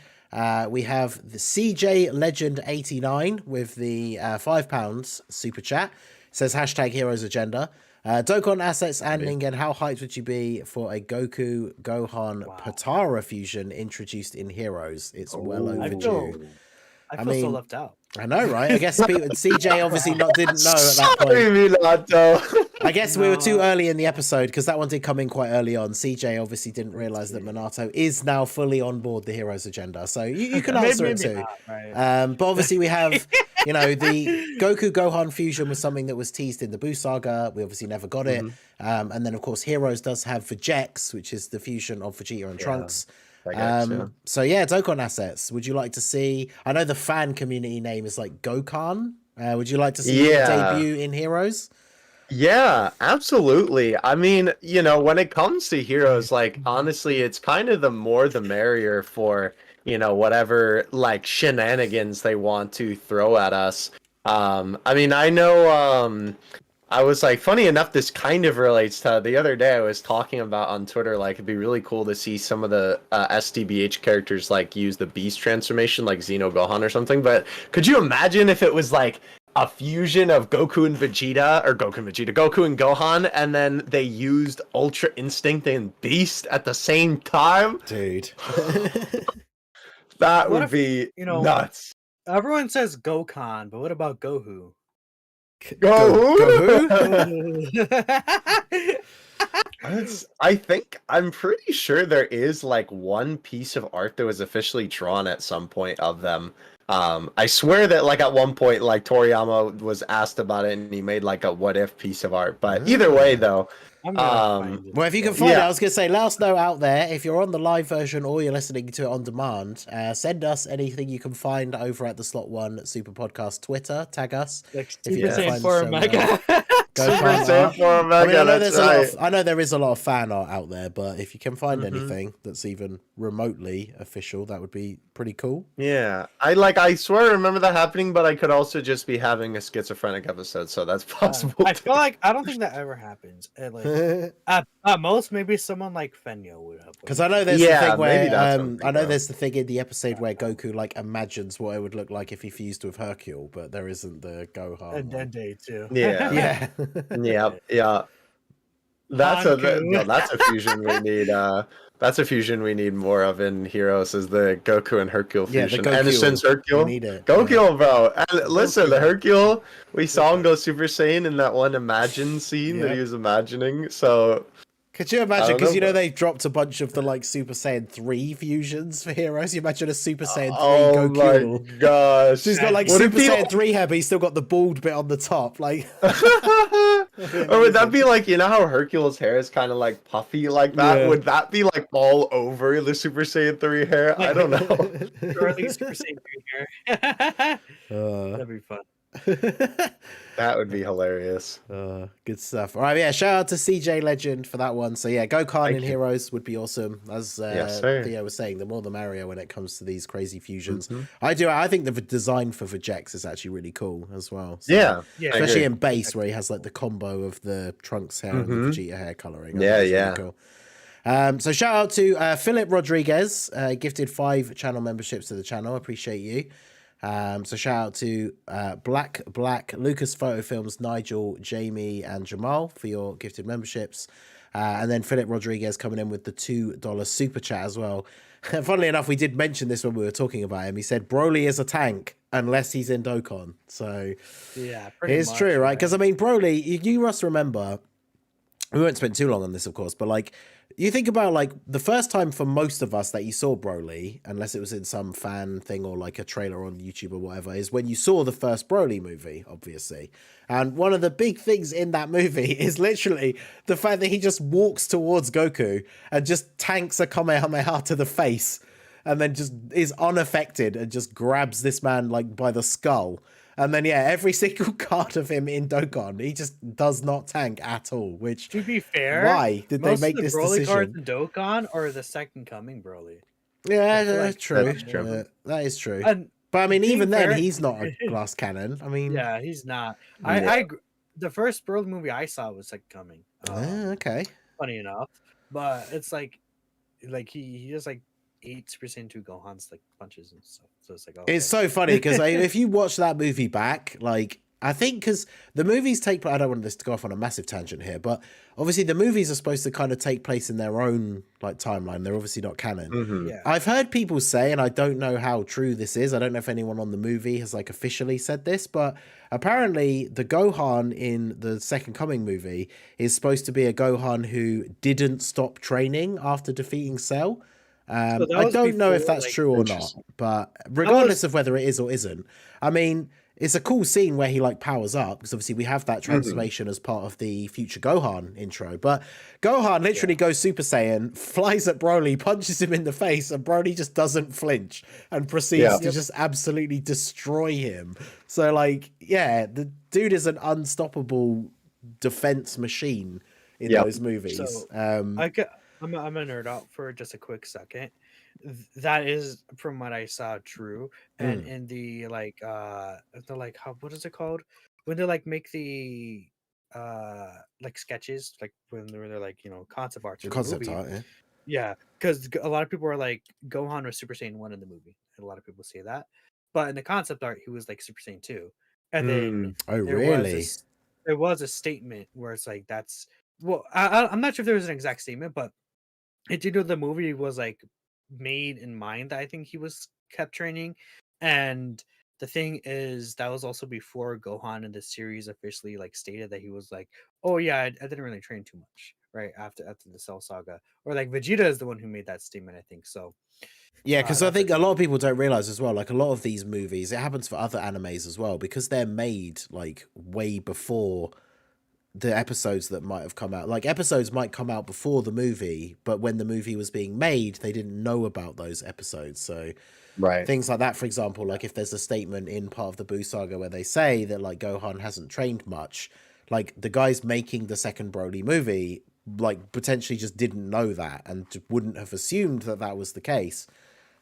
We have the CJ Legend 89 with the £5 super chat. It says #Heroes Agenda. Dokkan Assets and Ningen, how hyped would you be for a Goku Gohan Potara fusion introduced in Heroes? It's well overdue. I feel so left out. I know, right? I guess CJ obviously didn't know at that point. I guess we were too early in the episode because that one did come in quite early on. CJ obviously didn't realize that Minato is now fully on board the Heroes Agenda, so you can answer it too. Not, right? But obviously we have, the Goku Gohan fusion was something that was teased in the Buu saga. We obviously never got it. And then of course Heroes does have Vegex, which is the fusion of Vegeta and Trunks. So yeah, Dokkan Assets. Would you like to see? I know the fan community name is like Gokan. Would you like to see it debut in Heroes? Yeah, absolutely. I mean, when it comes to Heroes, like honestly, it's kind of the more the merrier for whatever like shenanigans they want to throw at us. I mean, I know. I was like, funny enough, this kind of relates to the other day I was talking about on Twitter, like it'd be really cool to see some of the SDBH characters like use the Beast transformation, like Xeno Gohan or something. But could you imagine if it was like a fusion of Goku and Vegeta, or Goku and Gohan, and then they used Ultra Instinct and Beast at the same time? Dude. That would be nuts. Everyone says Gokan, but what about Gohu? I'm pretty sure there is like one piece of art that was officially drawn at some point of them. I swear that like at one point like Toriyama was asked about it and he made like a what if piece of art. But either way though, well, if you can find it, I was going to say, let us know out there if you're on the live version or you're listening to it on demand. Send us anything you can find over at the Slot One Super Podcast Twitter. Tag us. If you can find for Mega. I know there is a lot of fan art out there, but if you can find anything that's even remotely official, that would be pretty cool. Yeah, I swear I remember that happening, but I could also just be having a schizophrenic episode, so that's possible. I feel like I don't think that ever happens. At most, maybe someone like Fenyo would have. Because I know there's the thing where there's the thing in the episode where Goku like imagines what it would look like if he fused with Hercule, but there isn't the Gohan. And Dende too. Yeah. Yeah. That's a fusion we need. That's a fusion we need more of in Heroes, is the Goku and Hercule fusion. And since Hercule, Goku, bro. And listen, the Hercule, we saw him go Super Saiyan in that one Imagine scene that he was imagining. So could you imagine? Because they've dropped a bunch of the like Super Saiyan 3 fusions for Heroes. You imagine a Super Saiyan 3 Goku. Oh my gosh! He's got like Super Saiyan 3 hair, but he's still got the bald bit on the top. Like, or would that be like how Hercule's hair is kind of like puffy like that? Yeah. Would that be like all over the Super Saiyan 3 hair? I don't know. Or at least Super Saiyan 3 hair. That'd be fun. That would be hilarious. Good stuff. All right, yeah. Shout out to CJ Legend for that one. So yeah, Gokan Thank in you. Heroes would be awesome. As Yes, sir. Theo was saying, the more the merrier when it comes to these crazy fusions. Mhm. I think the design for Vegex is actually really cool as well. So, Yeah, Yeah, I especially agree. in base where he has like the combo of the Trunks hair and the Vegeta hair coloring. I think Yeah, it's really yeah. cool. So shout out to Philip Rodriguez, gifted 5 channel memberships to the channel. Appreciate you. So shout out to Black, Lucas Photo Films, Nigel, Jamie, and Jamal for your gifted memberships. And then Philip Rodriguez coming in with the $2 super chat as well. Funnily enough, we did mention this when we were talking about him. He said Broly is a tank unless he's in Dokkan. So yeah, it's true, right? Because I mean, Broly, you must remember. We won't spend too long on this, of course, but like you think about like the first time for most of us that you saw Broly, unless it was in some fan thing or like a trailer on YouTube or whatever, is when you saw the first Broly movie, obviously. And one of the big things in that movie is literally the fact that he just walks towards Goku and just tanks a Kamehameha to the face and then just is unaffected and just grabs this man like by the skull. And then, yeah, every single card of him in Dokkan, he just does not tank at all. Which, to be fair, why did they make of the this Broly cards decision? in Dokkan or the Second Coming Broly? Yeah, like true. that's true. That is true. And But I mean, being even then, fair- he's not a glass cannon. I mean, yeah, he's not. Yeah. The first Broly movie I saw was Second Coming. okay. Funny enough, but it's like he just like 8% to Gohan's like punches and stuff. So it's like, oh, It's so funny because if you watch that movie back, like I think because the movies take, I don't want this to go off on a massive tangent here, but obviously the movies are supposed to kind of take place in their own like timeline. They're obviously not canon. yeah. I've heard people say, and I don't know how true this is. I don't know if anyone on the movie has like officially said this, but apparently the Gohan in the Second Coming movie is supposed to be a Gohan who didn't stop training after defeating Cell. I don't know if that's true or not, but regardless of whether it is or isn't, I mean, it's a cool scene where he like powers up because obviously we have that transformation as part of the future Gohan intro. But Gohan literally goes Super Saiyan, flies at Broly, punches him in the face, and Broly just doesn't flinch and proceeds to just absolutely destroy him. So like, yeah, the dude is an unstoppable defense machine in those movies. So, I'm a nerd out for just a quick second. That is, from what I saw, true. And in the like what is it called when they like make the like sketches, like when they're like concept art, concept art, yeah, because a lot of people are like Gohan was Super Saiyan 1 in the movie, and a lot of people say that, but in the concept art he was like Super Saiyan 2, and then there was a statement where it's like that's I'm not sure if there was an exact statement, but the movie was like made in mind that I think he was kept training. And the thing is that was also before Gohan in the series officially like stated that he was like, oh yeah, I didn't really train too much right after the Cell saga, or like Vegeta is the one who made that statement, I think. So yeah, because I think a lot of people don't realize as well, like a lot of these movies, it happens for other animes as well, because they're made like way before the episodes that might have come out. Like episodes might come out before the movie, but when the movie was being made, they didn't know about those episodes. So things like that, for example, like if there's a statement in part of the Buu saga where they say that like Gohan hasn't trained much, like the guys making the second Broly movie like potentially just didn't know that and wouldn't have assumed that that was the case.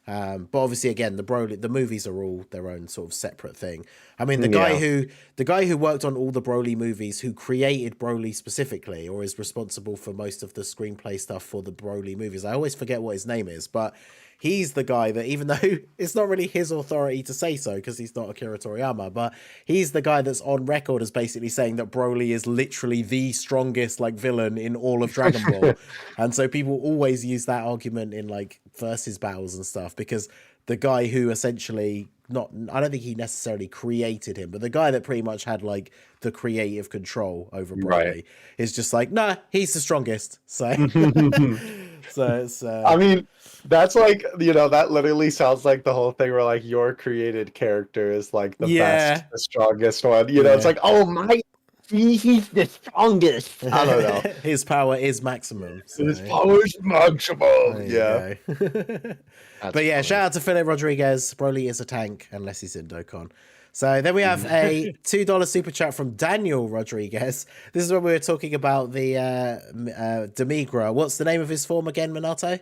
But obviously, again, the movies are all their own sort of separate thing. I mean, the guy who worked on all the Broly movies, who created Broly specifically, or is responsible for most of the screenplay stuff for the Broly movies. I always forget what his name is, but he's the guy that, even though it's not really his authority to say so because he's not Akira Toriyama, but he's the guy that's on record as basically saying that Broly is literally the strongest like villain in all of Dragon Ball. And so people always use that argument in like versus battles and stuff, because the guy who essentially I don't think he necessarily created him, but the guy that pretty much had like the creative control over Broly is just like, nah, he's the strongest. So so it's I mean, that's like, that literally sounds like the whole thing where like your created character is like the best, the strongest one. It's like, oh my, he's the strongest. I don't know. His power is maximum. So. His power is maximum. Yeah. But yeah, shout out to Philip Rodriguez. Broly is a tank unless he's in Dokkan. So then we have a $2 super chat from Daniel Rodriguez. This is when we were talking about the Demigra. What's the name of his form again, Minato?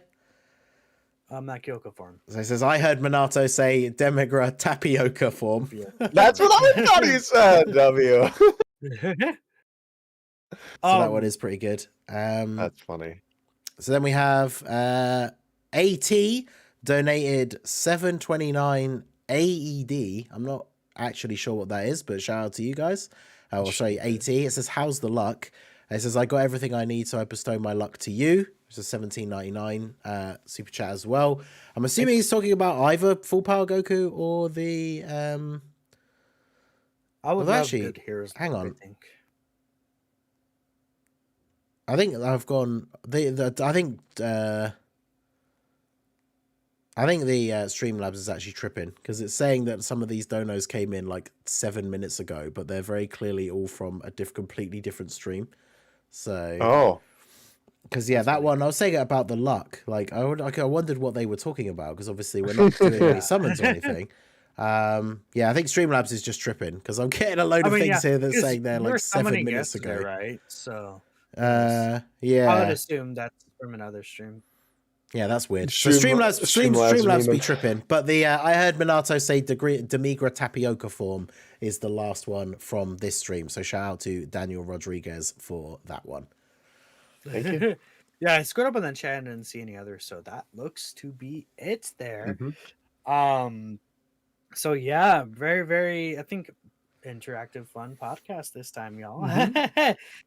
That Kyoko form. So he says, I heard Minato say Demigra tapioca form. That's what I thought he said, W. So that one is pretty good. That's funny. So then we have AT donated 729 AED. I'm not actually sure what that is, but shout out to you guys. I'll show you AT. It says, how's the luck? It says, I got everything I need, so I bestow my luck to you. It's a 17.99 super chat as well. I'm assuming he's talking about either Full Power Goku or the I would love good heroes. Hang on. I think I've gone. I think the Streamlabs is actually tripping because it's saying that some of these donos came in like 7 minutes ago, but they're very clearly all from a completely different stream. So because that one I was saying about the luck. Like I wondered what they were talking about because obviously we're not doing any summons or anything. I think Streamlabs is just tripping because I'm getting a load of things here that's saying they're like 7 minutes ago, right? So. I would assume that's from another stream. Yeah, that's weird. So Streamlabs be tripping. But the I heard Minato say Demigra tapioca form is the last one from this stream. So shout out to Daniel Rodriguez for that one. Thank you. Yeah, I scrolled up on the chat and didn't see any others, so that looks to be it there. So yeah, very, very, I think interactive fun podcast this time, y'all.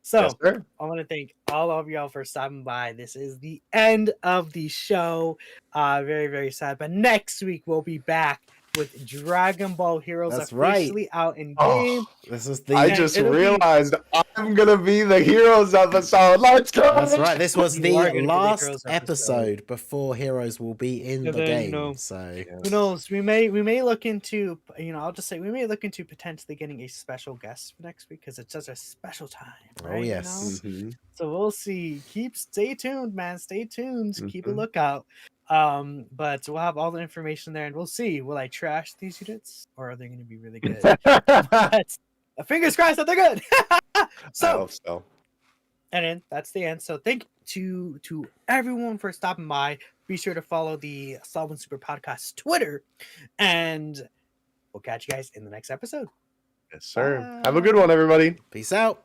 So yes, I want to thank all of y'all for stopping by. This is the end of the show. Very, very sad, but next week we'll be back with Dragon Ball Heroes officially out in game. This is the. I just realized I'm gonna be the Heroes episode. Let's go. That's right. This was the last episode before Heroes will be in the game. So who knows? We may look into. I'll just say we may look into potentially getting a special guest for next week because it's such a special time. Right? Oh yes. So we'll see. Stay tuned, man. Stay tuned. Keep a lookout. But we'll have all the information there and we'll see. Will I trash these units or are they going to be really good? But, fingers crossed that they're good. So, I hope so. And then that's the end. So thank you to everyone for stopping by. Be sure to follow the Solvent Super Podcast Twitter and we'll catch you guys in the next episode. Yes, sir. Bye. Have a good one, everybody. Peace out.